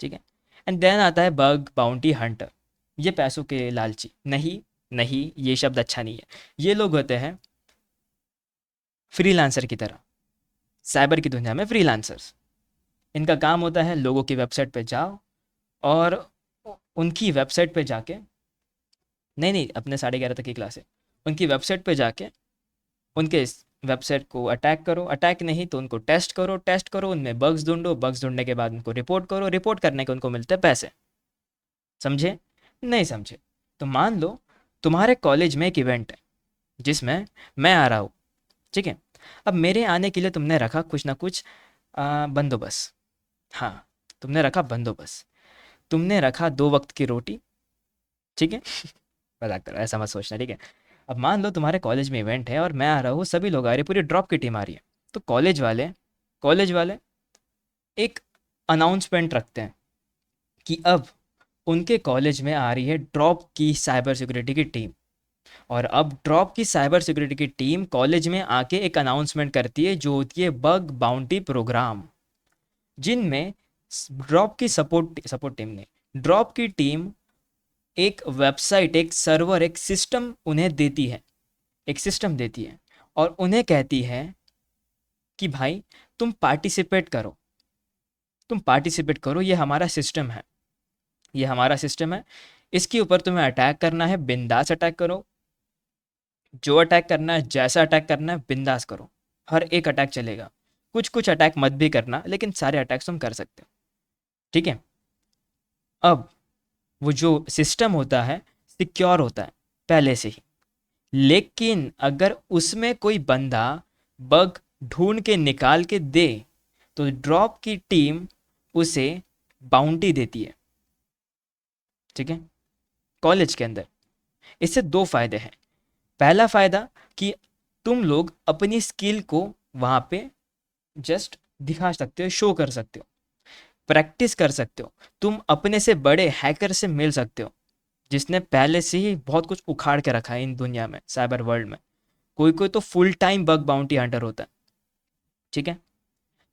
ठीक है? एंड देन आता है बग बाउंटी हंटर। ये पैसों के लालची नहीं, नहीं, ये शब्द अच्छा नहीं है। ये लोग होते हैं फ्रीलांसर की तरह, साइबर की दुनिया में फ्रीलांसर्स। इनका काम होता है लोगों की वेबसाइट पे जाओ और उनकी वेबसाइट पे जाके, नहीं नहीं, अपने 11:30 तक की क्लास है, उनकी वेबसाइट पे जाके उनके इस वेबसाइट को अटैक करो, अटैक नहीं तो उनको टेस्ट करो, टेस्ट करो, उनमें बग्स ढूंढो, बग्स ढूंढने के बाद उनको रिपोर्ट करो, रिपोर्ट करने के उनको मिलते हैं पैसे। समझे? नहीं समझे? तो मान लो तुम्हारे कॉलेज में एक इवेंट है जिसमें मैं आ रहा हूँ। ठीक है? अब मेरे आने के लिए तुमने रखा कुछ ना कुछ बंदोबस्त। हाँ, तुमने रखा बंदोबस्त, तुमने रखा 2 वक्त की रोटी। ठीक है? मजाक करो, ऐसा मत सोचना, ठीक है? अब मान लो तुम्हारे कॉलेज में इवेंट है और मैं आ रहा हूँ, सभी लोग आ रहे हैं, पूरी ड्रॉप की टीम आ रही है। तो कॉलेज वाले एक अनाउंसमेंट रखते हैं कि अब उनके कॉलेज में आ रही है ड्रॉप की साइबर सिक्योरिटी की टीम। और अब ड्रॉप की साइबर सिक्योरिटी की टीम कॉलेज में आके एक अनाउंसमेंट करती है जो होती है बग बाउंटी प्रोग्राम, जिनमें ड्रॉप की सपोर्ट सपोर्ट टीम ने, ड्रॉप की टीम एक वेबसाइट, एक सर्वर, एक सिस्टम उन्हें देती है, एक सिस्टम देती है, और उन्हें कहती है कि भाई तुम पार्टिसिपेट करो, तुम पार्टिसिपेट करो, ये हमारा सिस्टम है, ये हमारा सिस्टम है, इसके ऊपर तुम्हें अटैक करना है, बिंदास अटैक करो, जो अटैक करना है, जैसा अटैक करना है, बिंदास करो, हर एक अटैक चलेगा। कुछ कुछ अटैक मत भी करना, लेकिन सारे अटैक्स तुम कर सकते हो। ठीक है? अब वो जो सिस्टम होता है सिक्योर होता है पहले से ही, लेकिन अगर उसमें कोई बंदा बग ढूंढ के निकाल के दे तो ड्रॉप की टीम उसे बाउंटी देती है। ठीक है, कॉलेज के अंदर इससे दो फायदे हैं। पहला फायदा कि तुम लोग अपनी स्किल को वहां पे जस्ट दिखा सकते हो, शो कर सकते हो, प्रैक्टिस कर सकते हो। तुम अपने से बड़े हैकर से मिल सकते हो जिसने पहले से ही बहुत कुछ उखाड़ के रखा है इन दुनिया में, साइबर वर्ल्ड में। कोई कोई तो full time bug bounty Hunter होता है। ठीक है,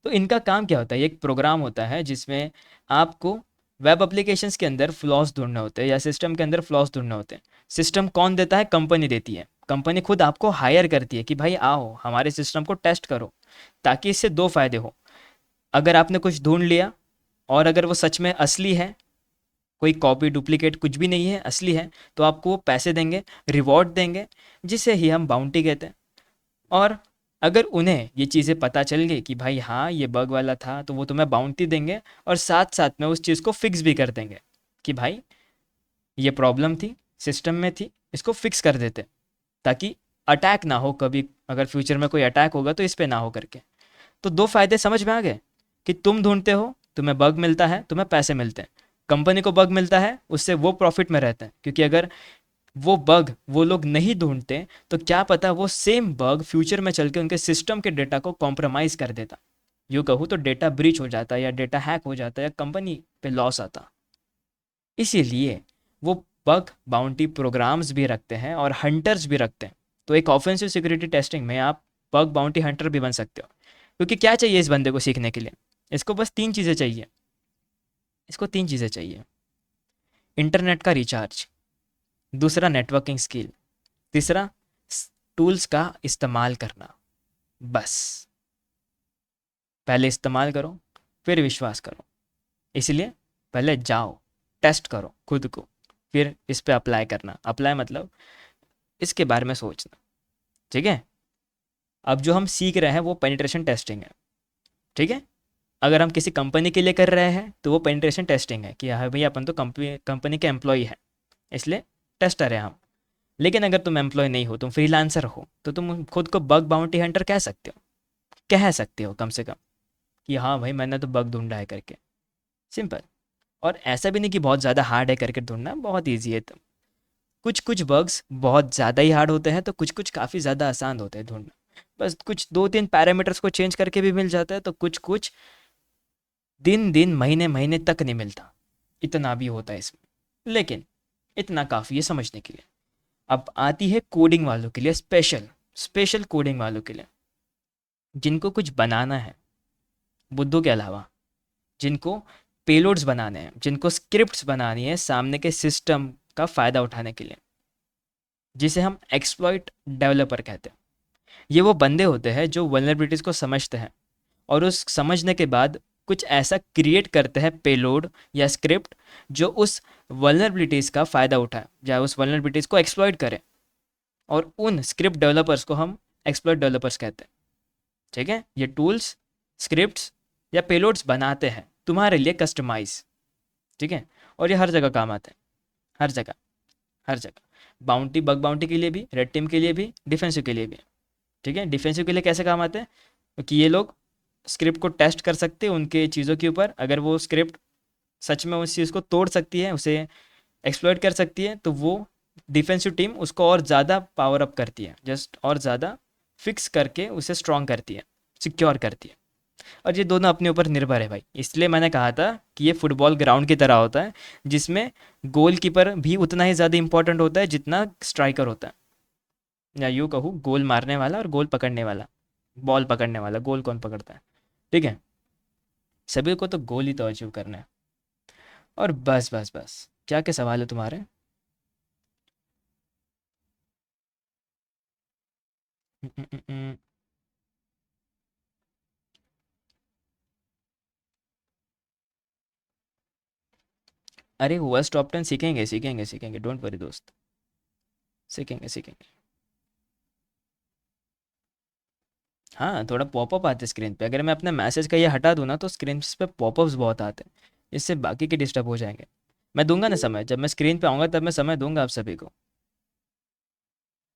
तो इनका काम क्या होता है, ये एक प्रोग्राम होता है जिसमें आपको वेब एप्लीकेशंस के अंदर फ्लॉस ढूंढने होते हैं या सिस्टम के अंदर फ्लॉस ढूंढने होते हैं। सिस्टम कौन देता है, कंपनी देती है। कंपनी खुद आपको हायर करती है कि भाई आओ हमारे सिस्टम को टेस्ट करो, ताकि इससे दो फायदे हो। अगर आपने कुछ ढूंढ लिया और अगर वो सच में असली है, कोई कॉपी डुप्लीकेट कुछ भी नहीं है, असली है, तो आपको वो पैसे देंगे, रिवॉर्ड देंगे, जिसे ही हम बाउंटी कहते हैं। और अगर उन्हें ये चीज़ें पता चल गई कि भाई हाँ ये बग वाला था, तो वो तुम्हें बाउंटी देंगे और साथ साथ में उस चीज़ को फिक्स भी कर देंगे कि भाई ये प्रॉब्लम थी, सिस्टम में थी, इसको फिक्स कर देते, ताकि अटैक ना हो कभी, अगर फ्यूचर में कोई अटैक होगा तो इस पे ना हो करके। तो दो फायदे समझ में आ गए कि तुम ढूंढते हो, तुम्हें बग मिलता है, तुम्हें पैसे मिलते हैं। कंपनी को बग मिलता है, उससे वो प्रॉफिट में रहते हैं, क्योंकि अगर वो बग वो लोग नहीं ढूंढते तो क्या पता वो सेम बग फ्यूचर में चल के उनके सिस्टम के डेटा को कॉम्प्रोमाइज़ कर देता। यूँ कहूँ तो डेटा ब्रीच हो जाता या डेटा हैक हो जाता या कंपनी पे लॉस आता। इसीलिए वो बग बाउंटी प्रोग्राम्स भी रखते हैं और हंटर्स भी रखते हैं। तो एक ऑफेंसिव सिक्योरिटी टेस्टिंग में आप बग बाउंटी हंटर भी बन सकते हो। क्योंकि क्या चाहिए इस बंदे को सीखने के लिए, इसको बस तीन चीज़ें चाहिए। इसको तीन चीज़ें चाहिए: इंटरनेट का रिचार्ज, दूसरा नेटवर्किंग स्किल, तीसरा टूल्स का इस्तेमाल करना। बस पहले इस्तेमाल करो, फिर विश्वास करो। इसलिए पहले जाओ, टेस्ट करो खुद को, फिर इस पे अप्लाई करना। अप्लाई मतलब इसके बारे में सोचना। ठीक है, अब जो हम सीख रहे हैं वो पेनिट्रेशन टेस्टिंग है। ठीक है, अगर हम किसी कंपनी के लिए कर रहे हैं तो वो पेनिट्रेशन टेस्टिंग है कि हाँ भैया अपन तो कंपनी कंपनी के एम्प्लॉय हैं, इसलिए टेस्टर है हम। लेकिन अगर तुम एम्प्लॉय नहीं हो, तुम फ्रीलांसर हो, तो तुम खुद को बग बाउंटी हंटर कह सकते हो, कह सकते हो कम से कम, कि हाँ भाई मैंने तो बग ढूंढा है करके। सिंपल। और ऐसा भी नहीं कि बहुत ज़्यादा हार्ड है करके ढूंढना, बहुत ईजी है। तो कुछ कुछ बग्स बहुत ज़्यादा ही हार्ड होते हैं, तो कुछ कुछ काफ़ी ज़्यादा आसान होते हैं ढूंढना। बस कुछ दो तीन पैरामीटर्स को चेंज करके भी मिल जाता है, तो कुछ कुछ दिन दिन महीने महीने तक नहीं मिलता। इतना भी होता है इसमें, लेकिन इतना काफ़ी है समझने के लिए। अब आती है कोडिंग वालों के लिए, स्पेशल स्पेशल कोडिंग वालों के लिए, जिनको कुछ बनाना है बुद्धू के अलावा, जिनको पेलोड्स बनाने हैं, जिनको स्क्रिप्ट्स बनानी है सामने के सिस्टम का फ़ायदा उठाने के लिए, जिसे हम एक्सप्लॉइट डेवलपर कहते हैं। ये वो बंदे होते हैं जो वल्नरेबिलिटीज़ को समझते हैं और उस समझने के बाद कुछ ऐसा क्रिएट करते हैं पेलोड या स्क्रिप्ट जो उस वल्नरेबिलिटीज़ का फ़ायदा उठाए या उस वल्नरेबिलिटीज़ को एक्सप्लॉइट करे। और उन स्क्रिप्ट डेवलपर्स को हम एक्सप्लॉइट डेवलपर्स कहते हैं। ठीक है, ये टूल्स, स्क्रिप्ट्स या पेलोड्स बनाते हैं तुम्हारे लिए कस्टमाइज। ठीक है, और ये हर जगह काम आते हैं, हर जगह, हर जगह। बाउंटी, बग बाउंटी के लिए भी, रेड टीम के लिए भी, डिफेंसिव के लिए भी। ठीक है, डिफेंसिव के लिए कैसे काम आते हैं, क्योंकि ये लोग स्क्रिप्ट को टेस्ट कर सकते हैं उनके चीज़ों के ऊपर। अगर वो स्क्रिप्ट सच में उस चीज़ को तोड़ सकती है, उसे एक्सप्लॉइट कर सकती है, तो वो डिफेंसिव टीम उसको और ज़्यादा पावर अप करती है, जस्ट और ज़्यादा फिक्स करके उसे स्ट्रॉन्ग करती है, सिक्योर करती है। और ये दोनों अपने ऊपर निर्भर है भाई। इसलिए मैंने कहा था कि ये फुटबॉल ग्राउंड की तरह होता है, जिसमें गोलकीपर भी उतना ही ज़्यादा इंपॉर्टेंट होता है जितना स्ट्राइकर होता है, या यूँ कहूँ गोल मारने वाला और गोल पकड़ने वाला, बॉल पकड़ने वाला। गोल कौन पकड़ता है? ठीक है, सभी को तो गोल ही तो अचीव करना है। और बस बस बस, क्या क्या सवाल है तुम्हारे? हम्म, हम्म, हम्म। अरे वर्स्ट टॉप 10 सीखेंगे सीखेंगे सीखेंगे, डोंट वरी दोस्त, सीखेंगे सीखेंगे। हाँ, थोड़ा पॉपअप आते स्क्रीन पे। अगर मैं अपने मैसेज का ये हटा दूँ ना तो स्क्रीन पे पॉपअप्स बहुत आते हैं, इससे बाकी के डिस्टर्ब हो जाएंगे। मैं दूंगा ना समय, जब मैं स्क्रीन पे आऊँगा तब मैं समय दूंगा आप सभी को।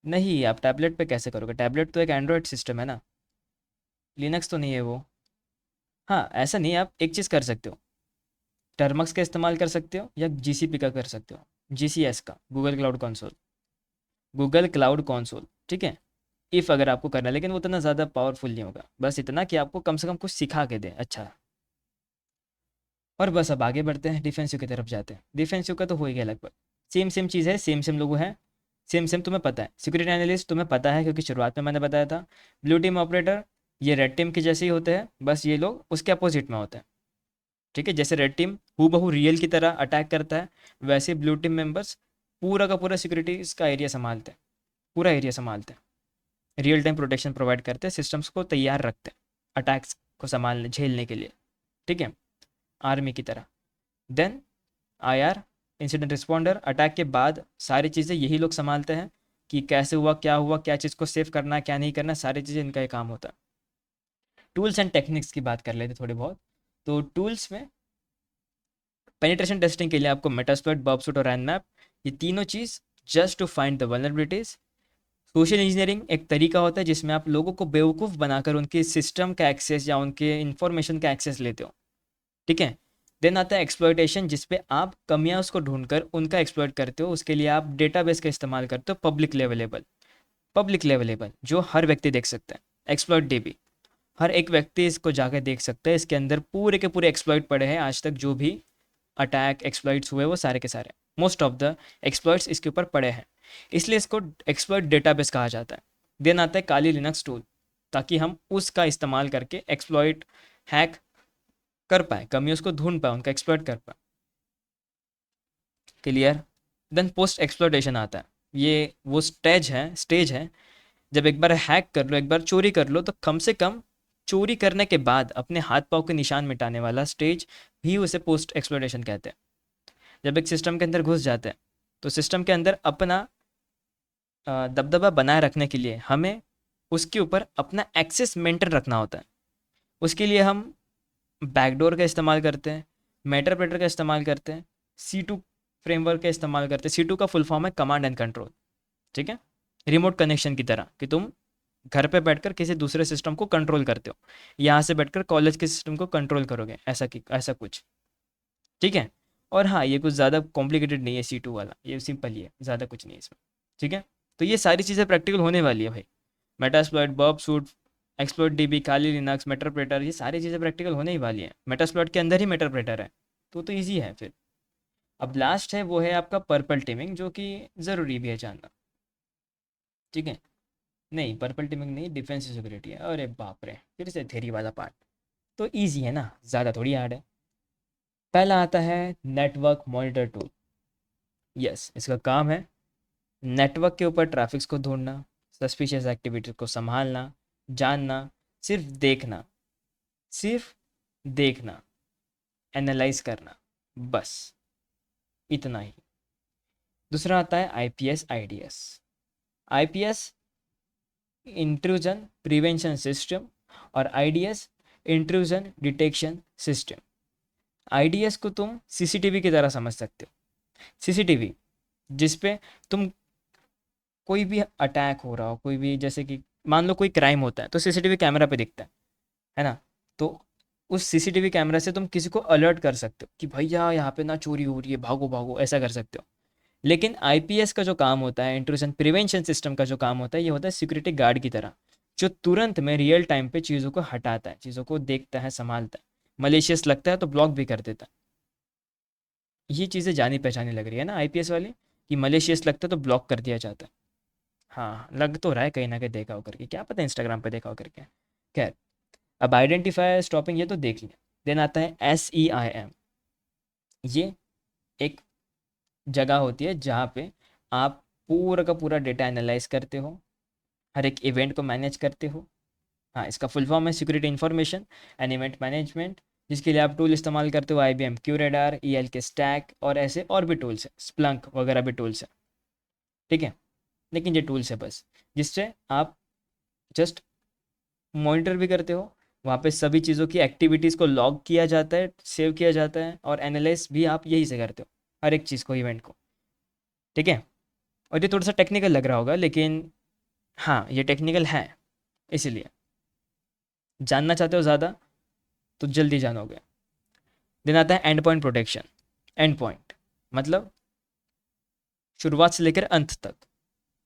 नहीं, आप टैबलेट पे कैसे करोगे? टैबलेट तो एक एंड्रॉयड सिस्टम है ना, लिनक्स तो नहीं है वो। हाँ, ऐसा नहीं, आप एक चीज़ कर सकते हो, टर्मक्स का इस्तेमाल कर सकते हो या जीसीपी का कर सकते हो, जीसीएस का, Google cloud console, Google cloud console, ठीक है। इफ़ अगर आपको करना है, लेकिन वो उतना ज़्यादा पावरफुल नहीं होगा, बस इतना कि आपको कम से कम कुछ सिखा के दे अच्छा। और बस अब आगे बढ़ते हैं, डिफेंसिव की तरफ जाते हैं। डिफेंसिव का तो हो ही गया लगभग, सेम सेम चीज़ है, सेम सेम लोगो हैं, सेम सेम तुम्हें पता है। सिक्योरिटी एनालिस्ट तुम्हें पता है क्योंकि शुरुआत में मैंने बताया था। ब्लू टीम ऑपरेटर, ये रेड टीम के जैसे ही होते हैं, बस ये लोग उसके अपोजिट में होते हैं, ठीक है। जैसे रेड टीम हूबहू रियल की तरह अटैक करता है, वैसे ब्लू टीम मेंबर्स पूरा का पूरा सिक्योरिटी का एरिया संभालते हैं, पूरा एरिया संभालते हैं, रियल टाइम प्रोटेक्शन प्रोवाइड करते हैं, सिस्टम्स को तैयार रखते हैं अटैक्स को संभालने झेलने के लिए, ठीक है, आर्मी की तरह। Then IR, incident responder, attack के बाद सारी चीज़ें यही लोग संभालते हैं कि कैसे हुआ, क्या चीज़ को सेव करना है, क्या नहीं करना, सारी चीज़ें इनका ही काम होता है। टूल्स एंड टेक्निक्स की बात कर लेते थोड़ी बहुत। तो टूल्स में पेनिट्रेशन टेस्टिंग के लिए आपको मेटास्प्लॉइट, बर्बसूट और एनमैप, ये तीनों चीज़ just to find the vulnerabilities. Social engineering एक तरीका होता है जिसमें आप लोगों को बेवकूफ़ बनाकर उनके सिस्टम का एक्सेस या उनके इंफॉर्मेशन का एक्सेस लेते हो, ठीक है। देन आता है एक्सप्लॉयटेशन, जिसपे आप कमियां उसको ढूंढकर उनका एक्सप्लॉयट करते हो। उसके लिए आप डेटाबेस का इस्तेमाल करते हो, पब्लिक लेवलेबल जो हर व्यक्ति देख सकता है, एक्सप्लॉयट डीबी। हर एक व्यक्ति इसको जाकर देख सकता है, इसके अंदर पूरे के पूरे एक्सप्लॉयट पड़े हैं, आज तक जो भी अटैक एक्सप्लॉइट्स हुए वो सारे के सारे, मोस्ट ऑफ द एक्सप्लॉइट्स इसके ऊपर पड़े हैं, इसलिए इसको एक्सप्लॉइट डेटाबेस कहा जाता है। देन आता है काली लिनक्स टूल, ताकि हम उसका इस्तेमाल करके एक्सप्लॉइट हैक कर पाए, कमियों को ढूंढ पाए, उनका एक्सप्लॉइट कर पाए। क्लियर। देन पोस्ट एक्सप्लॉइटेशन आता है, ये वो स्टेज है जब एक बार हैक कर लो, एक बार चोरी कर लो, तो कम से कम चोरी करने के बाद अपने हाथ पाँव के निशान मिटाने वाला स्टेज भी उसे पोस्ट एक्सप्लॉइटेशन कहते हैं। जब एक सिस्टम के अंदर घुस जाते हैं तो सिस्टम के अंदर अपना दबदबा बनाए रखने के लिए हमें उसके ऊपर अपना एक्सेस मेंटेन रखना होता है। उसके लिए हम बैकडोर का इस्तेमाल करते हैं, मेटाप्रेटर का इस्तेमाल करते हैं, C2 फ्रेमवर्क का इस्तेमाल करते हैं। C2 का फुल फॉर्म है कमांड एंड कंट्रोल, ठीक है। रिमोट कनेक्शन की तरह कि तुम घर पे बैठकर किसी दूसरे सिस्टम को कंट्रोल करते हो, यहाँ से बैठकर कॉलेज के सिस्टम को कंट्रोल करोगे, ऐसा कुछ, ठीक है। और हाँ, ये कुछ ज़्यादा कॉम्प्लिकेटेड नहीं है C2 वाला, ये सिंपल ही है, ज़्यादा कुछ नहीं है इसमें, ठीक है। तो ये सारी चीज़ें प्रैक्टिकल होने वाली है भाई। Metasploit, Burp suite, exploit DB, Kali Linux, Meterpreter, ये सारी चीज़ें प्रैक्टिकल होने ही वाली हैं। मेटास्प्लॉइट के अंदर ही मेटाप्रेटर है, तो ईजी है फिर। अब लास्ट है, वो है आपका पर्पल टीमिंग, जो कि ज़रूरी भी है जानना, ठीक है। नहीं, पर्पल टीमिंग नहीं, डिफेंसिव सिक्योरिटी है। अरे बाप रे, फिर से थेरी वाला पार्ट। तो ईजी है ना, ज़्यादा थोड़ी हार्ड है। पहला आता है नेटवर्क मॉनिटर टूल। यस, इसका काम है नेटवर्क के ऊपर ट्रैफिक्स को ढूंढना, सस्पिशियस एक्टिविटी को संभालना, जानना, सिर्फ देखना, सिर्फ देखना, एनालाइज करना, बस इतना ही। दूसरा आता है IPS IDS. IPS intrusion prevention system और IDS intrusion detection system. IDS को तुम सीसीटीवी की तरह समझ सकते हो, सीसीटीवी जिस पे तुम कोई भी अटैक हो रहा हो, कोई भी, जैसे कि मान लो कोई क्राइम होता है तो सीसीटीवी कैमरा पे दिखता है ना। तो उस सीसीटीवी कैमरा से तुम किसी को अलर्ट कर सकते हो कि भैया यहाँ पे ना चोरी हो रही है, भागो भागो, ऐसा कर सकते हो। लेकिन आईपीएस का जो काम होता है, इंट्रूजन प्रिवेंशन सिस्टम का जो काम होता है, ये होता है सिक्योरिटी गार्ड की तरह, जो तुरंत में रियल टाइम पे चीज़ों को हटाता है, चीज़ों को देखता है, संभालता है। मलेशियस लगता है तो ब्लॉक भी कर देता है। ये चीज़ें जानी पहचानी लग रही है ना आईपीएस वाली, कि मलेशियस लगता है तो ब्लॉक कर दिया जाता है। हाँ, लग तो रहा है कहीं ना कहीं देखा होकर के, क्या पता इंस्टाग्राम पे देखा होकर के। खैर, अब आइडेंटिफाई स्टॉपिंग ये तो देख लिया। देन आता है SEIM। ये एक जगह होती है जहाँ पे आप पूरा का पूरा डेटा एनालाइज करते हो, हर एक इवेंट को मैनेज करते हो। हाँ, इसका फुल फॉर्म है security information and event management, जिसके लिए आप टूल इस्तेमाल करते हो IBM QRadar, ELK स्टैक और ऐसे और भी टूल्स हैं, स्प्लंक वगैरह भी टूल्स हैं, ठीक है। लेकिन ये टूल्स है बस, जिससे आप जस्ट मॉनिटर भी करते हो, वहाँ पे सभी चीज़ों की एक्टिविटीज़ को लॉग किया जाता है, सेव किया जाता है, और एनालाइज भी आप यही से करते हो, हर एक चीज़ को, इवेंट को, ठीक है। और ये थोड़ा सा टेक्निकल लग रहा होगा, लेकिन हाँ ये टेक्निकल है, इसीलिए जानना चाहते हो ज़्यादा तो जल्दी जानोगे। देन आता है and point protection. And point मतलब शुरुआत से लेकर अंत तक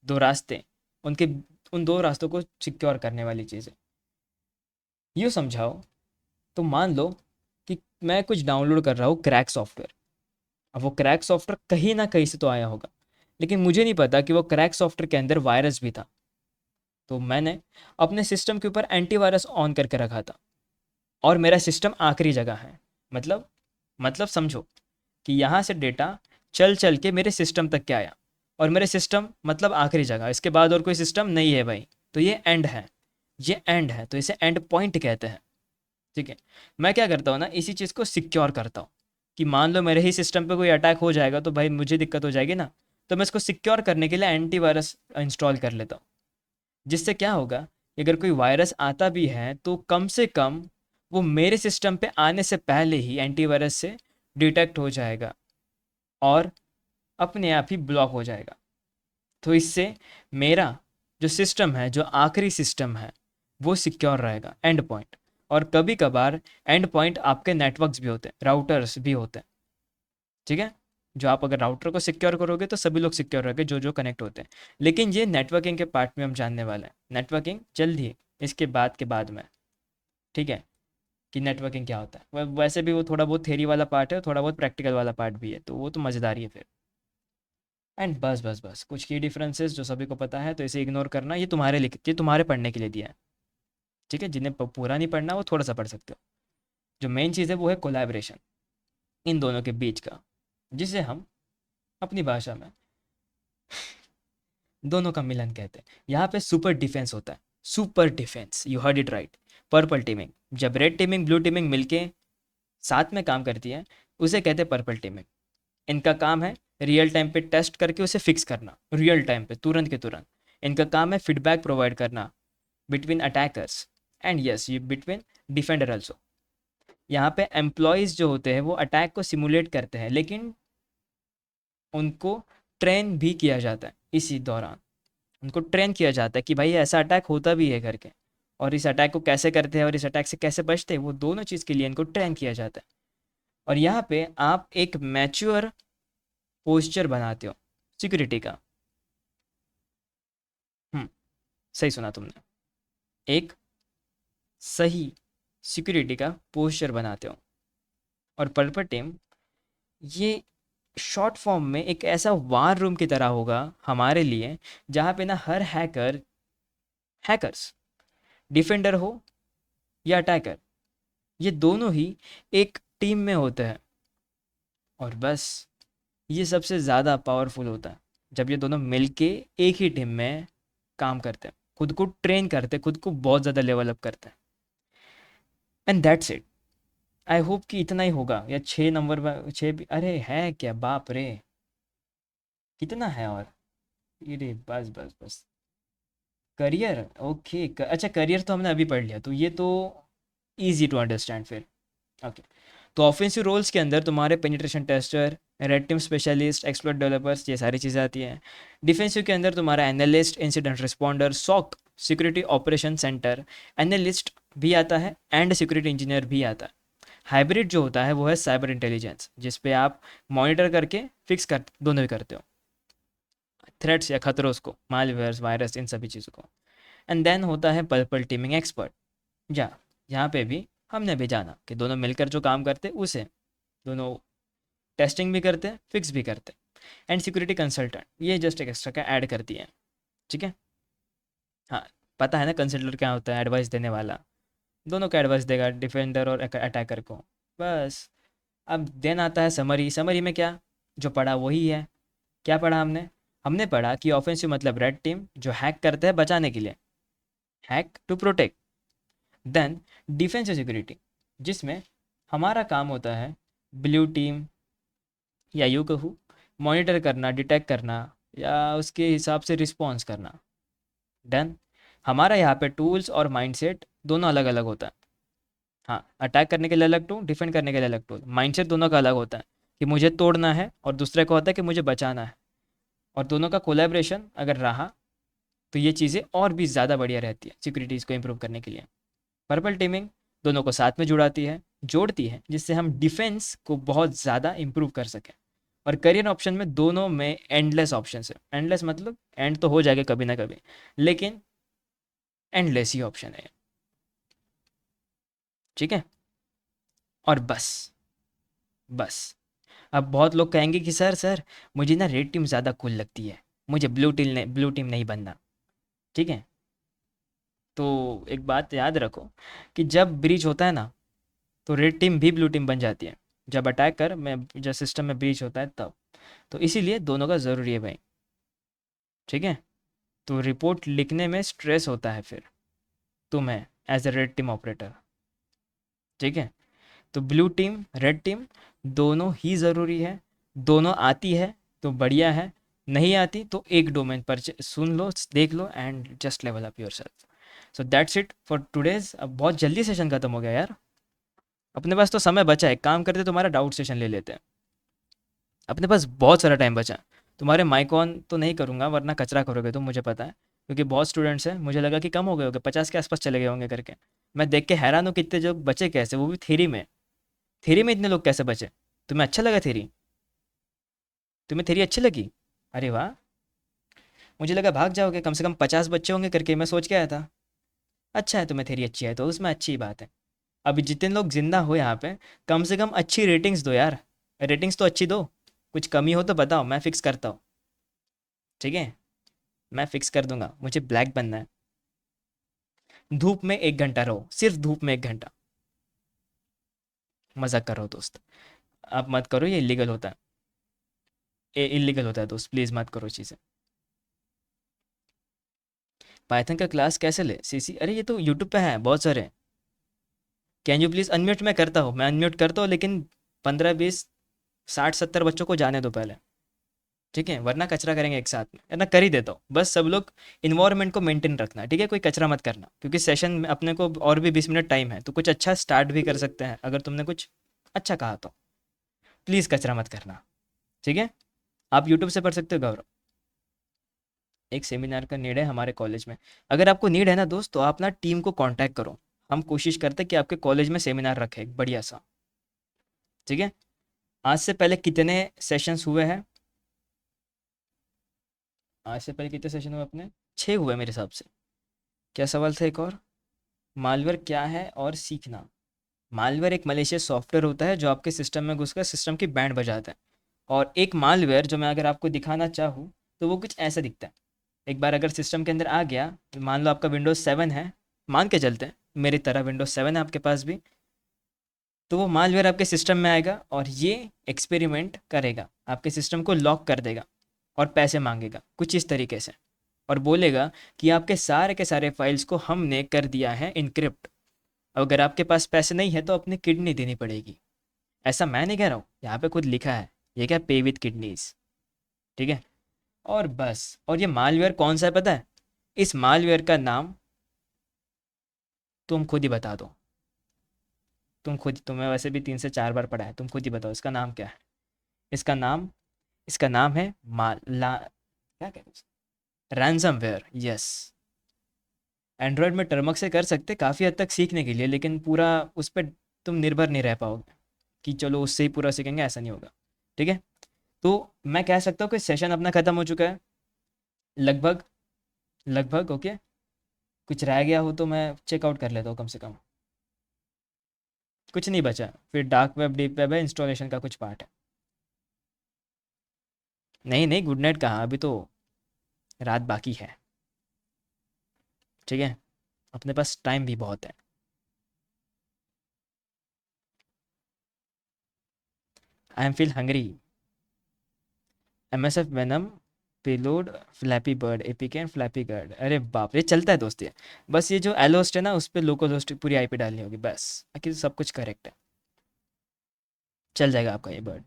दो रास्ते, उनके उन दो रास्तों को सिक्योर करने वाली चीज़ें। यूँ समझाओ तो मान लो कि मैं कुछ डाउनलोड कर रहा हूँ क्रैक सॉफ्टवेयर। अब वो क्रैक सॉफ्टवेयर कहीं ना कहीं से तो आया होगा, लेकिन मुझे नहीं पता कि वो क्रैक सॉफ्टवेयर के अंदर वायरस भी था। तो मैंने अपने सिस्टम के ऊपर एंटीवायरस ऑन करके रखा था, और मेरा सिस्टम आखिरी जगह है। मतलब समझो कि यहाँ से डेटा चल चल के मेरे सिस्टम तक क्या आया, और मेरे सिस्टम मतलब आखिरी जगह, इसके बाद और कोई सिस्टम नहीं है भाई। तो ये एंड है, ये एंड है, तो इसे एंड पॉइंट कहते हैं। ठीक है। मैं क्या करता हूँ ना, इसी चीज़ को सिक्योर करता हूँ कि मान लो मेरे ही सिस्टम पे कोई अटैक हो जाएगा तो भाई मुझे दिक्कत हो जाएगी ना। तो मैं इसको सिक्योर करने के लिए एंटीवायरस इंस्टॉल कर लेता हूँ। जिससे क्या होगा कि अगर कोई वायरस आता भी है तो कम से कम वो मेरे सिस्टम पे आने से पहले ही एंटीवायरस से डिटेक्ट हो जाएगा और अपने आप ही ब्लॉक हो जाएगा। तो इससे मेरा जो सिस्टम है, जो आखिरी सिस्टम है, वो सिक्योर रहेगा, एंड पॉइंट। और कभी कभार एंड पॉइंट आपके नेटवर्क्स भी होते हैं, राउटर्स भी होते हैं। ठीक है। जो आप अगर राउटर को सिक्योर करोगे तो सभी लोग सिक्योर रहेंगे जो जो कनेक्ट होते हैं। लेकिन ये नेटवर्किंग के पार्ट में हम जानने वाले हैं, नेटवर्किंग जल्द ही, इसके बाद में। ठीक है, कि नेटवर्किंग क्या होता है। वैसे भी वो थोड़ा बहुत थेरी वाला पार्ट है, थोड़ा बहुत प्रैक्टिकल वाला पार्ट भी है, तो वो तो मज़ेदार ही है फिर। एंड बस कुछ की डिफरेंसेस जो सभी को पता है, तो इसे इग्नोर करना, ये तुम्हारे पढ़ने के लिए दिया है। ठीक है, जिन्हें पूरा नहीं पढ़ना वो थोड़ा सा पढ़ सकते हो। जो मेन चीज़ है वो है कोलैबोरेशन इन दोनों के बीच का, जिसे हम अपनी भाषा में दोनों का मिलन कहते हैं। यहाँ पे सुपर डिफेंस होता है, super defence, you heard it right. Purple teeming, जब रेड टीमिंग ब्लू टीमिंग मिलके साथ में काम करती है उसे कहते हैं पर्पल टीमिंग। इनका काम है रियल टाइम पे टेस्ट करके उसे फिक्स करना, रियल टाइम पे तुरंत के तुरंत। इनका काम है फीडबैक प्रोवाइड करना बिटवीन अटैकर्स एंड यस ये बिटवीन डिफेंडर ऑल्सो। यहाँ पे एम्प्लॉयज़ जो होते हैं वो अटैक को सिमुलेट करते हैं, लेकिन उनको ट्रेन भी किया जाता है इसी दौरान। उनको ट्रेन किया जाता है कि भाई ऐसा अटैक होता भी है करके, और इस अटैक को कैसे करते हैं और इस अटैक से कैसे बचते हैं, वो दोनों चीज़ के लिए इनको ट्रेन किया जाता है। और यहाँ पे आप एक मैच्योर पोस्चर बनाते हो सिक्योरिटी का। हम्म, सही सुना तुमने, एक सही सिक्योरिटी का पोस्चर बनाते हो। और पर्पल टीम ये शॉर्ट फॉर्म में एक ऐसा वार रूम की तरह होगा हमारे लिए, जहाँ पे ना हर हैकर्स, डिफेंडर हो या अटैकर, ये दोनों ही एक टीम में होते हैं। और बस ये सबसे ज़्यादा पावरफुल होता है जब ये दोनों मिलके एक ही टीम में काम करते हैं, खुद को ट्रेन करते हैं, खुद को बहुत ज़्यादा लेवल अप करते हैं। And that's it. I hope कि इतना ही होगा, या 6 नंबर में 6 भी, अरे है क्या, बाप रे कितना है। और ये बस करियर, ओके अच्छा करियर तो हमने अभी पढ़ लिया, तो ये तो इजी टू अंडरस्टैंड फिर। ओके, तो ऑफेंसिव रोल्स के अंदर तुम्हारे penetration tester, red team specialist, exploit developers, ये सारी चीज़ें आती हैं। डिफेंसिव के अंदर तुम्हारा analyst, incident responder, SOC security operation centre analyst भी आता है, एंड सिक्योरिटी इंजीनियर भी आता है। हाइब्रिड जो होता है वो है साइबर इंटेलिजेंस, जिस पे आप मॉनिटर करके फिक्स कर दोनों ही करते हो, थ्रेट्स या खतरों को, मालवेयर्स, वायरस, इन सभी चीज़ों को। एंड देन होता है पर्पल टीमिंग एक्सपर्ट, जा यहाँ पे भी हमने भी जाना कि दोनों मिलकर जो काम करते उसे दोनों टेस्टिंग भी करते हैं, फिक्स भी करते हैं। एंड सिक्योरिटी कंसल्टेंट, ये जस्ट एक एक्स्ट्रा का ऐड कर दिए हैं। ठीक है। हाँ, पता है ना कंसल्टेंट क्या होता है, एडवाइस देने वाला, दोनों का एडवाइस देगा, डिफेंडर और अटैकर को। बस। अब देन आता है समरी। समरी में क्या, जो पढ़ा वही है। क्या पढ़ा हमने, हमने पढ़ा कि ऑफेंसिव मतलब रेड टीम जो हैक करते हैं बचाने के लिए, hack to protect. Then defensive security, जिसमें हमारा काम होता है ब्लू टीम, या यूँ कहूँ मॉनिटर करना, डिटेक्ट करना, या उसके हिसाब से रिस्पॉन्स करना। डन। हमारा यहाँ पे टूल्स और माइंडसेट दोनों अलग अलग होता है। हाँ, अटैक करने के लिए अलग टूल, डिफेंड करने के लिए अलग टूल, माइंडसेट दोनों का अलग होता है कि मुझे तोड़ना है, और दूसरे को होता है कि मुझे बचाना है। और दोनों का कोलैबोरेशन अगर रहा तो ये चीज़ें और भी ज़्यादा बढ़िया रहती है सिक्योरिटीज़ को इम्प्रूव करने के लिए। पर्पल टीमिंग दोनों को साथ में जुड़ाती है, जोड़ती है, जिससे हम डिफेंस को बहुत ज़्यादा इम्प्रूव कर सकें। और करियर ऑप्शन में दोनों में एंडलेस ऑप्शन है। एंडलेस मतलब एंड तो हो जाएगा कभी ना कभी, लेकिन एंडलेस ही ऑप्शन है। ठीक है। और बस बस अब बहुत लोग कहेंगे कि सर सर मुझे ना रेड टीम ज़्यादा कूल लगती है, मुझे ब्लू टीम नहीं बनना। ठीक है। तो एक बात याद रखो कि जब ब्रीच होता है ना, तो रेड टीम भी ब्लू टीम बन जाती है। जब अटैकर में जब सिस्टम में ब्रीच होता है तब। तो इसीलिए दोनों का ज़रूरी है भाई। ठीक है। तो रिपोर्ट लिखने में स्ट्रेस होता है फिर तुम्हें as a red team operator. ठीक है। तो ब्लू टीम रेड टीम दोनों ही ज़रूरी है। दोनों आती है तो बढ़िया है, नहीं आती तो एक डोमेन पर सुन लो, देख लो and just level up yourself. So that's it for today's. अब बहुत जल्दी सेशन खत्म हो गया यार। अपने पास तो समय बचा है, एक काम करते तुम्हारा डाउट सेशन ले लेते हैं। अपने पास बहुत सारा टाइम बचा है। तुम्हारे माइक ऑन तो नहीं करूँगा वरना कचरा करोगे तुम, मुझे पता है, क्योंकि बहुत स्टूडेंट्स हैं। मुझे लगा कि कम हो गए होंगे, 50 के आसपास चले गए होंगे करके। मैं देख के हैरान हूँ कितने जो बचे कैसे, वो भी थ्योरी में। थ्योरी में इतने लोग कैसे बचे? तुम्हें अच्छा लगा थ्योरी? तुम्हें थ्योरी अच्छी लगी? अरे वाह। मुझे लगा भाग जाओगे, कम से कम 50 बच्चे होंगे करके मैं सोच के आया था। अच्छा है, तुम्हें थ्योरी अच्छी है तो उसमें अच्छी बात है। अभी जितने लोग जिंदा हो यहाँ पे, कम से कम अच्छी रेटिंग्स दो यार। रेटिंग्स तो अच्छी दो। कुछ कमी हो तो बताओ, मैं फिक्स करता हूँ। ठीक है। मैं फिक्स कर दूंगा, मुझे ब्लैक बनना है। धूप में 1 घंटा रहो, सिर्फ धूप में 1 घंटा। मजाक कर रहा हो दोस्त, आप मत करो, ये इलीगल होता है। ये इलीगल होता है दोस्त, प्लीज़ मत करो चीज़ें। पाइथन का क्लास कैसे ले? सीसी, अरे ये तो यूट्यूब पे है बहुत सारे। Can you please unmute? मैं करता हूँ, मैं अनम्यूट करता हूँ, लेकिन 15 20 60 70 बच्चों को जाने दो पहले। ठीक है, वरना कचरा करेंगे एक साथ में, वरना कर ही देता हूँ। बस सब लोग इन्वायरमेंट को मेंटेन रखना, ठीक है, कोई कचरा मत करना, क्योंकि सेशन में अपने को और भी 20 मिनट टाइम है, तो कुछ अच्छा स्टार्ट भी कर सकते हैं अगर तुमने कुछ अच्छा कहा तो। प्लीज़ कचरा मत करना। ठीक है। आप यूट्यूब से पढ़ सकते हो गौरव। एक सेमिनार का नीड है हमारे कॉलेज में। अगर आपको नीड है ना दोस्त, तो आप ना टीम को कांटेक्ट करो। हम कोशिश करते हैं कि आपके कॉलेज में सेमिनार रखें एक बढ़िया सा। ठीक है। आज से पहले कितने सेशंस हुए हैं? आज से पहले कितने सेशन हुए अपने? 6 हुए मेरे हिसाब से। क्या सवाल था एक और? मालवेयर क्या है और सीखना। मालवेयर एक मलेशियस सॉफ्टवेयर होता है जो आपके सिस्टम में घुसकर सिस्टम की बैंड बजाता है। और एक मालवेयर जो मैं अगर आपको दिखाना चाहूँ तो वो कुछ ऐसा दिखता है। एक बार अगर सिस्टम के अंदर आ गया, तो मान लो आपका विंडोज़ 7 है, मान के चलते हैं मेरी तरह विंडोज़ 7 है आपके पास भी, तो वो मालवेयर आपके सिस्टम में आएगा और ये एक्सपेरिमेंट करेगा, आपके सिस्टम को लॉक कर देगा और पैसे मांगेगा कुछ इस तरीके से। और बोलेगा कि आपके सारे के सारे फाइल्स को हमने कर दिया है इनक्रिप्ट। अगर आपके पास पैसे नहीं है तो अपनी किडनी देनी पड़ेगी। ऐसा मैं नहीं कह रहा हूँ, यहाँ पे खुद लिखा है। ये क्या, पे विथ किडनीज। ठीक है। और बस, और ये मालवेयर कौन सा है पता है? इस मालवेयर का नाम तुम खुद ही बता दो। तुम्हें वैसे भी 3 से 4 बार पढ़ा है, तुम खुद ही बताओ इसका नाम क्या है। इसका नाम इसका नाम है क्या कहते हैं, रैंसमवेयर। यस। एंड्रॉयड में टर्मक से कर सकते काफ़ी हद तक सीखने के लिए, लेकिन पूरा उस पर तुम निर्भर नहीं रह पाओगे कि चलो उससे ही पूरा सीखेंगे, ऐसा नहीं होगा। ठीक है। तो मैं कह सकता हूँ कि सेशन अपना ख़त्म हो चुका है लगभग। लगभग ओके। कुछ रह गया हो तो मैं चेकआउट कर लेता हूँ कम से कम। कुछ नहीं बचा, फिर डार्क वेब डीप वेब है, इंस्टॉलेशन का कुछ पार्ट है। नहीं नहीं, गुड नाइट कहाँ, अभी तो रात बाकी है। ठीक है। अपने पास टाइम भी बहुत है। I am feel hungry. MSF venom, payload, flappy bird, APK and flappy gird. अरे बाप रे, चलता है दोस्त ये। बस ये जो एलो होस्ट है ना, उस पर लोकल होस्ट पूरी आईपी डालनी होगी बस, बाकी तो सब कुछ करेक्ट है। चल जाएगा आपका ये बर्ड।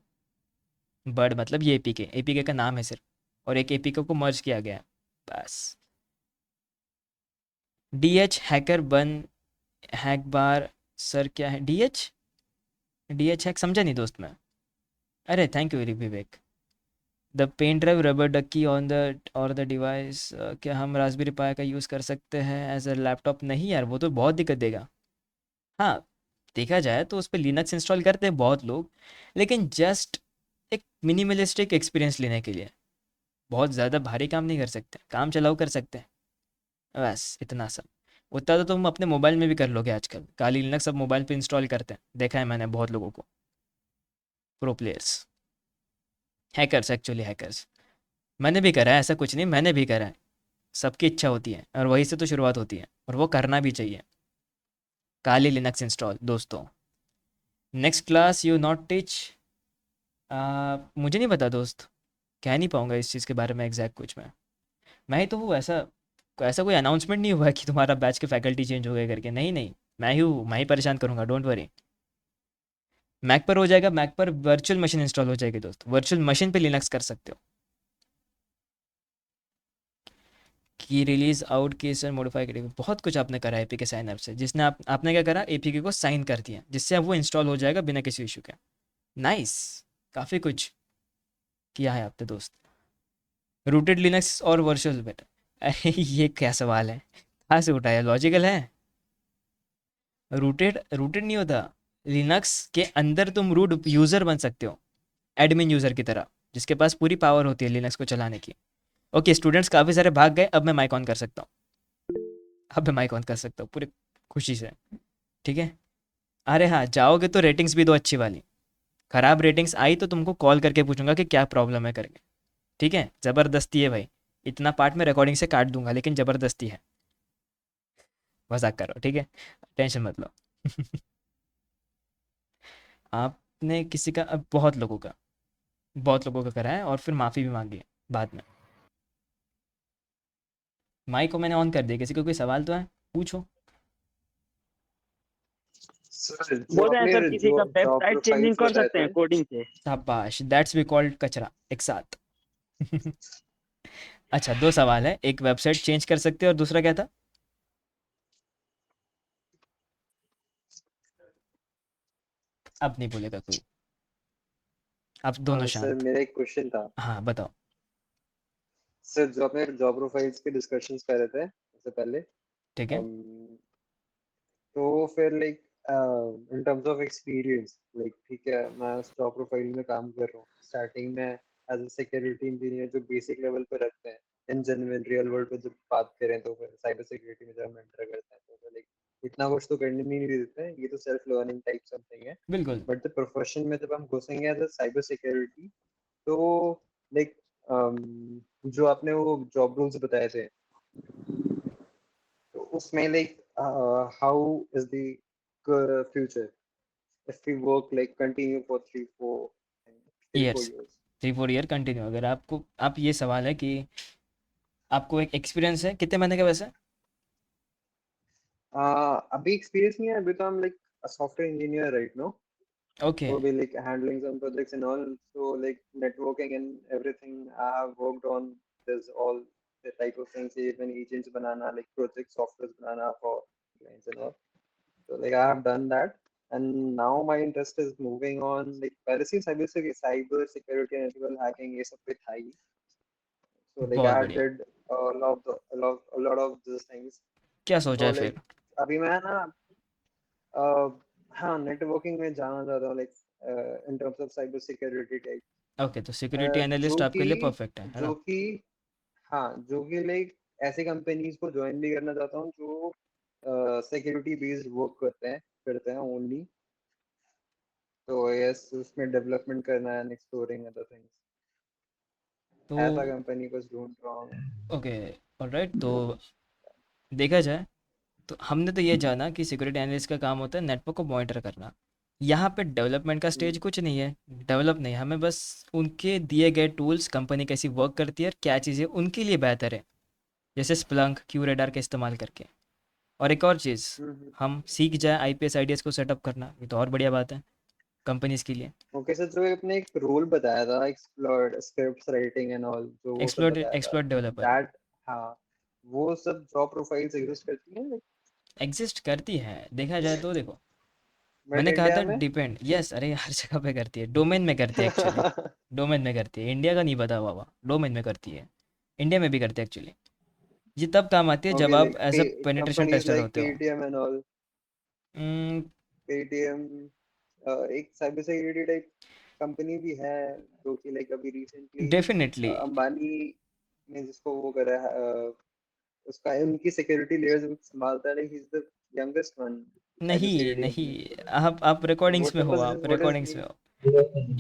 बर्ड मतलब ये एपीके, एपीके का नाम है सिर्फ, और एक एपीके को मर्ज किया गया है बस। डीएच हैकर बन, हैक बार। सर क्या है डीएच? डीएच हैक समझा नहीं दोस्त मैं। अरे thank you Vivek. The pen drive rubber ducky on the और द डिवाइस, क्या हम रास्पबेरी पाई का यूज़ कर सकते हैं एज अ लैपटॉप? नहीं यार, वो तो बहुत दिक्कत देगा। हाँ, देखा जाए तो उस पे लिनक्स इंस्टॉल करते हैं बहुत लोग, लेकिन जस्ट एक मिनिमलिस्टिक एक्सपीरियंस लेने के लिए। बहुत ज़्यादा भारी काम नहीं कर सकते, काम चलाओ कर सकते हैं, बस इतना सब। उतना तो तुम अपने मोबाइल में भी कर लोगे आजकल, काली लिनक्स सब मोबाइल पे इंस्टॉल करते हैं, देखा है मैंने बहुत लोगों को, pro players, hackers, actually hackers. मैंने भी करा है, ऐसा कुछ नहीं, मैंने भी करा है। सबकी इच्छा होती है और वहीं से तो शुरुआत होती है, और वो करना भी चाहिए। काली लिनक्स इंस्टॉल दोस्तों। Next class you not teach, मुझे नहीं पता दोस्त, कह नहीं पाऊंगा इस चीज़ के बारे में एग्जैक्ट कुछ मैं ही तो हूँ ऐसा। ऐसा कोई अनाउंसमेंट नहीं हुआ है कि तुम्हारा बैच के फैकल्टी चेंज हो गए करके, नहीं नहीं। मैं ही हूँ, मैं ही परेशान करूंगा, डोंट वरी। मैक पर हो जाएगा, मैक पर वर्चुअल मशीन इंस्टॉल हो जाएगी दोस्त, वर्चुअल मशीन पे लिनक्स कर सकते हो। की रिलीज आउट केस और मॉडिफाई करेगी, बहुत कुछ आपने करा एपीके साइन अप से, जिसने आपने क्या करा, एपीके को साइन कर दिया जिससे अब वो इंस्टॉल हो जाएगा बिना किसी इशू के। नाइस, काफ़ी कुछ किया है आपने दोस्त। रूटेड लिनक्स और वर्चुअल बेटर, अरे ये क्या सवाल है, कहाँ से उठाया, लॉजिकल है? रूटेड रूटेड नहीं होता। लिनक्स के अंदर तुम रूट यूज़र बन सकते हो, एडमिन यूज़र की तरह, जिसके पास पूरी पावर होती है लिनक्स को चलाने की। ओके स्टूडेंट्स काफ़ी सारे भाग गए, अब मैं माइक ऑन कर सकता हूँ, अब मैं माइक ऑन कर सकता हूँ पूरी खुशी से। ठीक है। अरे हाँ, जाओगे तो रेटिंग्स भी दो अच्छी वाली। खराब रेटिंग्स आई तो तुमको कॉल करके पूछूंगा कि क्या प्रॉब्लम है करके। ठीक है, ज़बरदस्ती है भाई। इतना पार्ट मैं रिकॉर्डिंग से काट दूंगा, लेकिन ज़बरदस्ती है। मजाक कर रहा हूँ, ठीक है, टेंशन मत लो। आपने किसी का, अब बहुत लोगों का करा है और फिर माफ़ी भी मांगी है बाद में। माइक को मैंने ऑन कर दिया, किसी को कोई सवाल तो है, पूछो। सर जो बोल रहे हैं आपने सर, किसी जो का जॉब वेबसाइट चेंजिंग प्रोफाइल्स कर बताए सकते हैं थे। कोडिंग से। शाबाश, दैट्स बी कॉल्ड कचरा एक साथ। अच्छा, दो सवाल है, एक वेबसाइट चेंज कर सकते हो और दूसरा क्या था? अब नहीं बोलेगा कोई, आप दोनों सर शांत। मेरा एक क्वेश्चन था। हाँ बताओ। सर जो आपने जॉब प्रोफाइल्स के डिस्कशंस कर रहे थे इससे पहले, ठीक है। अम, तो फिर like in terms of experience, like ठीक है मैं उस जॉब प्रोफाइल में काम कर रहा हूँ स्टार्टिंग में एज अ सिक्योरिटी इंजीनियर जो बेसिक लेवल पे रखते हैं। इन जनरल रियल वर्ल्ड पे जब बात करें तो फिर साइबर सिक्योरिटी में जब हम एंटर करते हैं तो लाइक इतना कुछ तो करने में नहीं देते हैं, ये तो सेल्फ लर्निंग टाइप समथिंग है। बिल्कुल। बट द प्रोफेशन में जब हम घुसेंगे एज अ साइबर सिक्योरिटी, तो लाइक जो आपने वो जॉब रोल्स बताए थे, तो उसमें like how is the future if we work like continue for 3 4 years, years? 3 4 year continue, अगर आपको, आप ये सवाल है कि आपको एक एक्सपीरियंस है कितने महीने का वैसे? अभी एक्सपीरियंस नहीं है, अभी तो हम like software engineer right no, okay. so we like handling some projects and all, so like networking and everything I have worked on this all the type of things, even agents banana like project softwares banana for clients and all. So like I have done that, and now my interest is moving on like पहले से cyber security and ethical hacking ये सब पे था ही, so like बहुत I बढ़िया। did a lot of these things. क्या सोचा तो है लाइक फिर? अभी मैं ना uh, हाँ नेटवर्किंग में जाना चाहता हूँ, like in terms of cyber security type, okay, तो सिक्योरिटी एनालिस्ट आपके लिए परफेक्ट है जो ना? कि हाँ जो कि लाइक ऐसे कंपनीज को ज्वाइन भी करना चाहता हूँ जो सिक्योरिटी बेस्ड वर्क करते हैं ओनली। तो यस उसमें डेवलपमेंट करना है एंड एक्सप्लोरिंग अदर थिंग्स, तो ऐसा कंपनी को ढूंढ रहा हूँ। ओके, ऑलराइट, तो देखा जाए तो हमने तो ये जाना कि सिक्योरिटी एनालिस्ट का काम होता है नेटवर्क को मॉनिटर करना। यहाँ पे डेवलपमेंट का स्टेज कुछ नहीं है, डेवलप नहीं, हमें बस उनके दिए गए टूल्स, कंपनी कैसी वर्क करती है और क्या चीज़ें उनके लिए बेहतर है, जैसे स्प्लंक, क्यू रेडार का इस्तेमाल करके। और एक और चीज़, हम सीख जाए आईपीएस आईडीएस को सेटअप करना, ये तो और बढ़िया बात है कंपनीज के लिए। ओके सर, जो आपने एक रोल बताया था explore scripts writing and all, जो वो सब एक्सप्लोर बताया था एक्सप्लोर डेवलपर दैट, हाँ वो सब जॉब प्रोफाइल्स एग्जिस्ट करती हैं like? एग्जिस्ट करती है, देखा जाए तो देखो, बट मैंने कहा था इंडिया में डिपेंड, यस, अरे हर जगह पे करती है, डोमेन में करती है एक्चुअली। डोमेन में करती है, इंडिया का नहीं पता बाबा, डोमेन में करती है। इंडिया में भी करते हैं एक्चुअली। ये तब काम आती है जब ओके, आप like as a penetration companies tester like होते हो। Paytm and all. पेटीएम एक साइबर सिक्योरिटी टाइप कंपनी भी है, जो कि लाइक अभी रिसेंटली डेफिनेटली। अंबानी ने जिसको वो करा है, उसका उनकी सिक्योरिटी लेयर्स संभालता है, he is the youngest one cyber नहीं सिक्योरिटी नहीं, कंपनी में। आप रिकॉर्डिंग्स में हो, आप व्हाट इज रिकॉर्डिंग्स में हो।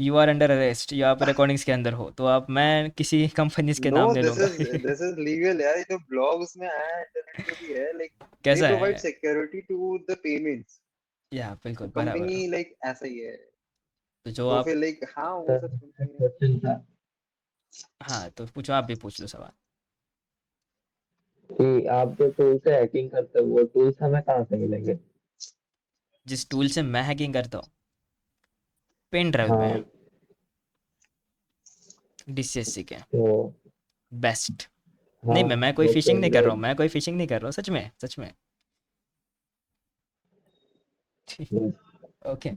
यू आर अंडर अरेस्ट, या आप रिकॉर्डिंग्स के अंदर हो, तो आप, मैं किसी कंपनीज के नो, नाम ले लूंगा। दिस इज लीगल यार, ये तो ब्लॉग्स में आया है, इंटरनेट पे भी है, लाइक दे कैसा प्रोवाइड है? Security to the payments. या तो बिल्कुल बराबर। कंपनी लाइक ऐसा ही है। तो जो तो आप, फिर लाइक हाँ, वो सर, सब एक कंपनी है। क्वेश्चन था हाँ तो पूछो, आप भी पूछ लो सवाल। कि आप जो टूल से हैकिंग करते हो वो टूल्स हमें कहाँ से मिलेंगे? जिस टूल से मैं हैकिंग करता हूँ, पेन ड्राइव में है, हाँ, DCSC के, तो बेस्ट। नहीं, हाँ, मैं कोई वो फिशिंग पेन नहीं कर रहा हूँ, ड्राइव। मैं कोई फिशिंग नहीं कर रहा हूँ, सच में सच में। ओके,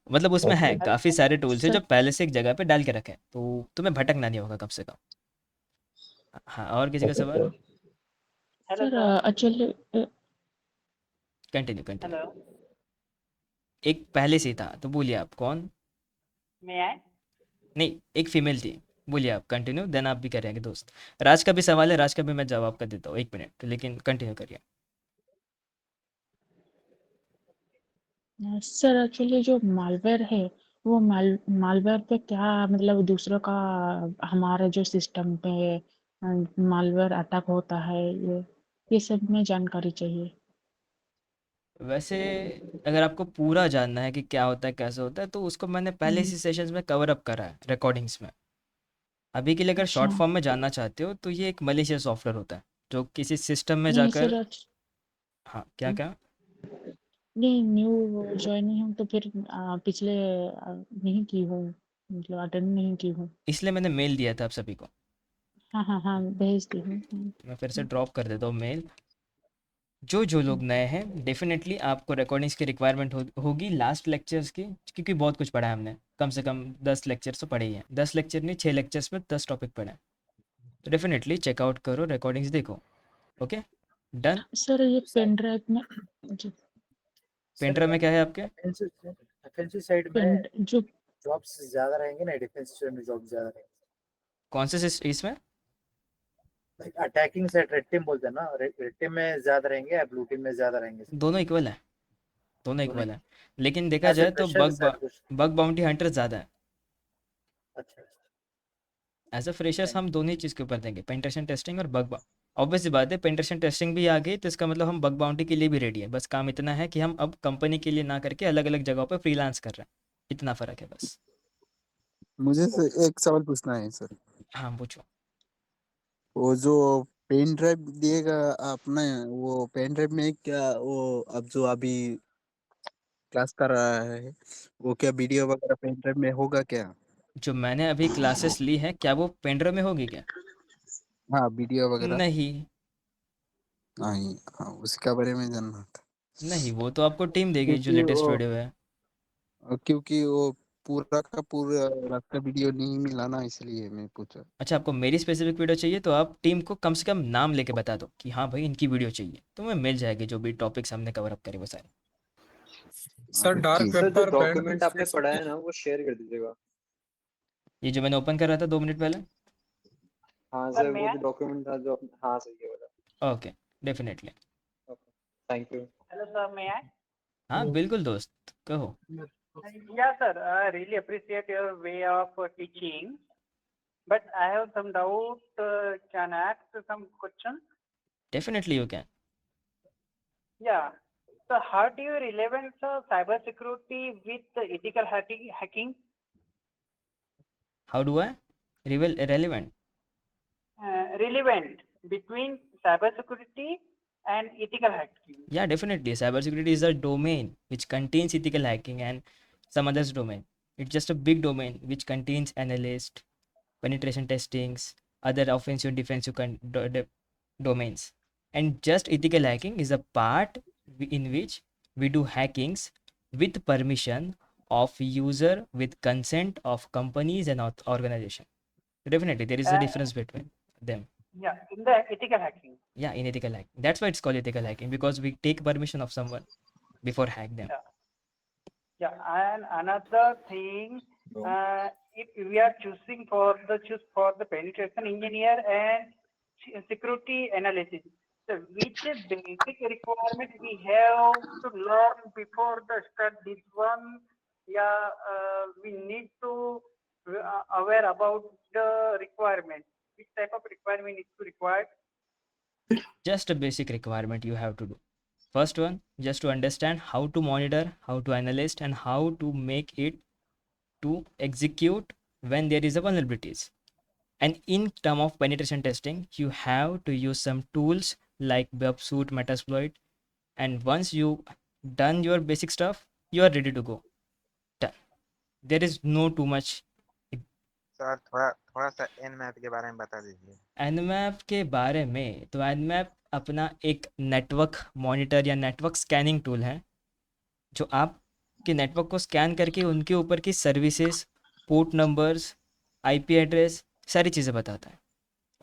मतलब उसमें है ओके। काफ़ी सारे टूल्स हैं जो सर पहले से एक जगह पे डाल के रखे हैं, तो तुम्हें भटकना नहीं होगा कम से कम। हाँ, और किसी का ओके सवाल? Sir. Sir actually continue continue. Hello, एक पहले से ही था, तो बोलिए आप कौन? मैं आए। नहीं, एक फीमेल थी। बोलिए आप, कंटिन्यू, देन आप भी करेंगे दोस्त। राज का भी सवाल है, राज का भी मैं जवाब कर देता हूँ, 1 मिनट, लेकिन कंटिन्यू करिए। सर एक्चुअली जो मालवेयर है वो मालवेयर पे क्या मतलब दूसरों का हमारे जो सिस्टम पे मालवेयर अटैक होता है, ये सब में जानकारी चाहिए। वैसे अगर आपको पूरा जानना है कि क्या होता है कैसे होता है, तो उसको मैंने पहले हम्म, इसी सेशंस में कवर अप करा है रिकॉर्डिंग्स में। अभी के लिए अगर अच्छा। शॉर्ट फॉर्म में जानना चाहते हो, तो ये एक मलेशिया सॉफ्टवेयर होता है जो किसी सिस्टम में नहीं सर, जाकर। हाँ, क्या क्या? नहीं न्यू ज्वाइनिंग हूँ तो फिर पिछले नहीं की हूँ, मतलब अटेंड नहीं की हूँ। इसलिए मैंने मेल दिया था आप सभी को। हाँ हाँ हाँ, भेज दी हूँ। मैं फिर से ड्रॉप कर देता हूँ मेल। जो जो लोग नए हैं, डेफिनेटली आपको रिकॉर्डिंग्स की रिक्वायरमेंट होगी लास्ट लेक्चर्स की, क्योंकि बहुत कुछ पढ़ा है हमने, कम से कम 10 लेक्चर्स तो पढ़े ही हैं, 10 लेक्चर नहीं, 6 लेक्चर्स में 10 टॉपिक पढ़े हैं। तो डेफिनेटली चेकआउट करो, रिकॉर्डिंग्स देखो। Okay, done. सर ये पेन ड्राइव में जी, सर पेंड्रा में क्या है आपके? डिफेंसिव साइड पेन में जो जॉब्स ज्यादा रहेंगे ना, डिफेंस में जॉब्स ज्यादा रहेंगे। कौन से इसमें? Like attacking side red team बोलते हैं ना, रेड टीम में ज्यादा रहेंगे या ब्लू टीम में ज्यादा रहेंगे? दोनों इक्वल है, दोनों दोनों इक्वल है। लेकिन देखा एज ए जाए तो फ्रेशर साइड कुछ। बग बाउंटी हंटर ज़्यादा है। अच्छा, एज अ फ्रेशर्स थैंक हम दोनों ही चीज़ के ऊपर देंगे, पेंटेशन टेस्टिंग और बग। ऑब्वियस सी बात है, पेंटेशन टेस्टिंग भी आ गई तो इसका मतलब हम बग बाउंटी के लिए भी रेडी है। बस काम इतना है कि हम अब कंपनी के लिए ना करके अलग अलग जगहों पर फ्रीलांस कर रहे हैं, इतना फ़र्क है बस। मुझे यू। एक सवाल पूछना है सर। हाँ पूछो। वो जो पेन ड्राइव दिएगा आपने, वो पेन ड्राइव में क्या, वो अब जो अभी क्लास कर रहा है, वो क्या वीडियो वगैरह पेन ड्राइव में होगा क्या? जो मैंने अभी क्लासेस ली है, क्या वो पेंड्रा में होगी क्या? हाँ, वीडियो वगैरह। नहीं। नहीं, हाँ, उसका बारे में जानना था। नहीं, वो तो आपको टीम देगी जो क्योंकि लेटेस्ट वो वीडियो है। पूरा का पूरा रात का वीडियो नहीं मिला ना, इसलिए मैं पूछा। अच्छा, आपको मेरी स्पेसिफिक वीडियो चाहिए, तो आप टीम को कम से कम नाम लेके बता दो कि हाँ भाई इनकी वीडियो चाहिए, तो मैं मिल जाएगी जो भी टॉपिक्स हमने कवर अप करे वो सारे। सर डार्क ठीक। सर जो वेब पर बैंड डॉक्यूमेंट आपने फिक्सेशन पढ़ा की। है ना, वो शेयर कर दीजिएगा। ये जो मैंने ओपन कर रहा था 2 मिनट पहले। हाँ सर सर, मैं वो आए। जो डॉक्यूमेंट था जो हाँ सही है वाला। Okay, definitely. Okay, thank you. Hello sir, मैं आए। हाँ बिल्कुल दोस्त, कहो। Yeah, sir. I really appreciate your way of teaching, but I have some doubt. Can I ask some questions? Definitely you can. Yeah. So, how do you relevant cyber security with ethical hacking? How do I रिवेल relevant? Relevant between cyber security and ethical hacking. Yeah, definitely. Cybersecurity is a domain which contains ethical hacking and some others domain. It's just a big domain which contains analyst, penetration testings, other offensive defensive domains. And just ethical hacking is a part in which we do hackings with permission of user with consent of companies and organization. Definitely, there is a difference between them. Yeah, in the ethical hacking. Yeah, in ethical hacking. That's why it's called ethical hacking, because we take permission of someone before hack them. Yeah, and another thing, if we are choosing for the penetration engineer and security analysis, so which basic requirement we have to learn before the start this one? Yeah, we need to aware about the requirement. Which type of requirement is required? Just a basic requirement you have to do. First one, just to understand how to monitor, how to analyze, and how to make it to execute when there is a vulnerabilities. And in term of penetration testing, you have to use some tools like Websuit, Metasploit, and once you done your basic stuff, you are ready to go. Done. There is no too much. Sir थोड़ा थोड़ा सा Nmap के बारे में बता दीजिए। Nmap के बारे में तो Nmap अपना एक नेटवर्क मॉनिटर या नेटवर्क स्कैनिंग टूल है, जो आपके नेटवर्क को स्कैन करके उनके ऊपर की services, port numbers, IP address, सारी चीज़ें बताता है।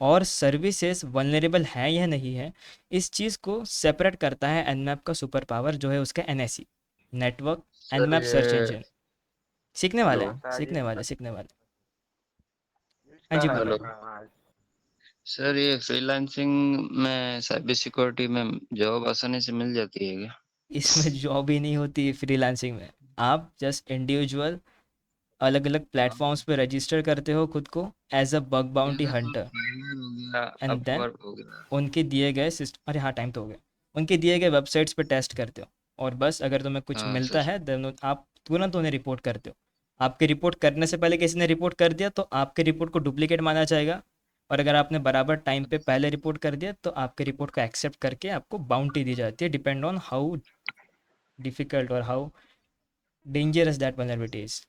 और सर्विसेज वल्नरेबल है या नहीं है, इस चीज़ को सेपरेट करता है Nmap का सुपर पावर, जो है उसका NSE, network Nmap search engine. सीखने वाले हैं, सीखने वाले, सीखने वाले। हाँ जी, बोलो। सर ये फ्रीलांसिंग में साइबर सिक्योरिटी में जॉब आसानी से मिल जाती है क्या? इसमें जॉब ही नहीं होती है फ्रीलांसिंग में। आप जस्ट इंडिविजुअल अलग अलग प्लेटफॉर्म्स पे रजिस्टर करते हो खुद को as a bug bounty hunter, and then उनके दिए गए अरे हाँ, टाइम तो हो गया। उनके दिए गए वेबसाइट्स पे टेस्ट करते हो, और बस अगर तुम्हें कुछ मिलता है देन आप तुरंत उन्हें रिपोर्ट करते हो। आपके रिपोर्ट करने से पहले किसी ने रिपोर्ट कर दिया तो आपके रिपोर्ट को डुप्लीकेट माना जाएगा, और अगर आपने बराबर टाइम पे पहले रिपोर्ट कर दिया तो आपके रिपोर्ट को एक्सेप्ट करके आपको बाउंटी दी जाती है, डिपेंड ऑन हाउ डिफिकल्ट और how dangerous that vulnerability is.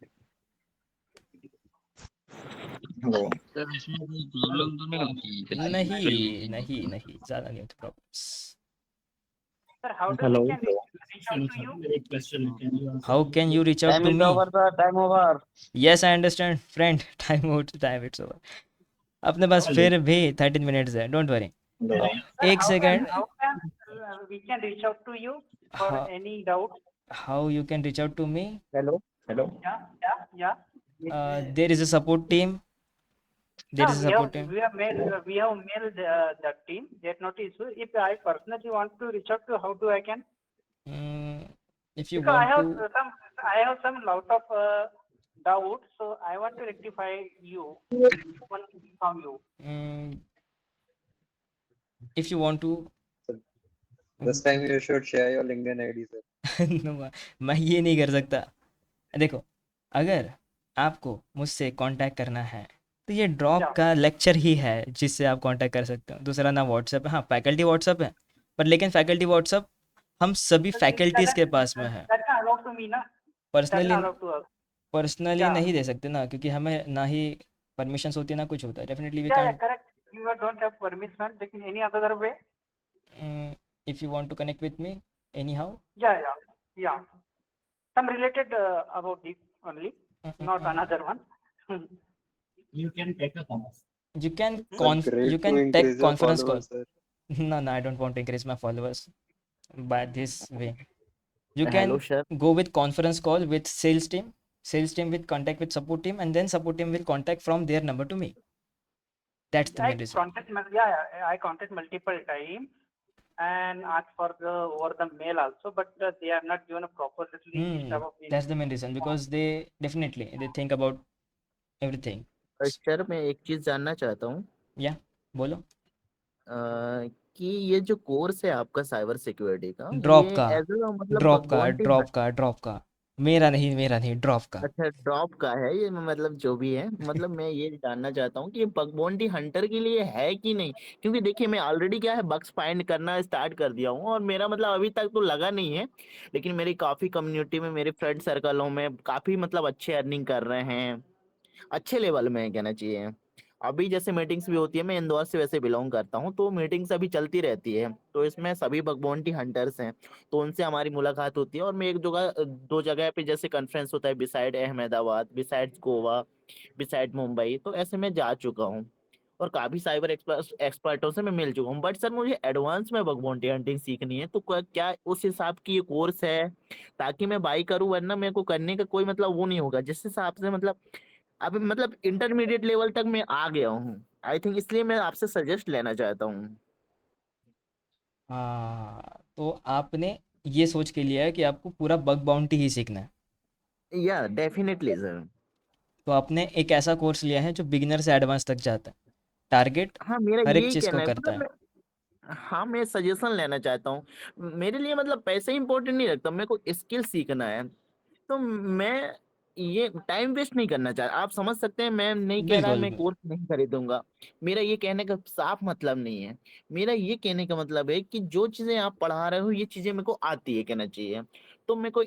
Sir इसमें कोई प्रॉब्लम तो नहीं होती? नहीं नहीं नहीं, ज़्यादा नहीं होती problems. Sir, how do Hello. we can reach out to you? How can you reach out to me? Time over. Yes I understand friend, time out, time it's over. अपने पास फिर भी 13 मिनट्स है, डोंट वरी। एक second. How can we can reach out to you for How- any doubt? How you can reach out to me? Hello hello. Yeah. There is a support team, there is a support team. We have mailed the team. That not issue. If I personally want to reach out to, how do I can? If you Because want to, I have some lot of doubt, so I want to rectify you. From you. if you want to This time you should share your LinkedIn ID, sir. no, मैं ये नहीं कर सकता। देखो, अगर आपको मुझसे contact करना है तो ये ड्रॉप Yeah. का लेक्चर ही है जिससे आप कांटेक्ट कर सकते हो। दूसरा ना व्हाट्सएप है, हाँ फैकल्टी व्हाट्सएप है, पर लेकिन फैकल्टी व्हाट्सएप हम सभी फैकल्टीज के पास में है। That can allow to me, na? Personally That can allow to us. Personally Yeah. नहीं दे सकते ना, क्योंकि हमें ना ही परमिशंस होती है ना कुछ होता है। Definitely we Yeah, can. correct. You don't have permission. Like in any other way. If you want to connect with me anyhow, Yeah. Some related about this only, not another one. you can Great you to can increase take your conference call. followers, sir. No, I don't want to increase my followers by this way. You Hello, can sir. go with conference call with sales team with contact with support team, and then support team will contact from their number to me. That's the main reason. I contact multiple times and ask for over the mail also, but they are not given a proper list about this. That's the main reason, because they definitely they think about everything. Sir मैं एक चीज जानना चाहता हूँ Yeah, बोलो। कि ये जो कोर्स है आपका साइबर सिक्योरिटी का, ड्रॉप ये का as a मतलब ड्रॉप bug bounty ड्रॉप का मेरा नहीं, ड्रॉप का। अच्छा ड्रॉप का है ये, मतलब जो भी है, मतलब मैं ये जानना चाहता हूँ कि ये बग बाउंटी हंटर के लिए है कि नहीं, क्योंकि देखिए मैं ऑलरेडी क्या है बग्स फाइंड करना स्टार्ट कर दिया हूँ और मेरा मतलब अभी तक तो लगा नहीं है, लेकिन मेरी काफी कम्युनिटी में मेरे फ्रेंड सर्कलों में काफी मतलब अच्छे अर्निंग कर रहे हैं, अच्छे लेवल में कहना चाहिए। अभी जैसे मीटिंग्स भी होती है, मैं इंदौर से वैसे बिलोंग करता हूँ, तो मीटिंग्स अभी चलती रहती है, तो इसमें सभी बगबोंटी हंटर्स हैं, तो उनसे हमारी मुलाकात होती है। और मैं एक जगह, दो जगह पे जैसे कॉन्फ्रेंस होता है, beside Ahmedabad, beside Goa, beside Mumbai, तो ऐसे मैं जा चुका हूँ और काफी साइबर एक्सपर्टों से मैं मिल चुका हूँ। बट सर मुझे एडवांस में बगबोंटी हंटिंग सीखनी है, तो क्या उस हिसाब की ये कोर्स है ताकि मैं बाई करूँ, वरना मेरे को करने का कोई मतलब वो नहीं होगा जिस हिसाब से मतलब अभी मतलब इंटरमीडिएट लेवल तक मैं आ गया हूँ आई थिंक, इसलिए मैं आपसे सजेस्ट लेना चाहता हूँ। हाँ, तो आपने ये सोच के लिया है कि आपको पूरा बग बाउंटी ही सीखना है। या डेफिनेटली सर। तो आपने एक ऐसा कोर्स लिया है जो बिगिनर से एडवांस तक जाता है। टारगेट हाँ मेरा हर एक यही चीज़ को कहना है, करता मतलब है। हाँ मैं सजेशन लेना चाहता हूँ। मेरे लिए मतलब पैसे इंपॉर्टेंट नहीं रखता, मेरे को स्किल सीखना है, तो मैं ये टाइम वेस्ट नहीं करना चाहता। आप समझ सकते हैं, मैं नहीं कह रहा बिल्कुल, मैं कोर्स नहीं खरीदूंगा, मेरा ये कहने का साफ मतलब नहीं है। मेरा ये कहने का मतलब है कि जो चीजें आप पढ़ा रहे हो ये चीजें मेरे को आती है कहना चाहिए, तो मेरे को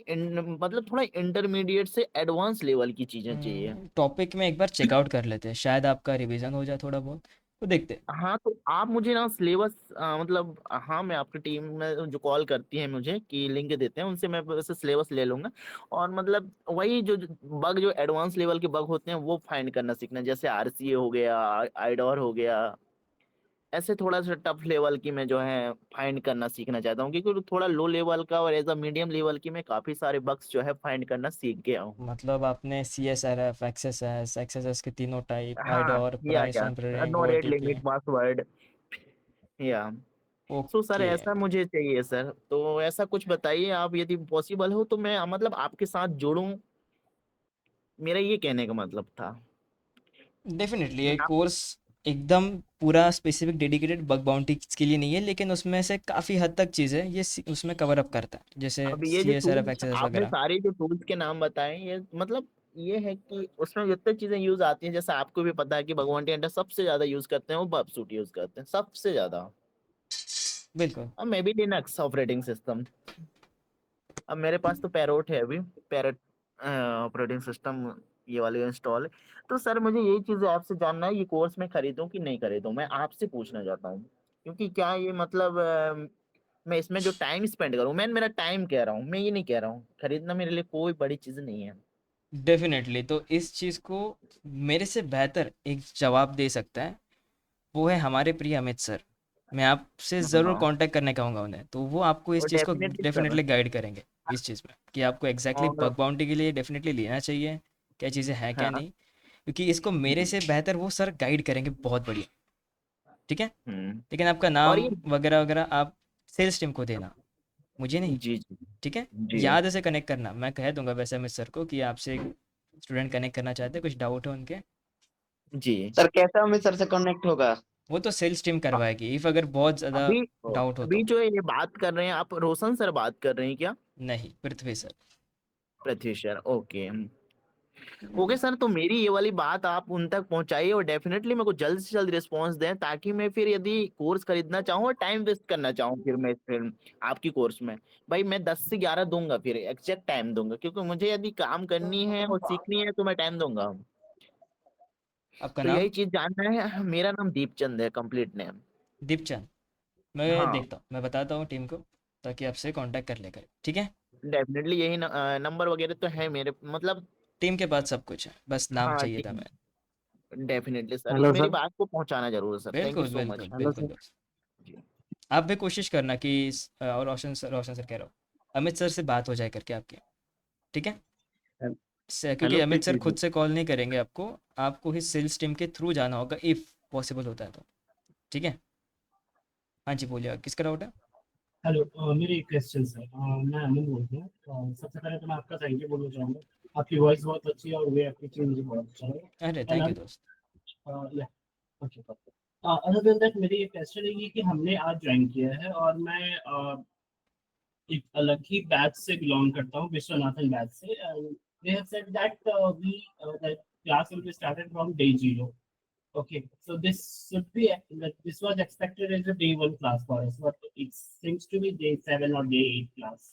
मतलब थोड़ा इंटरमीडिएट से एडवांस लेवल की चीजें चाहिए। टॉपिक में एक बार चेकआउट कर लेते हैं, शायद आपका रिवीजन हो जाए थोड़ा बहुत, तो देखते हैं। हाँ तो आप मुझे ना सिलेबस मतलब हाँ मैं आपकी टीम में जो कॉल करती है मुझे कि लिंक देते हैं, उनसे मैं वैसे सिलेबस ले लूंगा। और मतलब वही जो बग जो एडवांस लेवल के बग होते हैं वो फाइंड करना सीखना, जैसे आरसीए हो गया, आइडोर हो गया, ऐसे थोड़ा सा टफ लेवल की मैं जो है फाइंड करना सीखना चाहता हूँ, क्योंकि थोड़ा लो लेवल का और एज अ मीडियम लेवल की मैं काफी सारे बग्स जो है फाइंड करना सीख गया हूँ। मतलब आपने C S R F X S S के तीनों टाइप, हाँ आइडोर, प्राइस या monitoring, no O rate T P. Limit password या। So sir okay. ऐसा मुझे चाहिए सर, तो ऐसा कुछ बताइए आप, यदि पॉसिबल हो तो मैं मतलब आपके साथ जुड़ूं, मेरा ये कहने का मतलब था। डेफिनेटली ये कोर्स एकदम पूरा स्पेसिफिक डेडिकेटेड बग बाउंटी के लिए नहीं है, लेकिन उसमें से काफ़ी हद तक चीज़ें ये उसमें कवर अप करता है, जैसे अब ये सी जो S R F tools x S S आपने वगैरह। सारे जो टूल्स के नाम बताए, ये मतलब ये है कि उसमें जितने चीजें यूज आती हैं, जैसे आपको भी पता है कि भगवान टेंडर सबसे ज्यादा यूज करते हैं वो बब सूट यूज करते हैं सबसे ज्यादा। बिल्कुल। अब may be Linux operating system, अब मेरे पास तो पैरोट है अभी, पैरेट ऑपरेटिंग सिस्टम ये वाली इंस्टॉल है। तो सर मुझे यही चीजें आपसे जानना है, ये कोर्स मैं खरीदूं कि नहीं खरीदूं, मैं आपसे पूछना चाहता हूँ। क्योंकि क्या ये मतलब मैं इसमें जो टाइम स्पेंड करूँ, मैं मेरा टाइम कह रहा हूँ, मैं ये नहीं कह रहा हूँ खरीदना मेरे लिए कोई बड़ी चीज नहीं है। डेफिनेटली, तो इस चीज़ को मेरे से बेहतर एक जवाब दे सकता है, वो है हमारे प्रिय अमित सर। मैं आपसे ज़रूर हाँ कांटेक्ट करने कहूँगा उन्हें, तो वो आपको इस और चीज़ को डेफिनेटली सर। डेफिनेटली गाइड करेंगे इस चीज़ में कि आपको एग्जैक्टली और बग बाउंटी के लिए डेफिनेटली लेना चाहिए, क्या चीज़ें हैं क्या हाँ। नहीं, क्योंकि इसको मेरे से बेहतर वो सर गाइड करेंगे बहुत बढ़िया। ठीक है। हम्म। लेकिन आपका और नाम ये वगैरह वगैरह आप सेल्स टीम को देना, मुझे नहीं। जी जी ठीक है। जी याद से कनेक्ट करना, मैं कह दूंगा वैसे अमित सर को कि आपसे एक स्टूडेंट कनेक्ट करना चाहते हैं, कुछ डाउट हो उनके। जी। सर कैसे अमित सर से कनेक्ट होगा? वो तो सेल्स टीम करवाएगी इफ़ अगर बहुत ज़्यादा अभी डाउट हो अभी तो। जो ये बात कर रहे हैं आप, रोशन सर बात कर रहे हैं क्या? नहीं, पृथ्वी सर। पृथ्वी सर, ओके। ओके सर, तो मेरी ये वाली बात आप उन तक पहुंचाइए और डेफिनेटली मेरे को जल्द से जल्द रिस्पांस दें, ताकि मैं फिर यदि कोर्स खरीदना चाहूँ और टाइम वेस्ट करना चाहूँ फिर आपकी कोर्स में, भाई मैं 10 से 11 दूंगा, फिर एग्जैक्ट टाइम दूंगा, क्योंकि मुझे यदि काम करनी है और सीखनी है तो मैं टाइम दूंगा। आपका तो नाम? यही चीज जानना है। मेरा नाम दीपचंद है, कंप्लीट नेम। दीपचंद। मैं हाँ देखता हूँ, मैं बताता हूँ टीम को, ताकि आपसे कांटेक्ट कर ले करे, ठीक है। डेफिनेटली यही नंबर वगैरह तो है मेरे मतलब। टीम के पास सब कुछ है, बस नाम हाँ चाहिए था मैं। डेफिनेटली सर, हेलो मेरी सर। बात को पहुंचाना जरूर है सर, थैंक यू बिल्कुल सो मच। बिल्कुल हेलो बिल्कुल सर। दोस्त। आप भी कोशिश करना कि और रोशन सर कह रहा हूँ, अमित सर से बात हो जाए करके आपकी। ठीक है। क्योंकि हेलो अमित सर पृथ्वी खुद सर। से कॉल नहीं करेंगे आपको, आपको ही सेल्स टीम के थ्रू जाना होगा इफ़ पॉसिबल होता है तो। ठीक है। हाँ जी, बोलिए किसका डाउट है। हेलो मेरी एक क्वेश्चन सर, मैं अमन बोल रहा हूँ। सबसे पहले तो मैं आपका थैंक यू बोलना चाहूँगा, आपकी वॉइस बहुत अच्छी है और वे आपकी चीज़ मुझे बहुत अच्छा अरे लगा। थैंक यू एंड दोस्त। या ओके अदर देन दैट, मेरी एक क्वेश्चन है ये कि हमने आज ज्वाइन किया है और मैं एक अलग ही बैच से बिलोंग करता हूँ, विश्वनाथन बैच से। And they have said that we that class will be started from day 0. Okay, so this should be this was expected as a day 1 class for us, but it seems to be day 7 or day 8 class.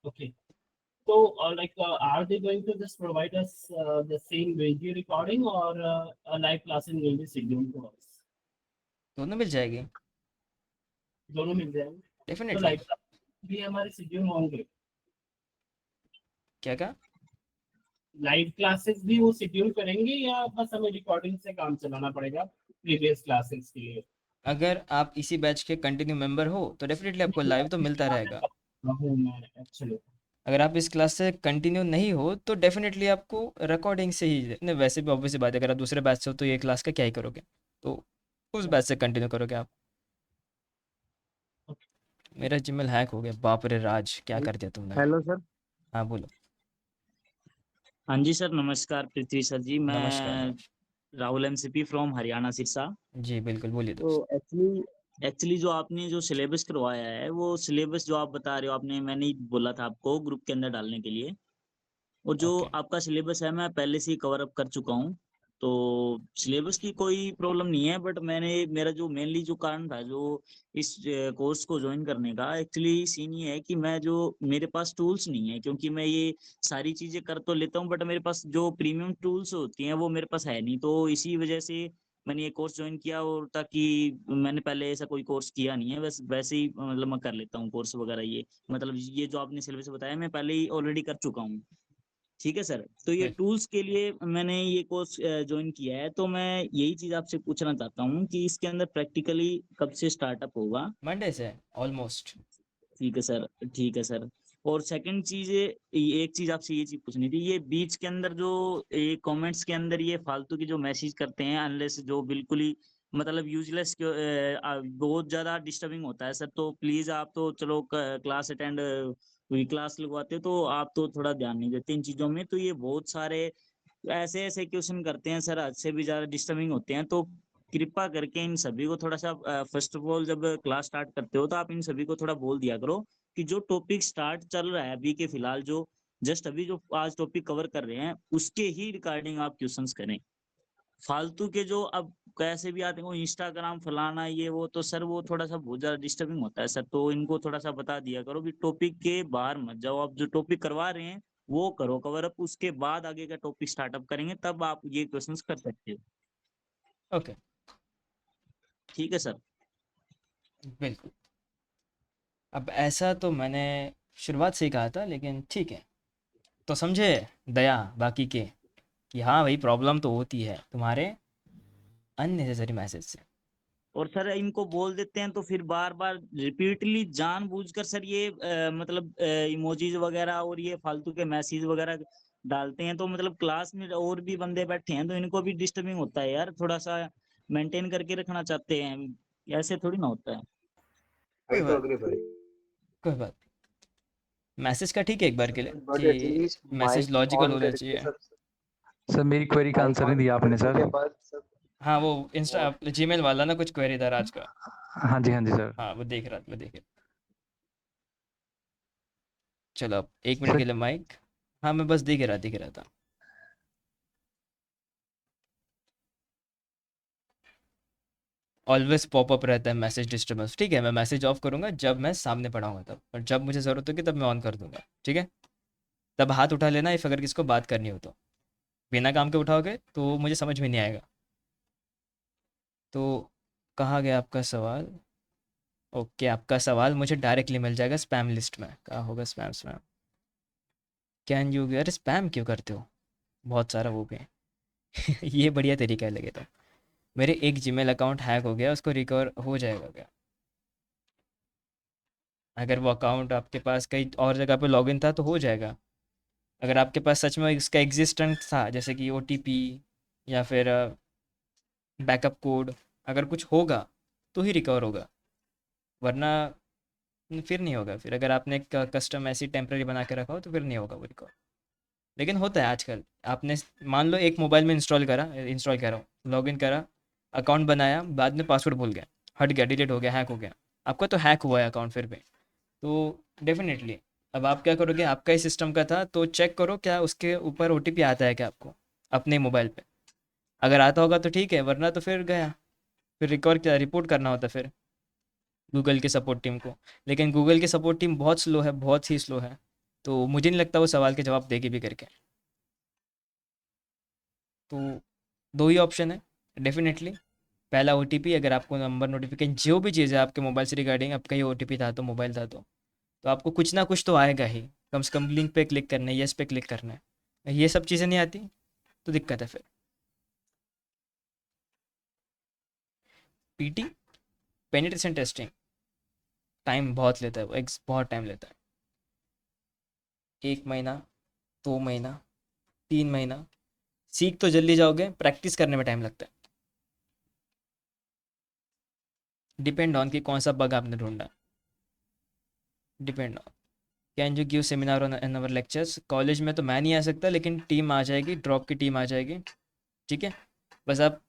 Okay, So, are they going to just provide us the same video recording, or a live class is going to be scheduled for us? दोनों मिल जाएगी दोनों मिल जाएंगे। तो definitely. Live class भी हमारे schedule होंगे, क्या कहा? लाइव क्लासेस भी वो शेड्यूल करेंगे, या बस हमें रिकॉर्डिंग से काम चलाना पड़ेगा प्रीवियस क्लासेस के लिए? अगर आप इसी बैच के कंटिन्यू मेंबर हो तो डेफिनेटली आपको लाइव तो मिलता रहेगा। हूँ मैं एक्चुअली। अगर आप इस क्लास से कंटिन्यू नहीं हो तो डेफिनेटली आपको रिकॉर्डिंग से ही नहीं, वैसे भी ऑब्वियसली बात है, अगर आप दूसरे बैच से हो तो ये क्लास का क्या ही करोगे, तो उस बैच से कंटिन्यू करोगे आप। मेरा जीमेल हैक हो गया, बाप रे राज, क्या कर दिया तुमने। Hello sir. हाँ बोलो। हाँ जी सर, नमस्कार पृथ्वी सर जी। नमस्कार। मैं राहुल एमसीपी फ्रॉम हरियाणा सिरसा। जी बिल्कुल, बोलिए तो दोस्त। एक्चुअली जो आपने जो सिलेबस करवाया है, वो सिलेबस जो आप बता रहे हो, आपने मैंने ही बोला था आपको ग्रुप के अंदर डालने के लिए। और जो ओके आपका सिलेबस है मैं पहले से ही कवर अप कर चुका हूँ, तो सिलेबस की कोई प्रॉब्लम नहीं है। बट मेरा जो मेनली जो कारण था जो इस कोर्स को ज्वाइन करने का, एक्चुअली सीन ये है कि मेरे पास टूल्स नहीं है, क्योंकि मैं ये सारी चीजें कर तो लेता हूँ, बट मेरे पास जो प्रीमियम टूल्स होती हैं वो मेरे पास है नहीं। तो इसी वजह से मैंने ये कोर्स ज्वाइन किया, और ताकि मैंने पहले ऐसा कोई कोर्स किया नहीं है, बस वैसे ही मतलब मैं कर लेता हूँ कोर्स वगैरह। ये मतलब ये जो आपने सिलेबस बताया मैं पहले ही ऑलरेडी कर चुका हूँ। ठीक है सर। तो ये बिल्कुल। टूल्स के लिए मैंने ये कोर्स ज्वाइन किया है, तो मैं यही चीज आपसे पूछना चाहता हूँ कि इसके अंदर प्रैक्टिकली कब से स्टार्टअप होगा? मंडे से ऑलमोस्ट। ठीक है सर, ठीक है सर। और सेकंड चीज, एक चीज आपसे ये चीज पूछनी थी, ये बीच के अंदर जो ये कमेंट्स के अंदर ये फालतू की जो मैसेज करते हैं, अनलेस जो बिल्कुल ही मतलब यूजलेस, बहुत ज्यादा डिस्टर्बिंग होता है सर। तो प्लीज आप तो चलो क्लास अटेंड क्लास लगवाते हो, तो आप तो थोड़ा ध्यान नहीं देते इन चीजों में। तो ये बहुत सारे ऐसे ऐसे क्वेश्चन करते हैं सर, हद से भी ज्यादा डिस्टर्बिंग होते हैं। तो कृपा करके इन सभी को थोड़ा सा, फर्स्ट ऑफ ऑल जब क्लास स्टार्ट करते हो तो आप इन सभी को थोड़ा बोल दिया करो कि जो टॉपिक स्टार्ट चल रहा है अभी के फिलहाल, जो जस्ट अभी जो आज टॉपिक कवर कर रहे हैं उसके ही रिगार्डिंग आप क्वेश्चंस करें। फालतू के जो अब कैसे भी आते हैं वो इंस्टाग्राम फलाना ये वो, तो सर वो थोड़ा सा बहुत ज्यादा डिस्टर्बिंग होता है सर। तो इनको थोड़ा सा बता दिया करो कि टॉपिक के बाहर मत जाओ, आप जो टॉपिक करवा रहे हैं वो करो कवर अप, उसके बाद आगे का टॉपिक स्टार्टअप करेंगे, तब आप ये क्वेश्चंस कर सकते हो। ओके ठीक है सर। बिल्कुल। अब ऐसा तो मैंने शुरुआत से ही कहा था, लेकिन ठीक है, तो समझे दया बाकी के कि हाँ भाई प्रॉब्लम तो होती है तुम्हारे अननेसेसरी मैसेज से। और सर इनको बोल देते हैं तो फिर बार बार रिपीटली जानबूझकर सर ये मतलब इमोजीज वगैरह और ये फालतू के मैसेज वगैरह डालते हैं, तो मतलब क्लास में और भी बंदे बैठे हैं तो इनको भी डिस्टर्बिंग होता है यार। थोड़ा सा मेंटेन करके रखना चाहते हैं, ऐसे थोड़ी ना होता है। कोई I तो बात agree भाई, कोई बात मैसेज का ठीक है एक बार के लिए but at कि least message mic logical on होना करके चाहिए। सब सर मेरी क्वेरी का mic आंसर नहीं on दिया आपने करने सर। के बाद सब हाँ वो इंस्टा वो जीमेल वाला ना कुछ क्वेरी था राज का। हाँ जी सर। हाँ वो देख रहा मैं देख रहा। चलो अब 1 मिनट सर के लिए माइक। हाँ मैं बस देख रहा था। ऑलवेज पॉपअप रहता है मैसेज डिस्टर्बेंस। ठीक है, मैं मैसेज ऑफ करूँगा जब मैं सामने पढ़ाऊँगा तब, और जब मुझे ज़रूरत होगी तब मैं ऑन कर दूंगा। ठीक है, तब हाथ उठा लेना इफ़ अगर किसको बात करनी हो तो। बिना काम के उठाओगे तो मुझे समझ में नहीं आएगा। तो कहाँ गया आपका सवाल? ओके, आपका सवाल मुझे डायरेक्टली मिल जाएगा स्पैम लिस्ट में। कहाँ होगा स्पैम? स्पैम कैन यू, अरे स्पैम क्यों करते हो? बहुत सारा वो भी है। ये बढ़िया तरीका है लगे तो। मेरे एक जीमेल अकाउंट हैक हो गया, उसको रिकवर हो जाएगा क्या? अगर वो अकाउंट आपके पास कहीं और जगह पे लॉगिन था तो हो जाएगा। अगर आपके पास सच में इसका एग्जिस्टेंस था, जैसे कि ओटीपी या फिर बैकअप कोड, अगर कुछ होगा तो ही रिकवर होगा, वरना फिर नहीं होगा। फिर अगर आपने एक कस्टम ऐसी टेम्प्रेरी बना के रखा हो तो फिर नहीं होगा वो रिकवर। लेकिन होता है आजकल। आपने मान लो एक मोबाइल में इंस्टॉल कर रहा हूँ, लॉगिन करा, अकाउंट बनाया, बाद में पासवर्ड भूल गया, हट गया, डिलीट हो गया, हैक हो गया। आपका तो हैक हुआ है अकाउंट फिर भी। तो डेफिनेटली अब आप क्या करोगे, आपका ही सिस्टम का था तो चेक करो क्या उसके ऊपर ओटीपी आता है क्या आपको अपने मोबाइल पे। अगर आता होगा तो ठीक है, वरना तो फिर गया। फिर रिकवर क्या, रिपोर्ट करना होता फिर गूगल की सपोर्ट टीम को। लेकिन गूगल की सपोर्ट टीम बहुत स्लो है, बहुत ही स्लो है। तो मुझे नहीं लगता वो सवाल के जवाब देगी भी करके। तो 2 ही ऑप्शन है डेफ़िनेटली। पहला ओटीपी, अगर आपको नंबर नोटिफ़िकेशन जो भी चीज़ है आपके मोबाइल से रिगार्डिंग, आपका ये ओटीपी था तो मोबाइल था तो आपको कुछ ना कुछ तो आएगा ही। कम से कम लिंक पे क्लिक करना है, येस पे क्लिक करना है। ये सब चीज़ें नहीं आती तो दिक्कत है फिर। पीटी पेनिट्रेशन टेस्टिंग टाइम बहुत लेता है, वो बहुत टाइम लेता है। 1 महीना, 2 महीना, 3 महीना। सीख तो जल्दी जाओगे, प्रैक्टिस करने में टाइम लगता है। डिपेंड ऑन कि कौन सा बग आपने ढूंढा। Depend on can you give seminar on in our lectures. College में तो मैं नहीं आ सकता, लेकिन टीम आ जाएगी, ड्रॉप की टीम आ जाएगी, ठीक है। बस आप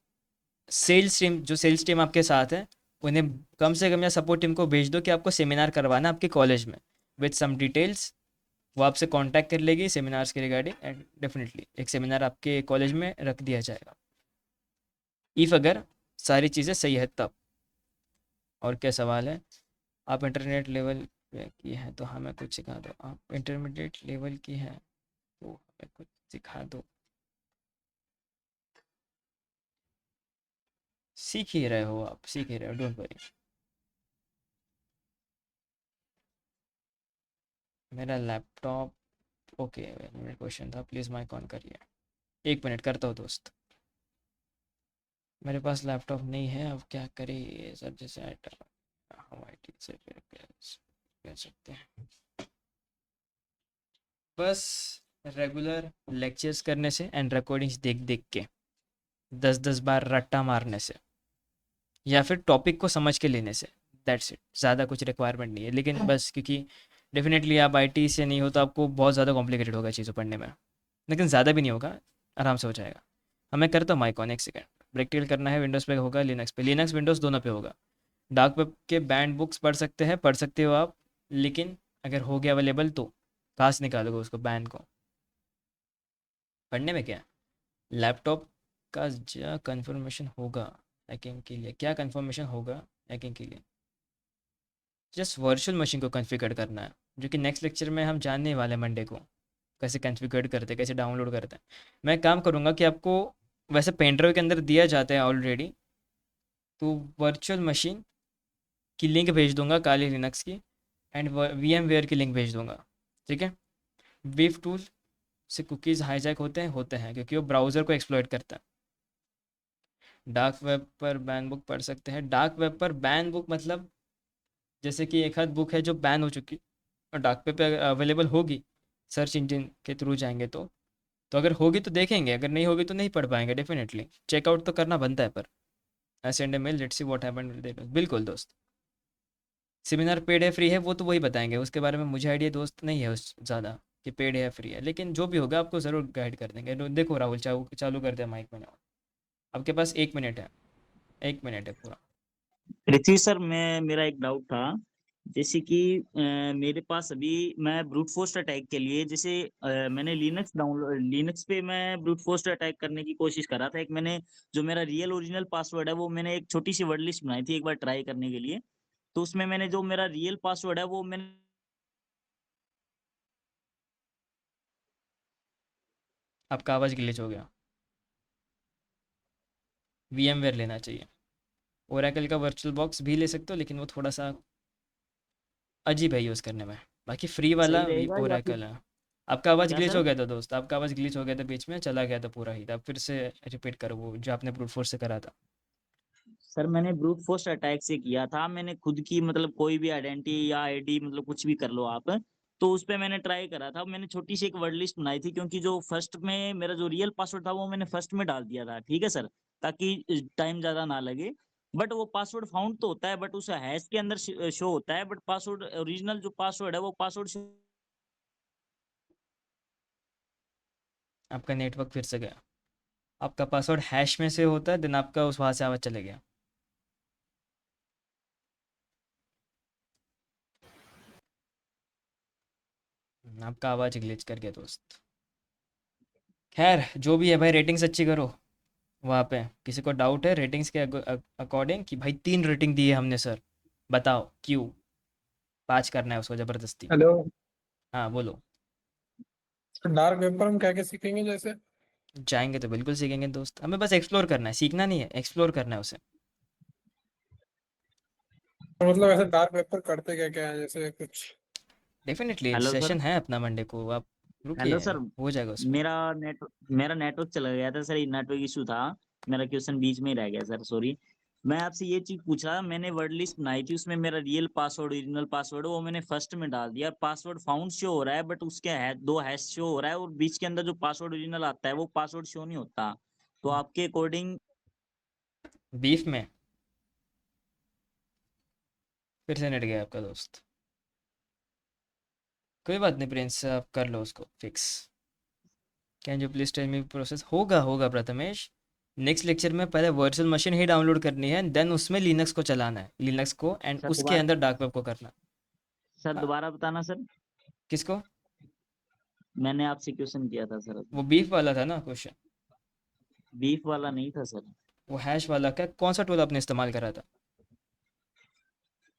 सेल्स टीम आपके साथ है, उन्हें कम से कम या सपोर्ट टीम को भेज दो कि आपको सेमिनार करवाना है आपके कॉलेज में विद सम डिटेल्स। वो आपसे कांटेक्ट कर लेगी सेमिनार्स के रिगार्डिंग, एंड डेफिनेटली एक सेमिनार आपके कॉलेज में रख दिया जाएगा, इफ़ अगर सारी चीज़ें सही है तब। और क्या सवाल है? आप इंटरनेट लेवल की है तो हमें कुछ सिखा दो। आप इंटरमीडिएट लेवल की है तो हमें कुछ सिखा दो। सीख ही रहे हो आप, सीख ही रहे हो, डोंट वरी। मेरा लैपटॉप ओके, मेरा क्वेश्चन था, प्लीज़ माइक ऑन करिए। 1 मिनट करता हूँ दोस्त। मेरे पास लैपटॉप नहीं है, अब क्या करें सर? जैसे आइटम हम IT से फिर कह सकते हैं, बस रेगुलर लेक्चर्स करने से एंड रिकॉर्डिंग्स देख देख के 10-10 बार रट्टा मारने से, या फिर टॉपिक को समझ के लेने से, दैट्स इट। ज़्यादा कुछ रिक्वायरमेंट नहीं है, लेकिन बस क्योंकि डेफिनेटली आप IT से नहीं हो तो आपको बहुत ज़्यादा कॉम्प्लिकेटेड होगा चीज़ें पढ़ने में, लेकिन ज़्यादा भी नहीं होगा, आराम से हो जाएगा। हमें करता हूँ माइक ऑन, 1 सेकेंड। प्रैक्टिकल करना है, विंडोज़ पे होगा, लिनक्स पे, लिनक्स विंडोज़ दोनों पे होगा। डार्क वेब के बैंड बुक्स पढ़ सकते हैं, पढ़ सकते हो आप, लेकिन अगर हो गया अवेलेबल तो कहाँ से निकालोगे उसको, बैंड को? पढ़ने में क्या है, लैपटॉप का कंफर्मेशन होगा हैकिंग के लिए। क्या कंफर्मेशन होगा हैकिंग के लिए? जस्ट वर्चुअल मशीन को कॉन्फ़िगर करना है, जो कि नेक्स्ट लेक्चर में हम जानने वाले हैं मंडे को, कैसे कॉन्फ़िगर करते हैं, कैसे डाउनलोड करते हैं। मैं काम करूँगा कि आपको वैसे पेन ड्राइव के अंदर दिया जाता है ऑलरेडी, तो वर्चुअल मशीन की लिंक भेज दूंगा, काली लिनक्स की, एंड VMware की लिंक भेज दूंगा, ठीक है। वीव टूल से कुकीज़ हाईजैक होते हैं क्योंकि वो ब्राउज़र को एक्सप्लॉइट करता है। डार्क वेब पर बैन बुक पढ़ सकते हैं। डार्क वेब पर बैन बुक मतलब जैसे कि एक आध बुक है जो बैन हो चुकी और डार्क वेब पे अवेलेबल होगी, सर्च इंजन के थ्रू जाएंगे तो अगर होगी तो देखेंगे, अगर नहीं होगी तो नहीं पढ़ पाएंगे। डेफिनेटली चेकआउट तो करना बनता है, पर I send a mail, let's see what happened. बिल्कुल दोस्त, सेमिनार पेड है फ्री है वो तो वही बताएंगे, उसके बारे में मुझे आइडिया दोस्त नहीं है उस ज़्यादा कि पेड है फ्री है, लेकिन जो भी होगा आपको ज़रूर गाइड कर देंगे। देखो राहुल, चालू कर दे माइक मैंने। आपके पास 1 मिनट है, 1 मिनट है पूरा। ऋषि सर, मैं मेरा एक डाउट था, जैसे कि मेरे पास अभी मैं ब्रूट फोर्स अटैक के लिए जैसे मैंने लिनक्स पे मैं ब्रूट फोर्स अटैक करने की कोशिश कर रहा था। एक मैंने जो मेरा रियल ओरिजिनल पासवर्ड है वो मैंने एक छोटी सी वर्ड लिस्ट बनाई थी एक बार ट्राई करने के लिए, तो उसमें मैंने जो मेरा रियल पासवर्ड है वो मैंने आपका आवाज़ ग्लिच हो गया। VMware लेना चाहिए। ओरेकल का वर्चुअल बॉक्स भी ले सकते हो, लेकिन वो थोड़ा सा अजीब है यूज़ करने में। बाकी फ्री वाला सही रहेगा या फिर ओरेकल है। आपका आवाज़ क्या ग्लिच सर? हो गया था दोस्त, आपका आवाज़ ग्लिच हो गया था, बीच में चला गया था पूरा ही। आप फिर से रिपीट करो वो जो आपने ब्रूट फोर्स से करा था। सर मैंने ब्रूट फोर्स अटैक से किया था, मैंने खुद की मतलब कोई भी आइडेंटिटी या आईडी मतलब कुछ भी कर लो आप, तो उस पे मैंने ट्राई करा था। मैंने छोटी सी एक वर्ड लिस्ट बनाई थी क्योंकि जो फर्स्ट में मेरा जो रियल पासवर्ड था वो मैंने फर्स्ट में डाल दिया था, ठीक है सर, ताकि टाइम ज्यादा ना लगे। बट वो पासवर्ड फाउंड तो होता है, बट उस हैश के अंदर शो होता है, बट पासवर्ड ओरिजिनल जो पासवर्ड है वो पासवर्ड आपका नेटवर्क फिर से गया। आपका पासवर्ड हैश में से होता है, देन आपका उस वहाँ से आवाज़ चले गया। आपका आवाज़ ग्लिच कर गया दोस्त। खैर जो भी है भाई, रेटिंग्स अच्छी करो। वहाँ पे किसी को डाउट है रेटिंग्स के अकॉर्डिंग कि भाई 3 रेटिंग दी है हमने सर, बताओ क्यों? 5 करना है उसको ज़बरदस्ती। हेलो। हाँ बोलो। तो डार्क वेब पर हम क्या क्या सीखेंगे जैसे? जाएंगे तो बिल्कुल सीखेंगे दोस्त, हमें बस एक्सप्लोर करना है, सीखना नहीं है, एक्सप्लोर करना है उसे। तो मतलब ऐसे डार्क वेब पर करते क्या क्या है जैसे कुछ? Definitely hello sir. सेशन है अपना मंडे को, आप हेलो रुकिए, सर। हो जाएगा उसमें। मेरा नेटवर्क चला गया था सर, नेटवर्क इशू था। मेरा क्वेश्चन बीच में ही रह गया सर, सॉरी। मैं आपसे ये चीज पूछा, मैंने वर्ड लिस्ट बनाई थी, उसमें मेरा रियल पासवर्ड ओरिजिनल पासवर्ड वो मैंने फर्स्ट में डाल दिया, पासवर्ड फाउंड शो हो रहा है, बट उसके है 2 हैश शो हो रहा है, और बीच के अंदर जो पासवर्ड ओरिजिनल आता है वो पासवर्ड शो नहीं होता। तो आपके अकॉर्डिंग बीफ में फिर से नेट गया आपका दोस्त। कोई बात नहीं प्रिंस, आप कर लो उसको fix. Can you please tell me process? होगा होगा प्रथमेश। नेक्स्ट लेक्चर में पहले वर्चुअल मशीन ही डाउनलोड करनी है, देन उसमें लिनक्स को चलाना है, लिनक्स को, एंड सर उसके दोबारा अंदर डार्क वेब को करना। सर हाँ, दोबारा बताना सर। किसको? मैंने आपसे क्वेश्चन किया था सर वो अभी। बीफ वाला था ना क्वेश्चन? बीफ वाला नहीं था सर। वो हैश वाला क्या, कौन सा टूल आपने इस्तेमाल करा था?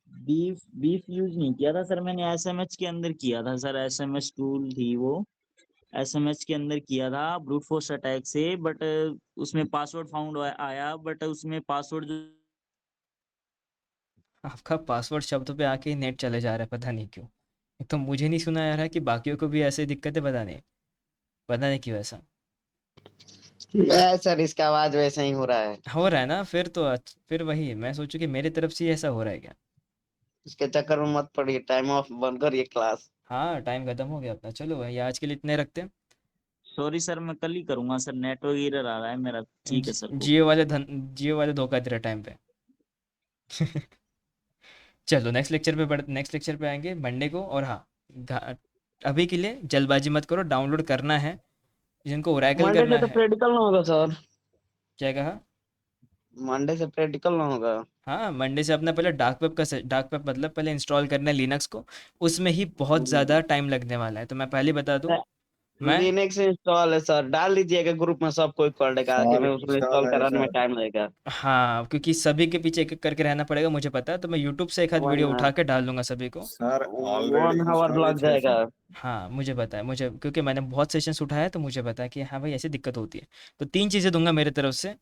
बीफ बीफ यूज नहीं किया था सर, मैंने एसएमएच के अंदर किया था सर, एसएमएच टूल थी वो। एसएमएच के अंदर किया था ब्रूट फोर्स अटैक से, बट उसमें पासवर्ड फाउंड आया, बट उसमें पासवर्ड जो आपका पासवर्ड शब्द पे आके ही नेट चले जा रहा है, पता नहीं क्यों। एक तो मुझे नहीं सुना आ रहा है कि बाकियों को भी ऐसे दिक्कतें, पता नहीं क्यों ऐसा सर इसका आवाज वैसे ही हो रहा है। हो रहा है ना। फिर तो फिर वही मैं सोचूं कि मेरी तरफ से ही ऐसा हो रहा है क्या। इसके चक्कर में मत पड़िए, टाइम ऑफ बंद करिए क्लास। हाँ, टाइम खत्म हो गया अपना, चलो भाई आज के लिए इतने रखते हैं। सॉरी सर, मैं कल ही करूंगा सर, नेटवर्क एरर आ रहा है मेरा। ठीक है सर, ओके। जियो वाले धोखा दे रहे टाइम पे। चलो नेक्स्ट लेक्चर पे आएंगे मंडे को। और हाँ, अभी के लिए जल्दबाजी मत करो, डाउनलोड करना है जिनको ओरेकल मंडे से करना तो है। प्रैक्टिकल ना होगा सर? क्या कहा? मंडे से प्रैक्टिकल ना होगा? हाँ, मंडे से अपना पहले डार्क वेब मतलब पहले इंस्टॉल करना है लिनक्स को। उसमें ही बहुत ज़्यादा टाइम लगने वाला है, तो मैं पहले ही बता दूँ। मैं लिनक्स इंस्टॉल है सर, डाल दीजिएगा ग्रुप में, सब कोई कर लेगा कि सर मैं उसको इंस्टॉल इंस्टॉल है कराने में सर। टाइम लगेगा। हाँ, क्योंकि सभी के पीछे एक-एक करके रहना पड़ेगा, मुझे पता है, तो मैं यूट्यूब से एक आध वीडियो उठा के डाल दूँगा सभी को। सर ऑलरेडी 1 आवर इंस्टॉल लग है जाएगा। सर। हाँ, मुझे पता है, मुझे क्योंकि मैंने बहुत सेशंस उठाया है, तो मुझे पता है कि हाँ भाई ऐसी दिक्कत होती है। तो 3 चीज़ें दूँगा मेरे तरफ से,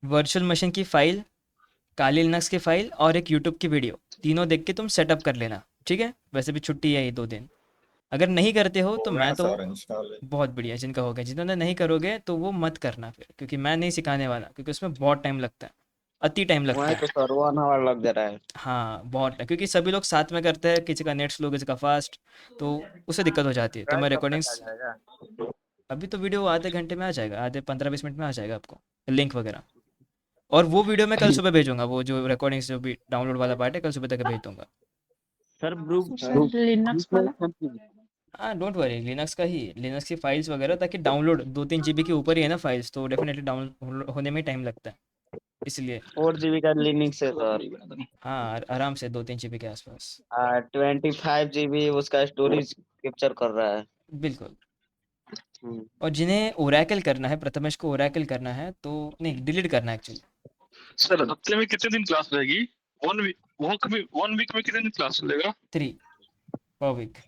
वर्चुअल मशीन की फ़ाइल, काली लिनक्स की फ़ाइल और एक यूट्यूब की वीडियो। तीनों देख के तुम सेटअप कर लेना, ठीक है? वैसे भी छुट्टी है ये 2 दिन। अगर नहीं करते हो तो हो मैं गया तो सर इंस्टॉल। बहुत बढ़िया, जिनका हो गया, जिन्होंने नहीं करोगे तो वो मत करना फिर, क्योंकि मैं नहीं सिखाने वाला, क्योंकि उसमें बहुत टाइम लगता है, अति टाइम लगता वही है। तो सर, 1 आवर लग जा रहा है। हाँ, बहुत टाइम, क्योंकि सभी लोग साथ में करते हैं, किसी का नेट स्लो, किसी का फास्ट, तो उससे दिक्कत हो जाती है। तो प्राइस मैं कब तक आ रिकॉर्डिंग्स, जाएगा? अभी तो वीडियो आधे घंटे में आ जाएगा, आधे 15-20 मिनट में आ जाएगा आपको, लिंक वगैरह। और वो वीडियो मैं कल सुबह भेजूंगा, वो जो रिकॉर्डिंग्स जो भी डाउनलोड वाला पार्ट है, कल सुबह तक भेज दूंगा। Sir group sir sir Linux वाला हाँ, डोंट वरी, लिनक्स की फाइल्स वगैरह, ताकि डाउनलोड 2-3 जीबी के ऊपर ही है ना फाइल्स, तो डेफिनेटली डाउन होने में टाइम लगता है, इसलिए। 4 GB का लिनक्स है सर। हाँ, आराम से 2-3 जीबी के आसपास। 25 GB उसका स्टोरेज कैप्चर कर रहा है। बिल्कुल। हम्म। और जिन्हें ओरेकल करना है, प्रथमेश को ओरेकल करना है, तो नहीं, डिलीट करना है एक्चुअली। सर हफ्ते में कितने दिन क्लास रहेगी? 1 वीक में कितने दिन क्लास चलेगा? 3 पर वीक,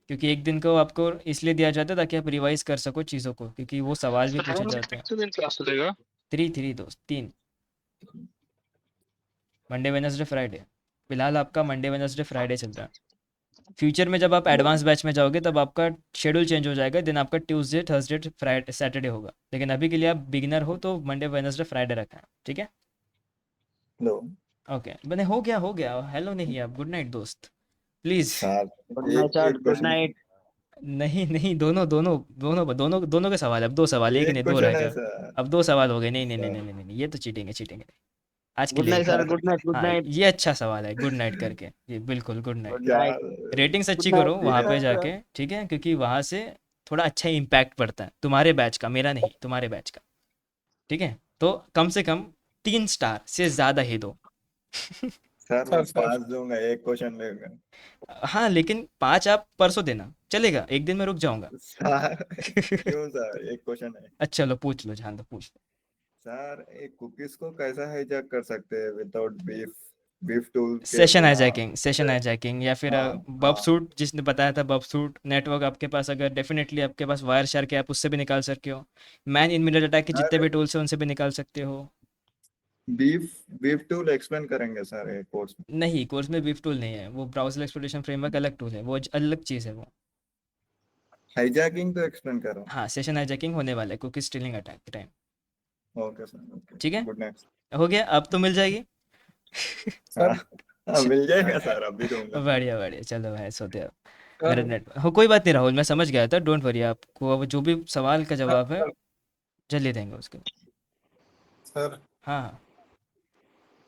क्योंकि एक दिन को आपको इसलिए दिया जाता है ताकि आप रिवाइज कर सको चीज़ों को, क्योंकि वो सवाल भी सर पूछे 1 वीक जाते में हैं। कितने दिन क्लास चलेगा? 3 दोस्त, 3, मंडे वेडनेसडे फ्राइडे। फिलहाल आपका मंडे वेडनेसडे फ्राइडे चल रहा है। फ्यूचर में जब आप एडवांस बैच में जाओगे तब आपका शेड्यूल चेंज हो जाएगा, दिन आपका ट्यूसडे थर्सडे फ्राइडे सैटरडे होगा, लेकिन अभी के लिए आप बिगिनर हो तो मंडे वेडनेसडे फ्राइडे रखा है, ठीक है? लो ओके, मैंने हो गया, हेलो नहीं आप, गुड नाइट दोस्त, please. Sir good night sir, एक गुड क्वेश्चन, नाइट। नहीं नहीं, दोनों दोनों दोनों दोनों दोनों के सवाल है, अब 2 सवाल, एक एक नहीं 2 रह क्वेश्चन है गया। सर। अब 2 सवाल हो गए, नहीं नहीं नहीं सर नहीं नहीं नहीं, ये तो चीटिंग है। आज के गुड लिए नाइट इतना सर, ही। गुड नाइट, गुड हाँ, नाइट, ये अच्छा सवाल है, गुड नाइट करके, ये बिल्कुल गुड नाइट। गुड क्या नाइट, रेटिंग्स गुड अच्छी नाइट करो वहाँ पे सर। जाके, ठीक है? क्योंकि वहाँ से थोड़ा अच्छा इम्पैक्ट पड़ता है तुम्हारे बैच का, मेरा नहीं, तुम्हारे बैच का, ठीक है? तो कम से कम 3 स्टार से ज़्यादा ही दो। सर मैं सर 5 दूंगा, एक क्वेश्चन लेगा। हाँ, लेकिन 5 आप परसों देना, चलेगा? एक दिन में रुक जाऊँगा। सर क्यों सर, एक क्वेश्चन है। अच्छा चलो पूछ लो, जान दो, पूछ लो। सर एक कुकीज को कैसा हाईजैक कर सकते हैं विदाउट बीफ? बीफ टूल के सेशन बिना हाईजैकिंग या फिर हाँ बब हाँ सूट जिसने बताया था, बब सूट नेटवर्क आपके पास अगर डेफिनेटली आपके पास वायर शार्क है, आप उससे भी निकाल सकते हो। मैन इन मिनट अटैक के जितने अरे भी टूल्स हैं उनसे भी निकाल सकते हो। बीफ बीफ टूल एक्सप्लेन करेंगे सर एक कोर्स में। नहीं, कोर्स में बीफ टूल नहीं है, वो ब्राउज़र एक्सप्लोरेशन फ्रेमवर्क अलग टूल है, वो अलग चीज़ है वो। हाईजैकिंग तो एक्सप्लेन कर रहा हाँ, सेशन हाईजैकिंग होने वाला है कुकी स्टीलिंग अटैक के टाइम। हूँ। ओके सर ओके ठीक है, गुड नाइट। हो गया, अब तो मिल जाएगी। हाँ सर हाँ मिल जाएगा सर अभी दूंगा। बढ़िया बढ़िया, चलो भाई सोते हो। सर मेरा नेट हो, कोई बात नहीं राहुल, मैं समझ गया था, डोंट वरी। आपको अब जो भी सवाल का जवाब है जल्दी देंगे उसके। सर हाँ हाँ,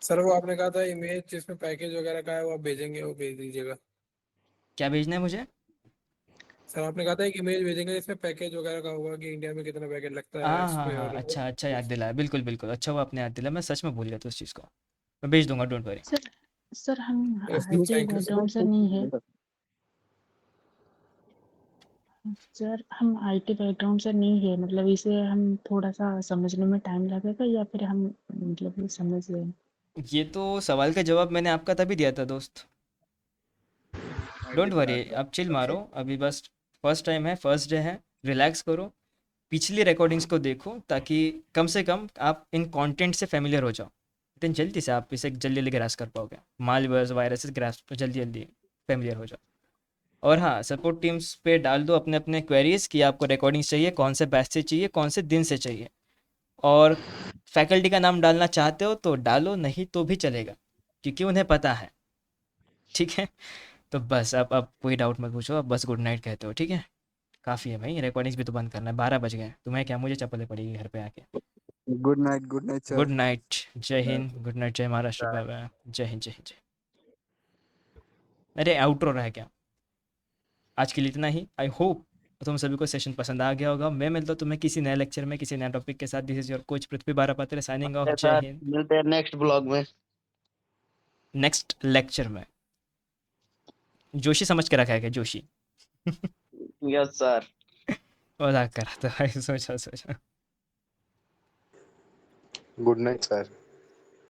सर वो आपने कहा था इमेज जिसमें पैकेज वगैरह का है वो आप भेजेंगे, वो भेज दीजिएगा। क्या भेजना है मुझे? सर आपने कहा था एक इमेज भेजेंगे जिसमें पैकेज वगैरह का होगा कि इंडिया में कितना पैकेज लगता है हाँ हाँ एक्सपे हाँ, और अच्छा अच्छा याद दिलाया, बिल्कुल बिल्कुल, अच्छा वो आपने याद दिलाया, मैं सच में भूल गया था उस चीज़ को। मैं भेज दूंगा, डोंट वरी। सर सर हम IT thank you sir. Background से नहीं है। सर हम आईटी बैकग्राउंड से नहीं है, मतलब इसे हम थोड़ा सा समझने में टाइम लगेगा या फिर हम मतलब ये समझ लें? ये तो सवाल का जवाब मैंने आपका तभी दिया था दोस्त, डोंट वरी, आप चिल मारो अभी, बस फर्स्ट टाइम है, फर्स्ट डे है, रिलैक्स करो, पिछली रिकॉर्डिंग्स को देखो ताकि कम से कम आप इन कंटेंट से फेमिलियर हो जाओ, इतनी जल्दी से आप इसे जल्दी जल्दी ग्रास कर पाओगे, मालवेयर्स वायरसेस ग्रास जल्दी जल्दी फेमिलियर हो जाओ। और हाँ, सपोर्ट टीम्स पे डाल दो अपने अपने क्वेरीज कि आपको रिकॉर्डिंग्स चाहिए, कौन से बैच से चाहिए, कौन से दिन से चाहिए, और फैकल्टी का नाम डालना चाहते हो तो डालो, नहीं तो भी चलेगा, क्योंकि उन्हें पता है। ठीक है, तो बस अब कोई डाउट मत पूछो, अब बस गुड नाइट कहते हो, ठीक है? काफ़ी है भाई, रिकॉर्डिंग्स भी तो बंद करना है, 12 बज गए, तुम्हें क्या मुझे चप्पलें पड़ेगी घर पे आके। Good night sir. Good night, जय हिंद, गुड नाइट, जय महाराष्ट्र, बाय बाय, जय हिंद जय हिंद जय। अरे आउटरो रहा क्या? आज के लिए इतना ही। आई होप तुम सभी को सेशन पसंद आ गया होगा। मैं मिलता हूँ तुम्हें किसी नए लेक्चर में किसी नए टॉपिक के साथ। This is your coach Prithvi Barapatra signing off, जय सर हिंद। मिलते हैं नेक्स्ट ब्लॉग में। नेक्स्ट लेक्चर में जोशी समझ के रखा है क्या? जोशी? Yes sir. मजाक कर रहा था भाई, सोचा सोचा। Good night sir.